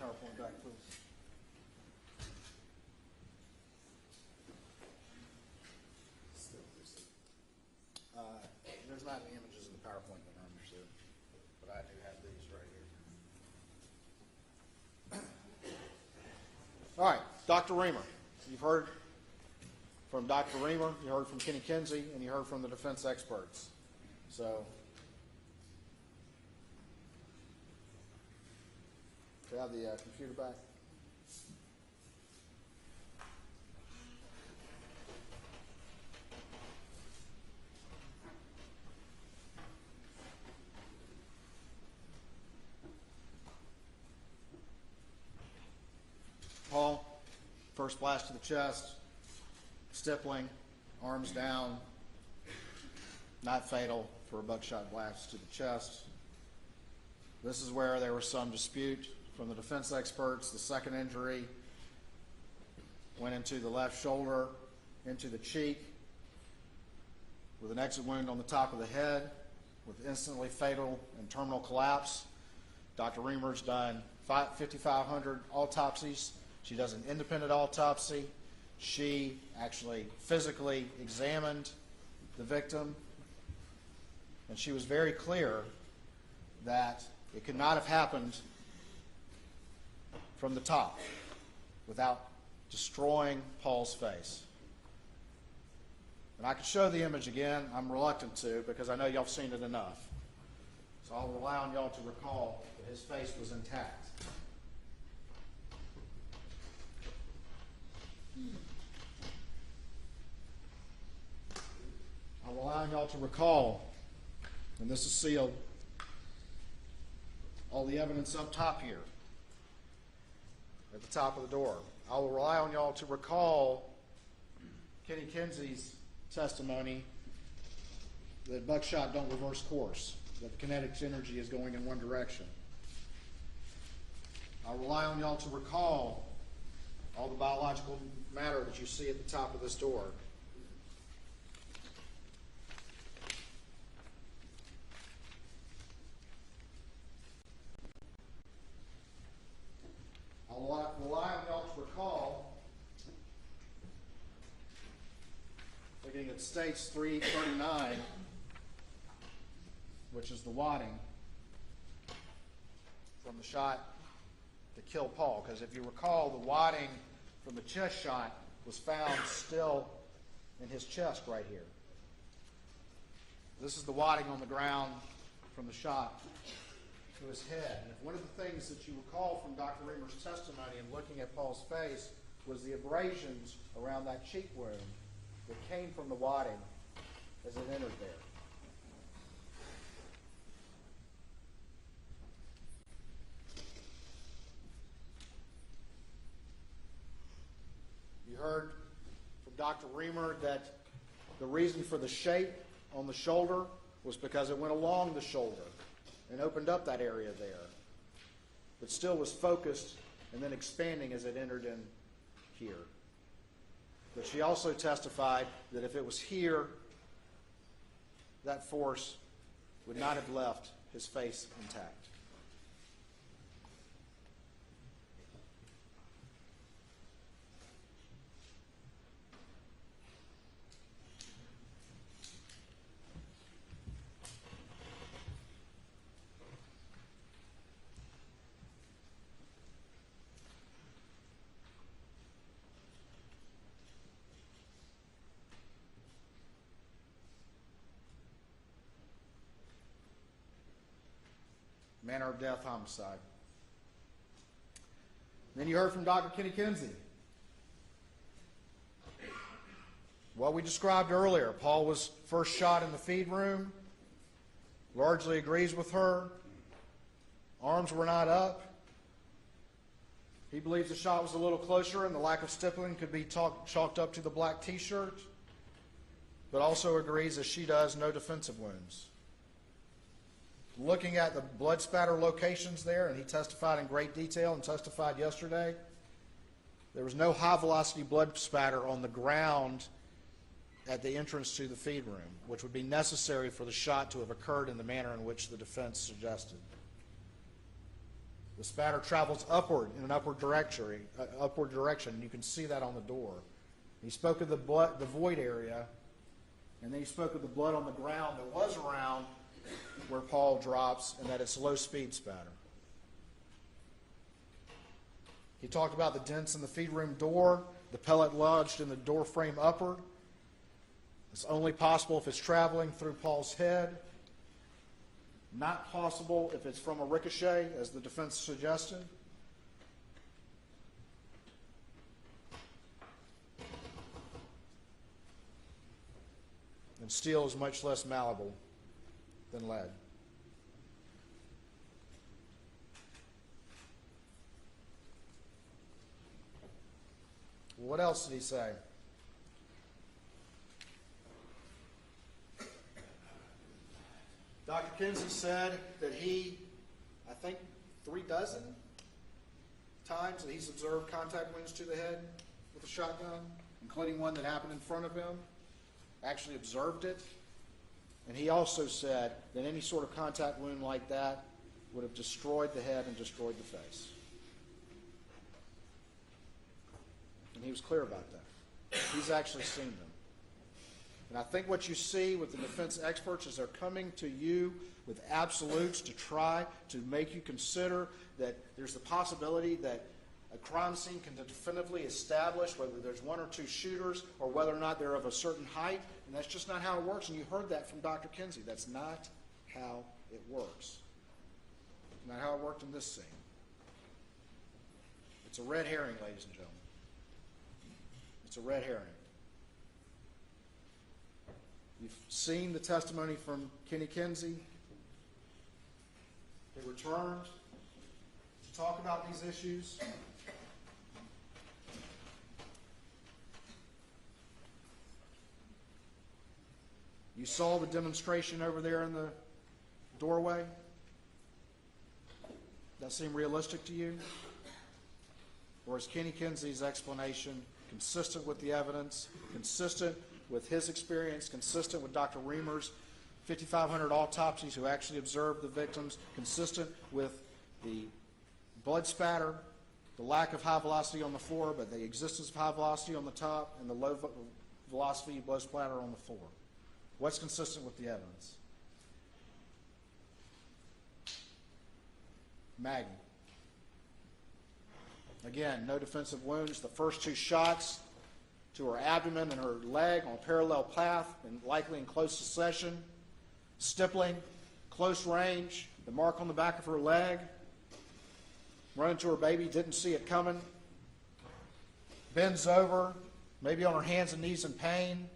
PowerPoint back, please. There's not any images in the PowerPoint that are understood, but I do have these right here. All right, Dr. Reamer. You've heard from Dr. Reamer, you heard from Kenny Kinsey, and you heard from the defense experts. So, do I have the computer back? Paul, first blast to the chest, stippling, arms down, not fatal for a buckshot blast to the chest. This is where there was some dispute from the defense experts. The second injury went into the left shoulder, into the cheek, with an exit wound on the top of the head, with instantly fatal and terminal collapse. Dr. Reamer's done 5,500 autopsies. She does an independent autopsy. She actually physically examined the victim, and she was very clear that it could not have happened from the top without destroying Paul's face. And I could show the image again. I'm reluctant to because I know y'all have seen it enough. So I'll rely on y'all to recall that his face was intact. I'll rely on y'all to recall, and this is sealed, all the evidence up top here, at the top of the door. I will rely on y'all to recall Kenny Kinsey's testimony that buckshot don't reverse course, that the kinetic energy is going in one direction. I'll rely on y'all to recall all the biological matter that you see at the top of this door. I'll rely on y'all to recall, looking at States 339, which is the wadding from the shot to kill Paul. Because if you recall, the wadding from the chest shot was found still in his chest right here. This is the wadding on the ground from the shot to his head. And if one of the things that you recall from Dr. Reamer's testimony and looking at Paul's face was the abrasions around that cheek wound that came from the wadding as it entered there. You heard from Dr. Reamer that the reason for the shape on the shoulder was because it went along the shoulder and opened up that area there, but still was focused and then expanding as it entered in here. But she also testified that if it was here, that force would not have left his face intact. Manner of death, homicide. Then you heard from Dr. Kenny Kinsey. What we described earlier, Paul was first shot in the feed room, largely agrees with her. Arms were not up. He believes the shot was a little closer and the lack of stippling could be chalked up to the black t-shirt, but also agrees, as she does, no defensive wounds. Looking at the blood spatter locations there, and he testified in great detail and testified yesterday, there was no high-velocity blood spatter on the ground at the entrance to the feed room, which would be necessary for the shot to have occurred in the manner in which the defense suggested. The spatter travels upward in an upward direction, and you can see that on the door. He spoke of the void area, and then he spoke of the blood on the ground that was around where Paul drops, and that it's low-speed spatter. He talked about the dents in the feed room door, the pellet lodged in the door frame upward. It's only possible if it's traveling through Paul's head. Not possible if it's from a ricochet, as the defense suggested. And steel is much less malleable than lead. What else did he say? Dr. Kinsey said that he, I think 36 times that he's observed contact wounds to the head with a shotgun, including one that happened in front of him, actually observed it. And he also said that any sort of contact wound like that would have destroyed the head and destroyed the face. And he was clear about that. He's actually seen them. And I think what you see with the defense experts is they're coming to you with absolutes to try to make you consider that there's the possibility that a crime scene can definitively establish whether there's one or two shooters or whether or not they're of a certain height, and that's just not how it works. And you heard that from Dr. Kinsey. That's not how it works. Not how it worked in this scene. It's a red herring, ladies and gentlemen. It's a red herring. You've seen the testimony from Kenny Kinsey. They returned to talk about these issues. You saw the demonstration over there in the doorway? That seem realistic to you? Or is Kenny Kinsey's explanation consistent with the evidence, consistent with his experience, consistent with Dr. Reamer's 5,500 autopsies who actually observed the victims, consistent with the blood spatter, the lack of high velocity on the floor, but the existence of high velocity on the top, and the low velocity blood splatter on the floor? What's consistent with the evidence? Maggie. Again, no defensive wounds. The first two shots to her abdomen and her leg on a parallel path and likely in close succession. Stippling, close range, the mark on the back of her leg. Running to her baby, didn't see it coming. Bends over, maybe on her hands and knees in pain.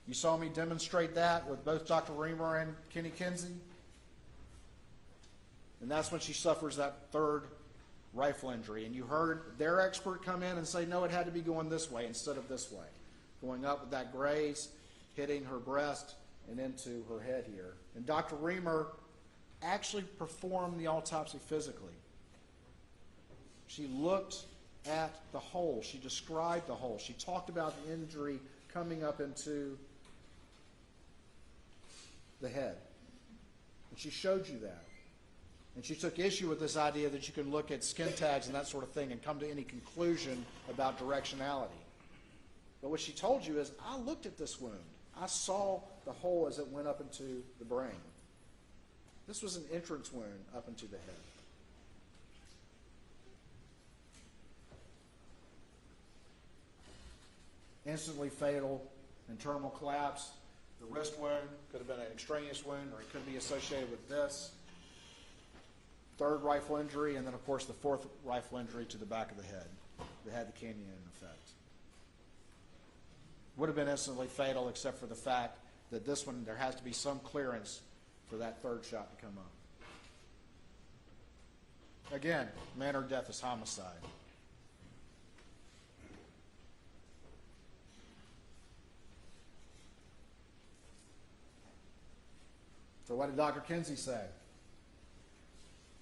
You saw me demonstrate that with both Dr. Reamer and Kenny Kinsey. And that's when she suffers that third rifle injury. And you heard their expert come in and say, no, it had to be going this way instead of this way. Going up with that graze, hitting her breast and into her head here. And Dr. Reamer actually performed the autopsy physically. She looked at the hole. She described the hole. She talked about the injury coming up into the head. And she showed you that. And she took issue with this idea that you can look at skin tags and that sort of thing and come to any conclusion about directionality. But what she told you is, I looked at this wound. I saw the hole as it went up into the brain. This was an entrance wound up into the head. Instantly fatal and terminal collapse. The wrist wound could have been an extraneous wound, or it could be associated with this. Third rifle injury, and then, of course, the fourth rifle injury to the back of the head that had the canyon in effect. Would have been instantly fatal, except for the fact that this one, there has to be some clearance for that third shot to come up. Again, manner of death is homicide. So what did Dr. Kinsey say?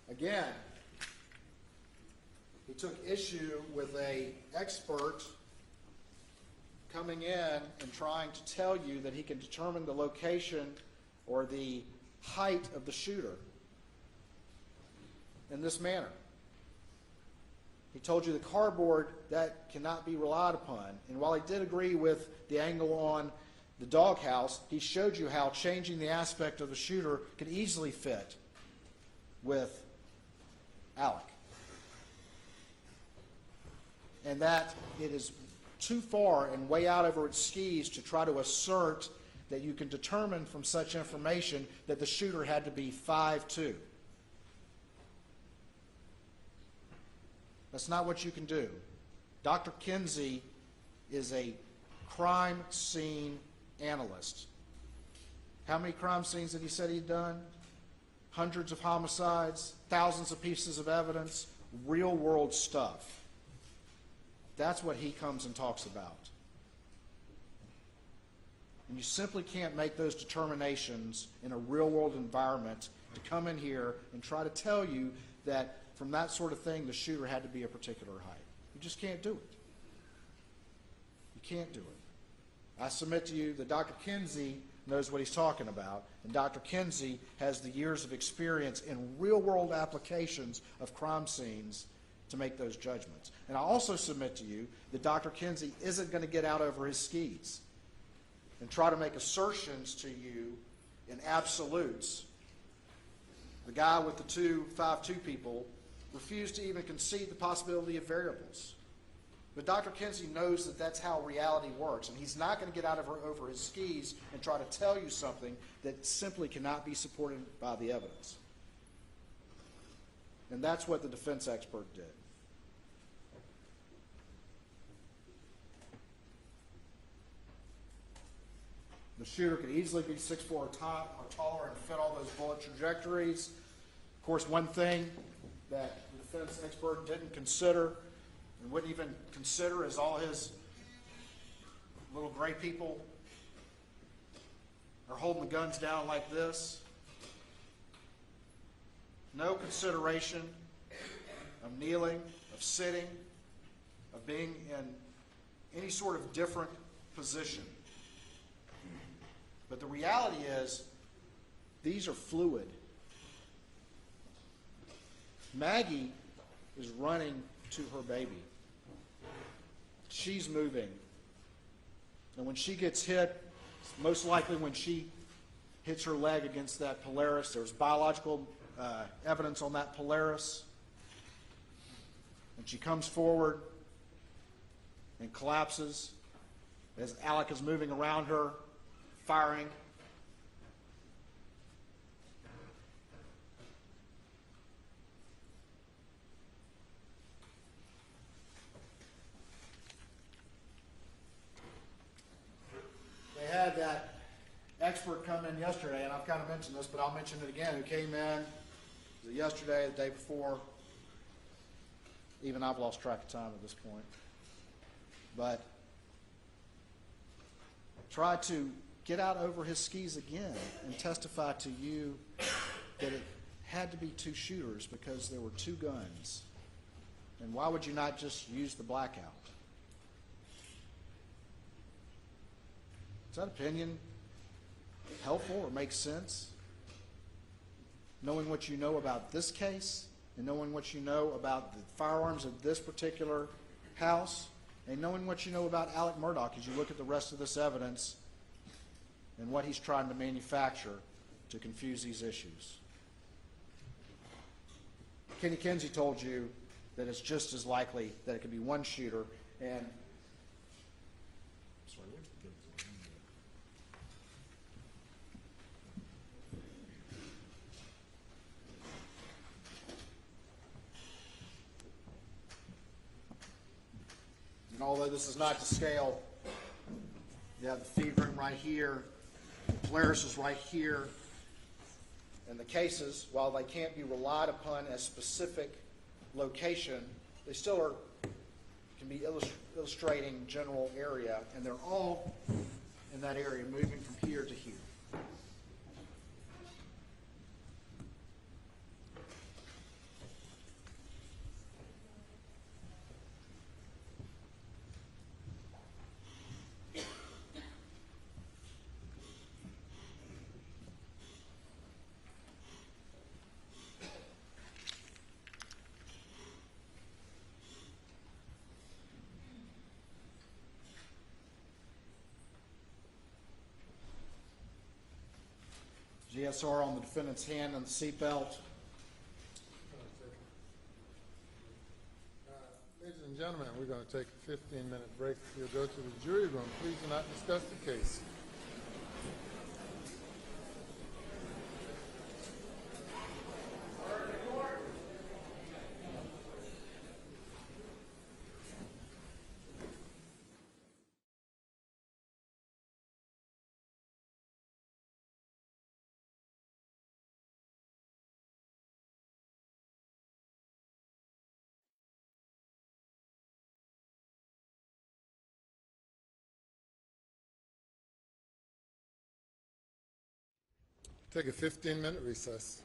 Again, he took issue with an expert coming in and trying to tell you that he can determine the location or the height of the shooter in this manner. He told you the cardboard, that cannot be relied upon. And while he did agree with the angle on the doghouse, he showed you how changing the aspect of the shooter could easily fit with Alec. And that it is too far and way out over its skis to try to assert that you can determine from such information that the shooter had to be 5'2". That's not what you can do. Dr. Kinsey is a crime scene analyst. How many crime scenes did he say he'd done? Hundreds of homicides, thousands of pieces of evidence, real world stuff. That's what he comes and talks about. And you simply can't make those determinations in a real world environment to come in here and try to tell you that from that sort of thing the shooter had to be a particular height. You just can't do it. You can't do it. I submit to you that Dr. Kinsey knows what he's talking about, and Dr. Kinsey has the years of experience in real-world applications of crime scenes to make those judgments. And I also submit to you that Dr. Kinsey isn't going to get out over his skis. and try to make assertions to you in absolutes. The guy with the 252 people refused to even concede the possibility of variables. But Dr. Kinsey knows that that's how reality works, and he's not going to get out of over his skis and try to tell you something that simply cannot be supported by the evidence. And that's what the defense expert did. The shooter could easily be 6'4" or taller and fit all those bullet trajectories. Of course, one thing that the defense expert didn't consider and wouldn't even consider is all his little gray people are holding the guns down like this. No consideration of kneeling, of sitting, of being in any sort of different position. But the reality is, these are fluid. Maggie is running to her baby. She's moving. And when she gets hit, most likely when she hits her leg against that Polaris, there's biological evidence on that Polaris. And she comes forward and collapses as Alec is moving around her, firing. They had that expert come in yesterday, and I've kind of mentioned this, but I'll mention it again, who came in, was it yesterday, the day before? Even I've lost track of time at this point. But tried to get out over his skis again and testify to you that it had to be two shooters because there were two guns. And why would you not just use the blackout? Is that opinion helpful or makes sense? Knowing what you know about this case and knowing what you know about the firearms of this particular house and knowing what you know about Alec Murdaugh as you look at the rest of this evidence and what he's trying to manufacture to confuse these issues. Kenny Kinsey told you that it's just as likely that it could be one shooter, and although this is not to scale, you have the feed room right here, Polaris is right here, and the cases, while they can't be relied upon as specific location, they still can be illustrating general area, and they're all in that area, moving from here to here. GSR on the defendant's hand on the seatbelt. Ladies and gentlemen, we're going to take a 15-minute break. We'll go to the jury room. Please do not discuss the case. Take a 15-minute recess.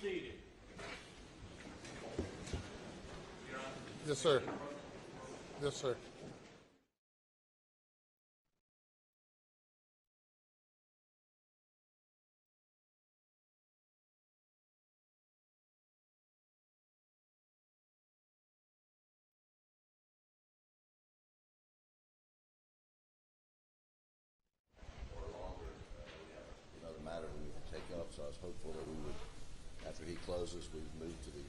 seated. Yes, sir. Yes, sir. Another matter we would take up, so I was hopeful that we would, after he closes, we would move to the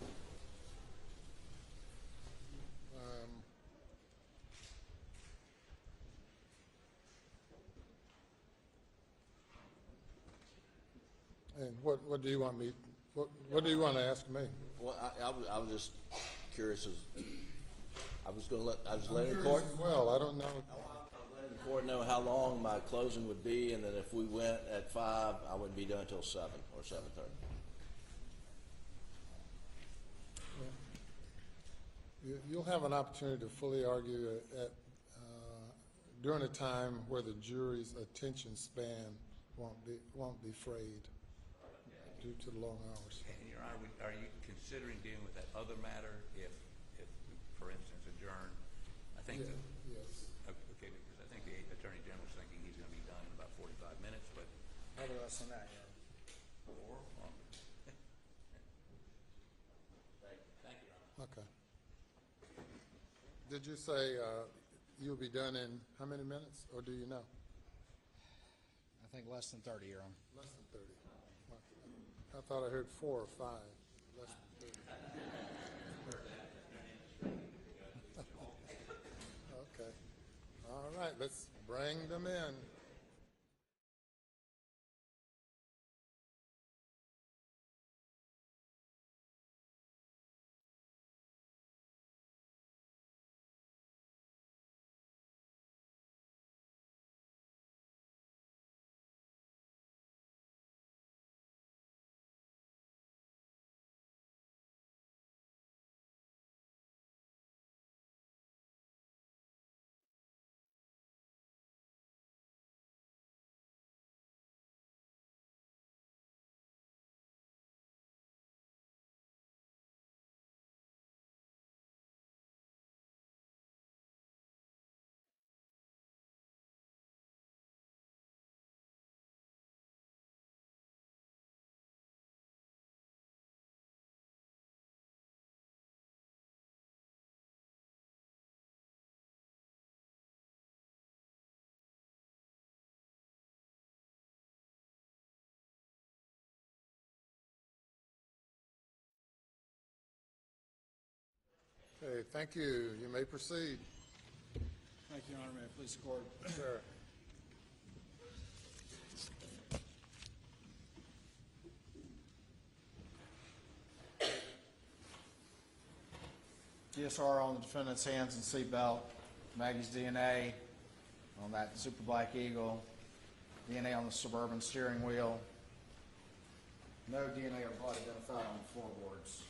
And what do you want me, what do you want to ask me? Well, I was just curious as, I was letting the court, Well, I don't know. letting the court know how long my closing would be, and then if we went at 5, I wouldn't be done until 7 or 7:30. You'll have an opportunity to fully argue during a time where the jury's attention span won't be frayed due to the long hours. And Your Honor, are you considering dealing with that other matter if we, for instance, adjourn? I think that, Yes. okay, because I think the Attorney General's thinking he's going to be done in about 45 minutes, but Probably less than that, yeah. or longer. Thank you, Your Honor. Okay. Did you say you'll be done in how many minutes, or do you know? I think less than 30, Your Honor. Less than 30. I thought I heard 4 or 5. Less than 30. Okay. All right, let's bring them in. Okay, thank you. You may proceed. Thank you, Your Honor. May it please the court. Sir. DSR on the defendant's hands and seatbelt, Maggie's DNA on that Super Black Eagle, DNA on the Suburban steering wheel, no DNA or blood identified on the floorboards.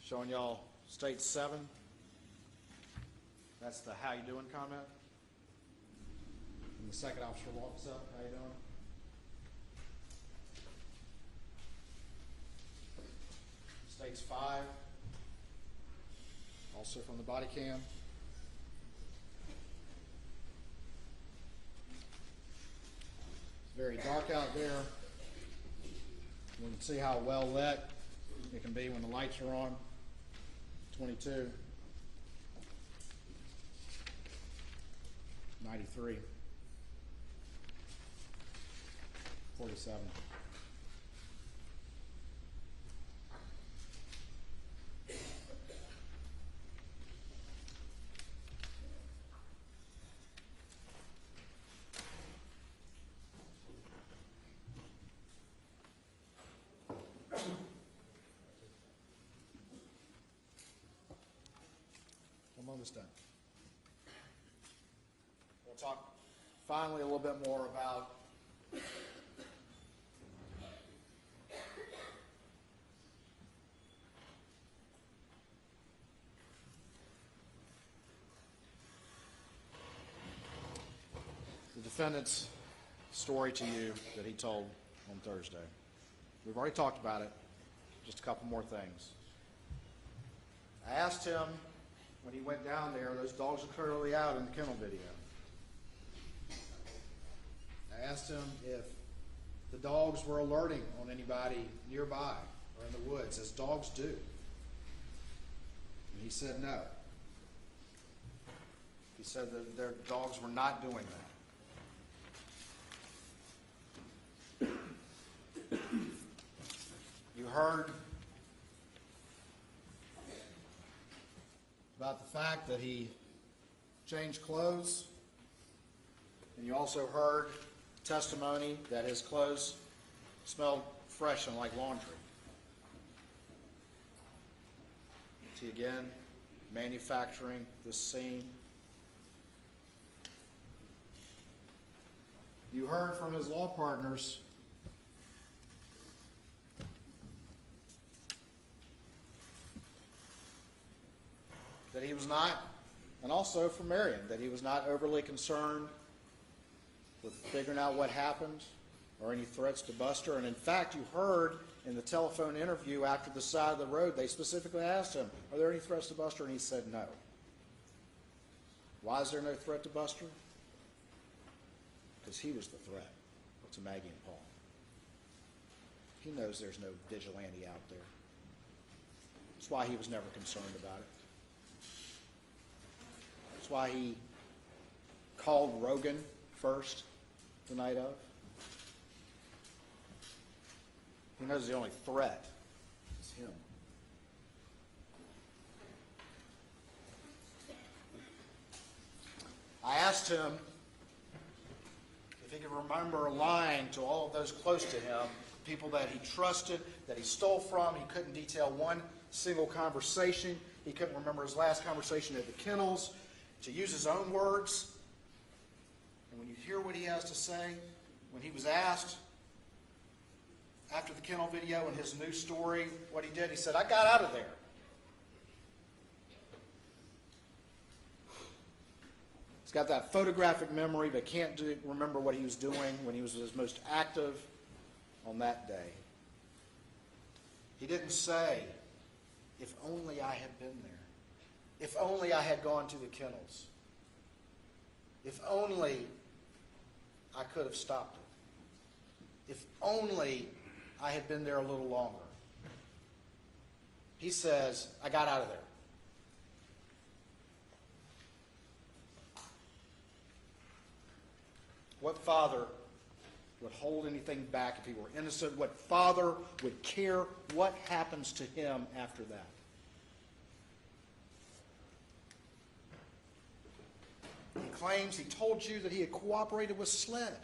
Showing y'all state 7. That's the how you doing comment. And the second officer walks up, how you doing? States 5. Also from the body cam. It's very dark out there. We can see how well lit it can be when the lights are on. 22. 93. 47. I'm almost done. We'll talk finally a little bit more about defendant's story to you that he told on Thursday. We've already talked about it. Just a couple more things. I asked him when he went down there, those dogs are clearly out in the kennel video. I asked him if the dogs were alerting on anybody nearby or in the woods, as dogs do. And he said no. He said that their dogs were not doing that. You heard about the fact that he changed clothes, and you also heard testimony that his clothes smelled fresh and like laundry. See again, manufacturing this scene. You heard from his law partners that he was not, and also from Marion, that he was not overly concerned with figuring out what happened or any threats to Buster. And in fact, you heard in the telephone interview after the side of the road, they specifically asked him, are there any threats to Buster? And he said no. Why is there no threat to Buster? Because he was the threat to Maggie and Paul. He knows there's no vigilante out there. That's why he was never concerned about it. That's why he called Rogan first the night of. He knows the only threat is him. I asked him if he could remember lying to all of those close to him, people that he trusted, that he stole from. He couldn't detail one single conversation. He couldn't remember his last conversation at the kennels. To use his own words, and when you hear what he has to say, when he was asked after the kennel video and his new story, what he did, he said, I got out of there. He's got that photographic memory, but can't remember what he was doing when he was his most active on that day. He didn't say, if only I had been there. If only I had gone to the kennels. If only I could have stopped it. If only I had been there a little longer. He says, I got out of there. What father would hold anything back if he were innocent? What father would care what happens to him after that? He claims he told you that he had cooperated with SLED.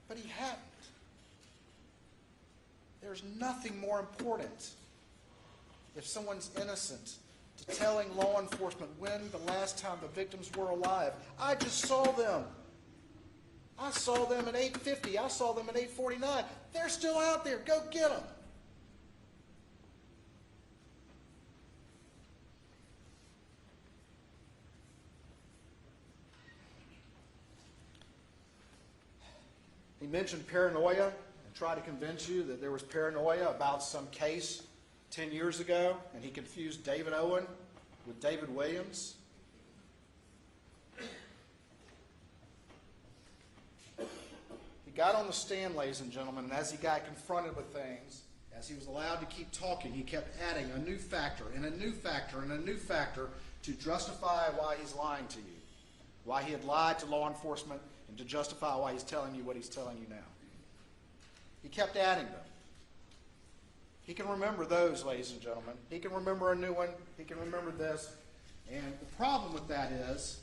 But he hadn't. There's nothing more important if someone's innocent to telling law enforcement when the last time the victims were alive. I just saw them. I saw them at 8:50. I saw them at 8:49. They're still out there. Go get them. He mentioned paranoia and tried to convince you that there was paranoia about some case 10 years ago, and he confused David Owen with David Williams. He got on the stand, ladies and gentlemen, and as he got confronted with things, as he was allowed to keep talking, he kept adding a new factor and a new factor and a new factor to justify why he's lying to you, why he had lied to law enforcement, and to justify why he's telling you what he's telling you now. He kept adding them. He can remember those, ladies and gentlemen. He can remember a new one. He can remember this. And the problem with that is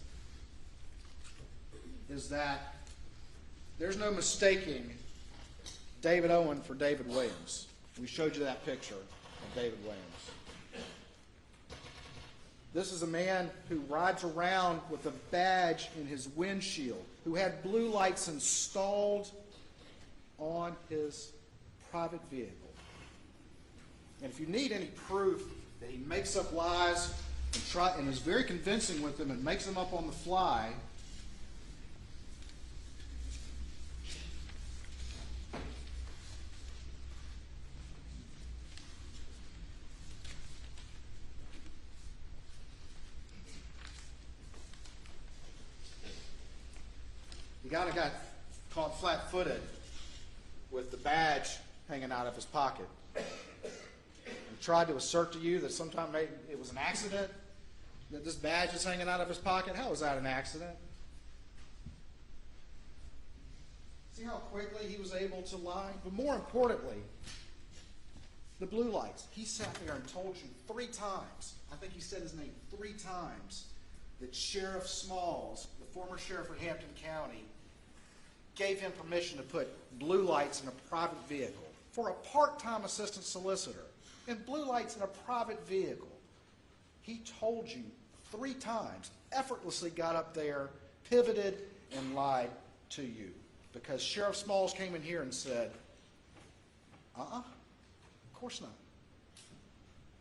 that there's no mistaking David Owen for David Williams. We showed you that picture of David Williams. This is a man who rides around with a badge in his windshield, who had blue lights installed on his private vehicle. And if you need any proof that he makes up lies and is very convincing with them and makes them up on the fly, He kind of got caught flat-footed with the badge hanging out of his pocket. He tried to assert to you that sometime maybe it was an accident, that this badge is hanging out of his pocket. How was that an accident? See how quickly he was able to lie? But more importantly, the blue lights. He sat there and told you 3 times, I think he said his name 3 times, that Sheriff Smalls, the former sheriff of Hampton County, gave him permission to put blue lights in a private vehicle for a part-time assistant solicitor. And blue lights in a private vehicle. He told you 3 times, effortlessly got up there, pivoted, and lied to you. Because Sheriff Smalls came in here and said, of course not.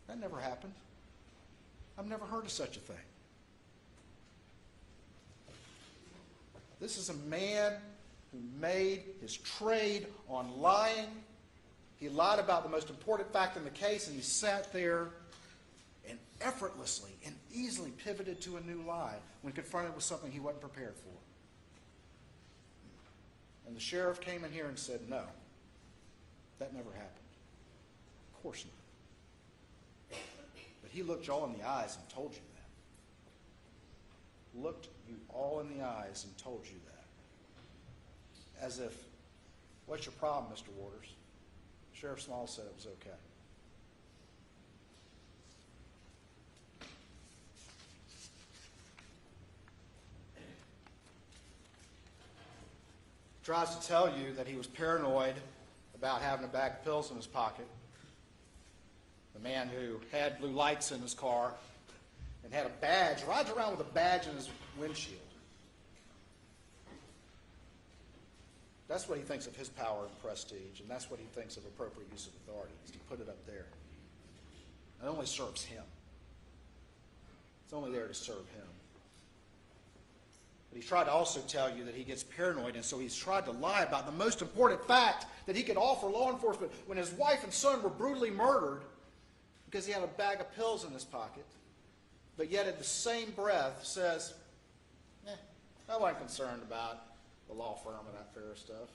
That never happened. I've never heard of such a thing. This is a man who made his trade on lying. He lied about the most important fact in the case, and he sat there and effortlessly and easily pivoted to a new lie when confronted with something he wasn't prepared for. And the sheriff came in here and said, no, that never happened. Of course not. But he looked y'all in the eyes and told you that. Looked you all in the eyes and told you that. As if, what's your problem, Mr. Waters? Sheriff Small said it was okay. Tries to tell you that he was paranoid about having a bag of pills in his pocket. The man who had blue lights in his car and had a badge, rides around with a badge in his windshield. That's what he thinks of his power and prestige, and that's what he thinks of appropriate use of authority, is to put it up there. It only serves him. It's only there to serve him. But he's tried to also tell you that he gets paranoid, and so he's tried to lie about the most important fact that he could offer law enforcement when his wife and son were brutally murdered because he had a bag of pills in his pocket, but yet in the same breath says, I wasn't concerned about the law firm and that fair stuff.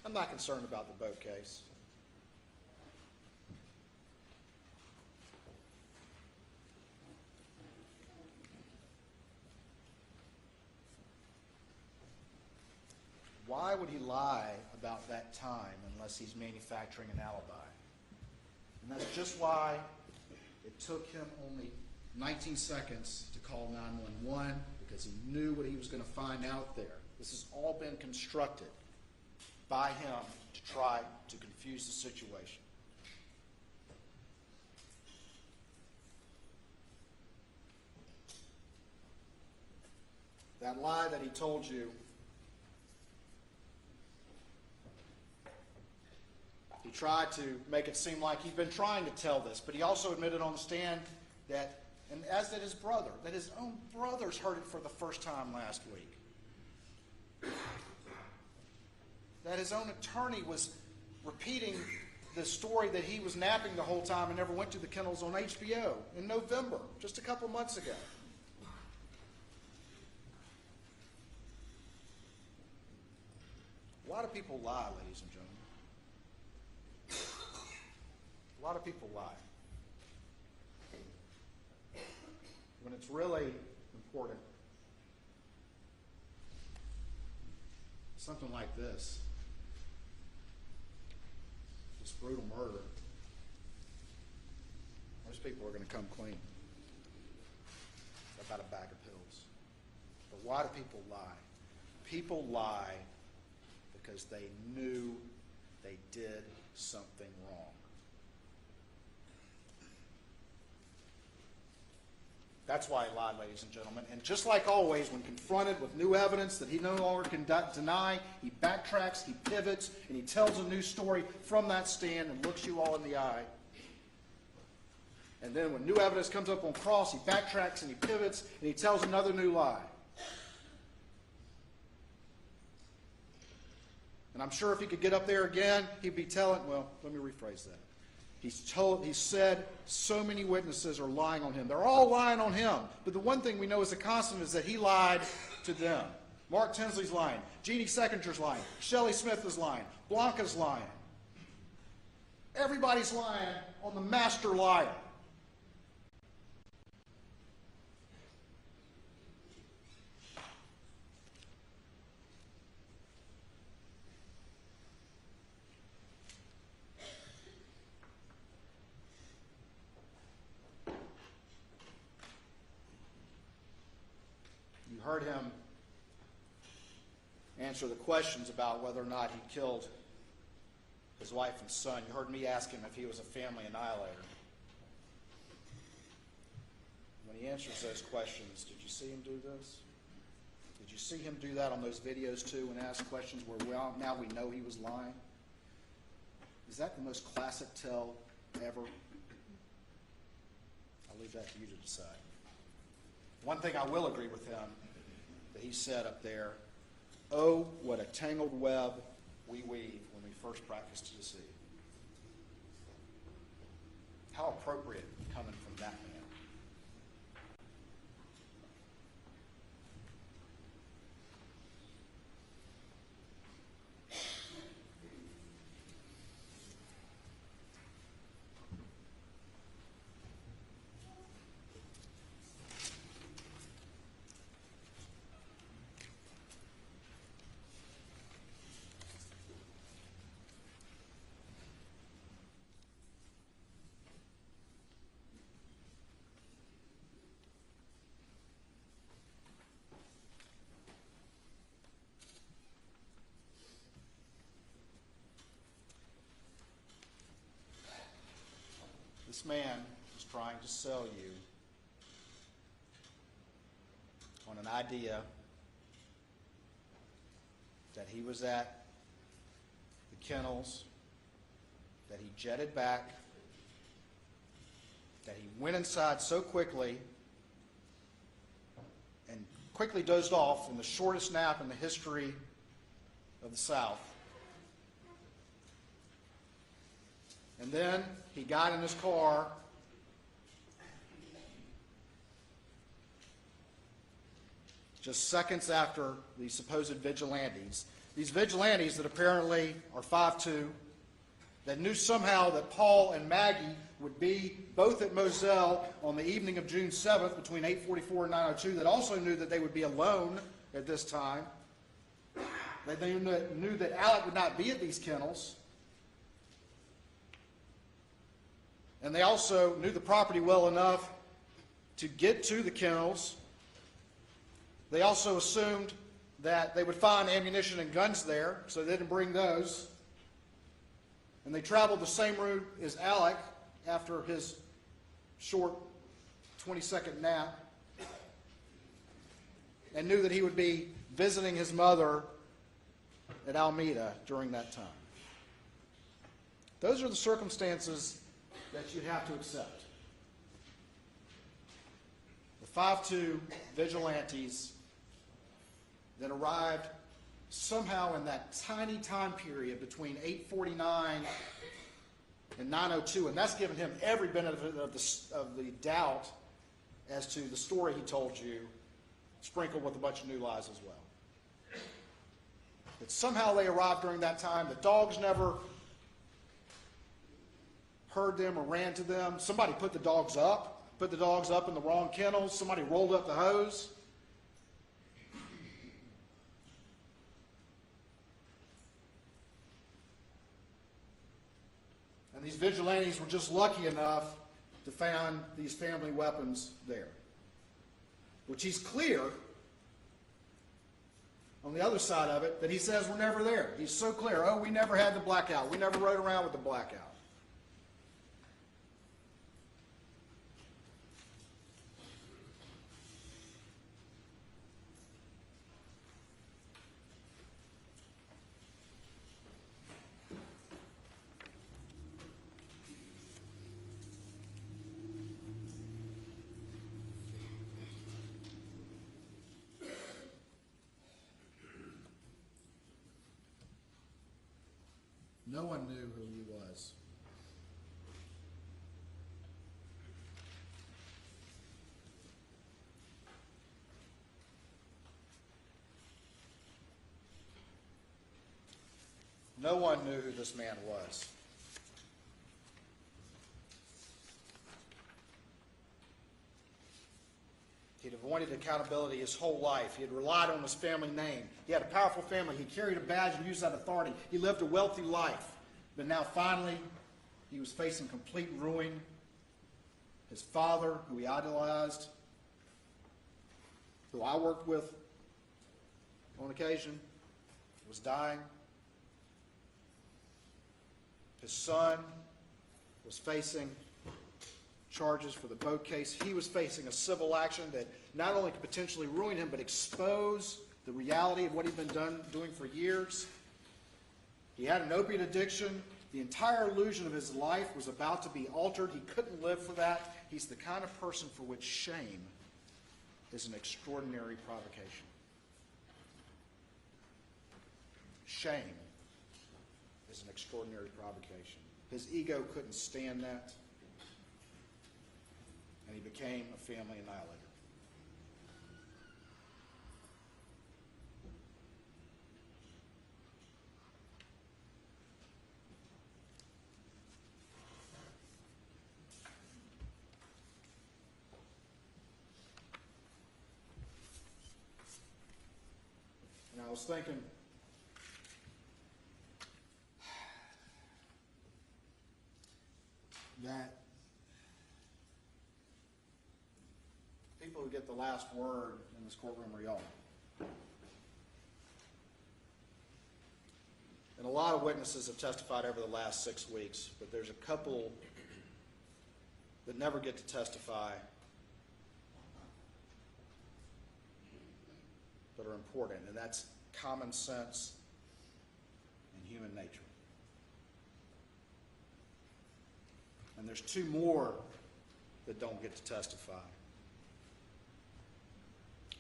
I'm not concerned about the boat case. Why would he lie about that time unless he's manufacturing an alibi? And that's just why it took him only 19 seconds to call 911, because he knew what he was going to find out there. This has all been constructed by him to try to confuse the situation. That lie that he told you, he tried to make it seem like he'd been trying to tell this, but he also admitted on the stand that, and as did his brother, that his own brothers heard it for the first time last week. That his own attorney was repeating the story that he was napping the whole time and never went to the kennels on HBO in November, just a couple months ago. A lot of people lie, ladies and gentlemen. A lot of people lie. When it's really important. Something like this brutal murder, most people are going to come clean about a bag of pills. But why do people lie? People lie because they knew they did something wrong. That's why he lied, ladies and gentlemen. And just like always, when confronted with new evidence that he no longer can deny, he backtracks, he pivots, and he tells a new story from that stand and looks you all in the eye. And then when new evidence comes up on cross, he backtracks and he pivots and he tells another new lie. And I'm sure if he could get up there again, he'd be telling, well, let me rephrase that. He said so many witnesses are lying on him. They're all lying on him. But the one thing we know as a constant is that he lied to them. Mark Tinsley's lying. Jeannie Secondger's lying. Shelley Smith is lying. Blanca's lying. Everybody's lying on the master liar. You heard him answer the questions about whether or not he killed his wife and son. You heard me ask him if he was a family annihilator. When he answers those questions, did you see him do this? Did you see him do that on those videos too, and ask questions where now we know he was lying? Is that the most classic tell ever? I'll leave that to you to decide. One thing I will agree with him that he said up there, "Oh, what a tangled web we weave when we first practice to deceive." How appropriate coming from that man. This man is trying to sell you on an idea that he was at the kennels, that he jetted back, that he went inside so quickly and quickly dozed off in the shortest nap in the history of the South. And then he got in his car just seconds after the supposed vigilantes. These vigilantes that apparently are 5'2", that knew somehow that Paul and Maggie would be both at Moselle on the evening of June 7th between 8:44 and 9:02, that also knew that they would be alone at this time. They knew that Alec would not be at these kennels. And they also knew the property well enough to get to the kennels. They also assumed that they would find ammunition and guns there, so they didn't bring those. And they traveled the same route as Alec after his short 20-second nap, and knew that he would be visiting his mother at Alameda during that time. Those are the circumstances that you'd have to accept. The 5'2" vigilantes that arrived somehow in that tiny time period between 8:49 and 9:02, and that's given him every benefit of the doubt as to the story he told you, sprinkled with a bunch of new lies as well. That somehow they arrived during that time. The dogs never heard them or ran to them. Somebody put the dogs up in the wrong kennels. Somebody rolled up the hose. And these vigilantes were just lucky enough to find these family weapons there, which he's clear on the other side of it that he says were never there. He's so clear. Oh, we never had the blackout. We never rode around with the blackout. No one knew who he was. No one knew who this man was. He'd avoided accountability his whole life. He had relied on his family name. He had a powerful family. He carried a badge and used that authority. He lived a wealthy life. But now finally, he was facing complete ruin. His father, who he idolized, who I worked with on occasion, was dying. His son was facing charges for the boat case. He was facing a civil action that not only could potentially ruin him, but expose the reality of what he'd been doing for years. He had an opiate addiction. The entire illusion of his life was about to be altered. He couldn't live for that. He's the kind of person for which shame is an extraordinary provocation. Shame is an extraordinary provocation. His ego couldn't stand that, and he became a family annihilator. And I was thinking, that people who get the last word in this courtroom are y'all. And a lot of witnesses have testified over the last 6 weeks, but there's a couple that never get to testify that are important, and that's common sense and human nature. And there's 2 more that don't get to testify.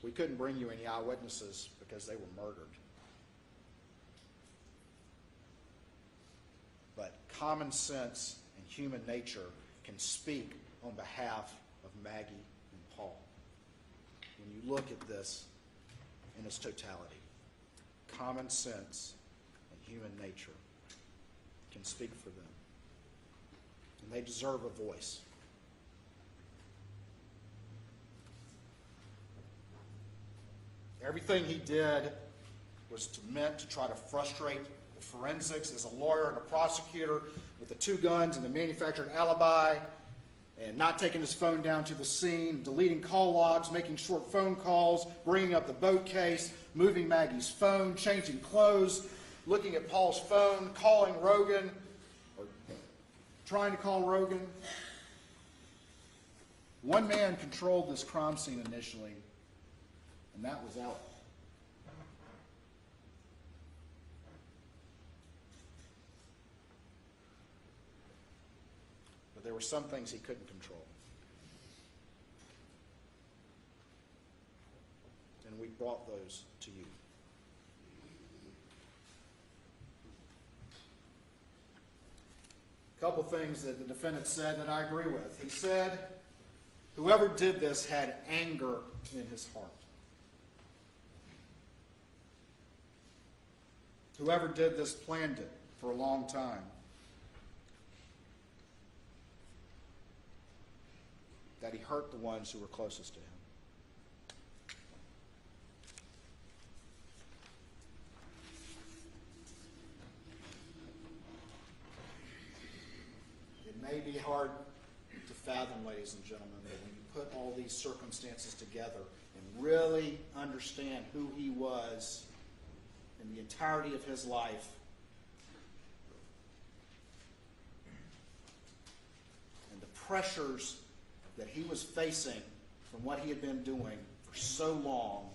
We couldn't bring you any eyewitnesses because they were murdered. But common sense and human nature can speak on behalf of Maggie and Paul. When you look at this in its totality, common sense and human nature can speak for them. And they deserve a voice. Everything he did was meant to try to frustrate the forensics as a lawyer and a prosecutor with the 2 guns and the manufactured alibi, and not taking his phone down to the scene, deleting call logs, making short phone calls, bringing up the boat case, moving Maggie's phone, changing clothes, looking at Paul's phone, calling Rogan, or trying to call Rogan. One man controlled this crime scene initially, and that was Alec. But there were some things he couldn't control. And we brought those to you. A couple things that the defendant said that I agree with. He said, whoever did this had anger in his heart. Whoever did this planned it for a long time. That he hurt the ones who were closest to him. It may be hard to fathom, ladies and gentlemen, that when you put all these circumstances together and really understand who he was in the entirety of his life, and the pressures that he was facing from what he had been doing for so long,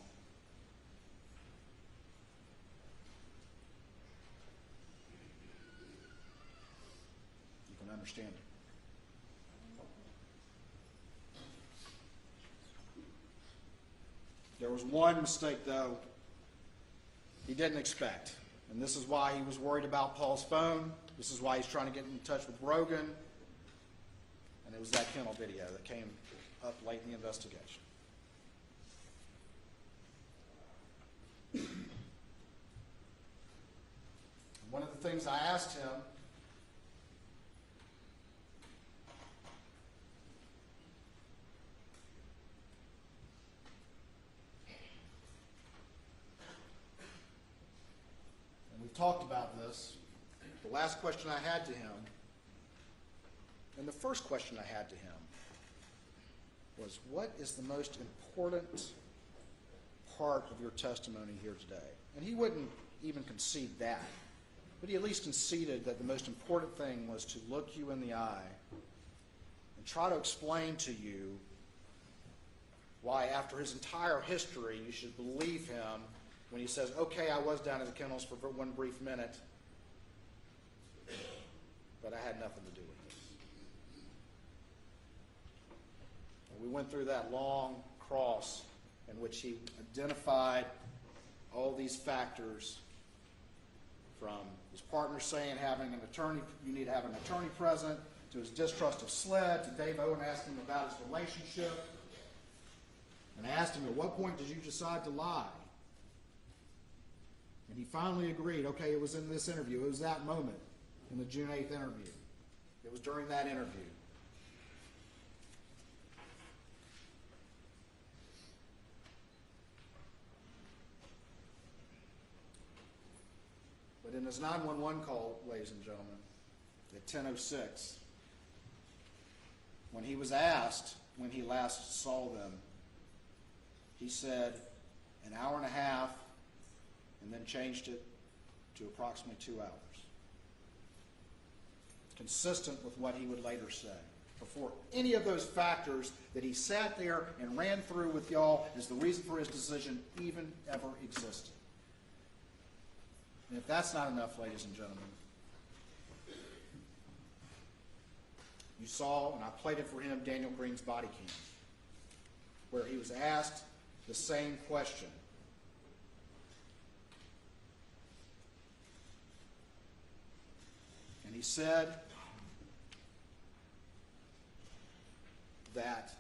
you can understand it. There was one mistake, though, he didn't expect. And this is why he was worried about Paul's phone. This is why he's trying to get in touch with Rogan. And it was that kennel video that came up late in the investigation. One of the things I asked him, and we've talked about this, the last question I had to him, and the first question I had to him, was, what is the most important part of your testimony here today? And he wouldn't even concede that, but he at least conceded that the most important thing was to look you in the eye and try to explain to you why, after his entire history, you should believe him when he says, okay, I was down in the kennels for one brief minute, but I had nothing to do with this. And we went through that long cross in which he identified all these factors, from his partner saying having an attorney, you need to have an attorney present, to his distrust of SLED, to Dave Owen asking him about his relationship. And I asked him, at what point did you decide to lie? And he finally agreed, okay, it was in this interview. It was that moment in the June 8th interview. It was during that interview. But in his 911 call, ladies and gentlemen, at 10:06, when he was asked when he last saw them, he said an hour and a half, and then changed it to approximately 2 hours. Consistent with what he would later say. Before any of those factors that he sat there and ran through with y'all as the reason for his decision even ever existed. And if that's not enough, ladies and gentlemen, you saw, and I played it for him, Daniel Green's body cam, where he was asked the same question. And he said that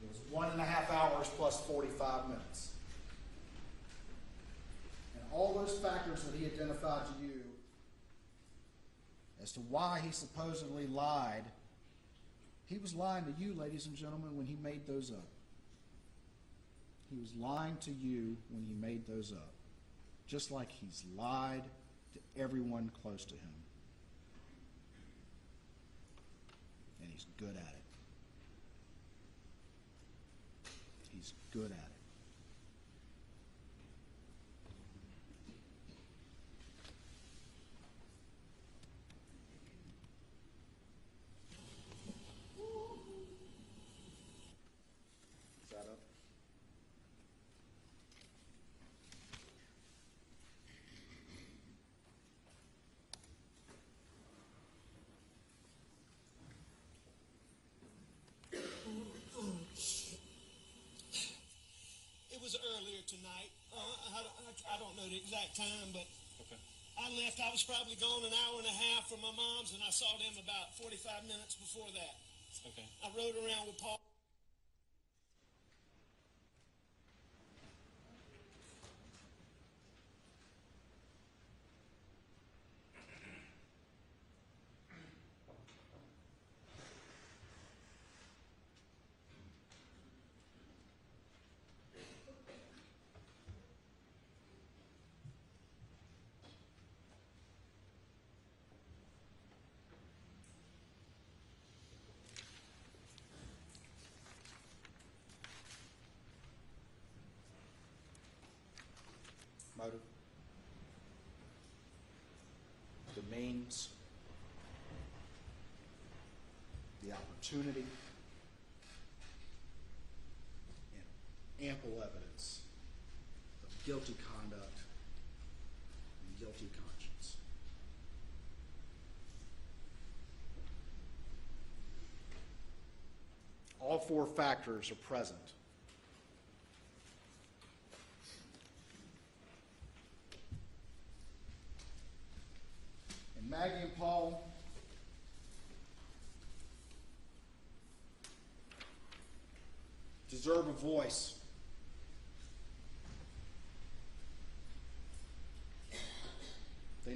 it was 1.5 hours plus 45 minutes. And all those factors that he identified to you as to why he supposedly lied, he was lying to you, ladies and gentlemen, when he made those up. He was lying to you when he made those up, just like he's lied to everyone close to him. And he's good at it. He's good at it. Is that up? It was earlier tonight. I don't know the exact time, but I left. I was probably gone an hour and a half from my mom's, and I saw them about 45 minutes before that. Okay. I rode around with Paul. Motive, the means, the opportunity, and ample evidence of guilty conduct and guilty conscience. All four factors are present. Maggie and Paul deserve a voice.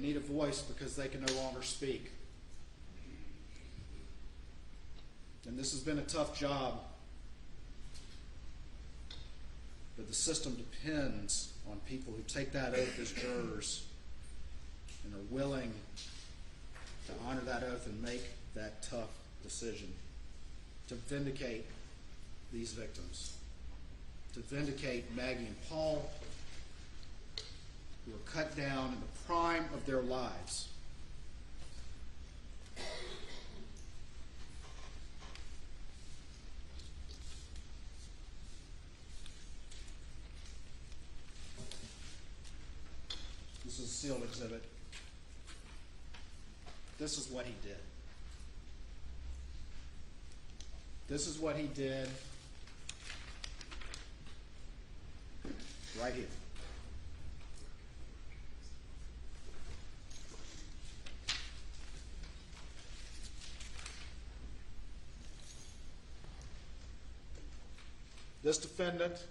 need a voice because they can no longer speak. And this has been a tough job, but the system depends on people who take that oath as jurors and are willing to honor that oath and make that tough decision to vindicate these victims, to vindicate Maggie and Paul, who were cut down in the prime of their lives. This is a sealed exhibit. This is what he did. This is what he did right here. This defendant,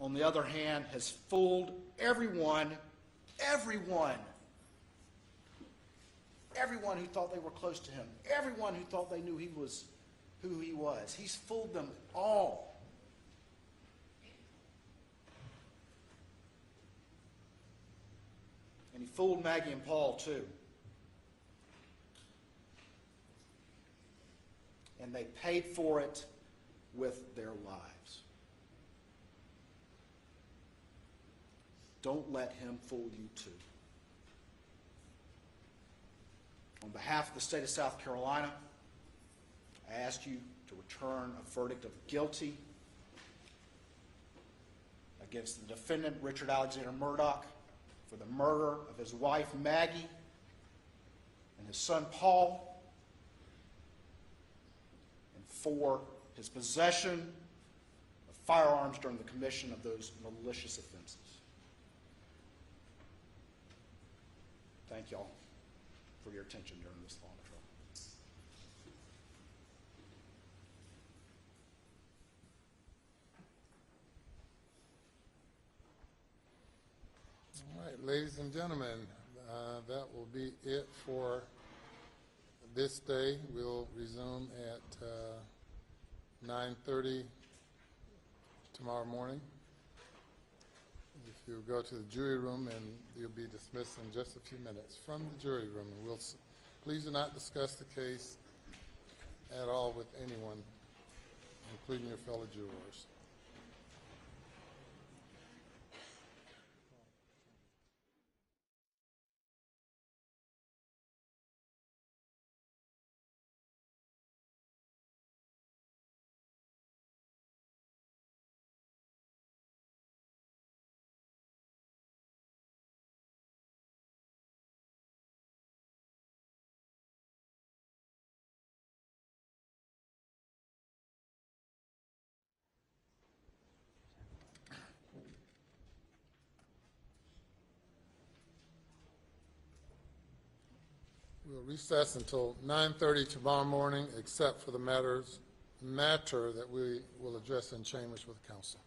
on the other hand, has fooled everyone who thought they were close to him, everyone who thought they knew he was who he was. He's fooled them all. And he fooled Maggie and Paul too. And they paid for it with their lives. Don't let him fool you too. On behalf of the state of South Carolina, I ask you to return a verdict of guilty against the defendant, Richard Alexander Murdaugh, for the murder of his wife, Maggie, and his son, Paul, and for his possession of firearms during the commission of those malicious offenses. Thank y'all for your attention during this long trial. All right, ladies and gentlemen, that will be it for this day. We'll resume at 9:30 tomorrow morning. If you go to the jury room, and you'll be dismissed in just a few minutes from the jury room. And please do not discuss the case at all with anyone, including your fellow jurors. We'll recess until 9:30 tomorrow morning, except for the matter that we will address in chambers with counsel.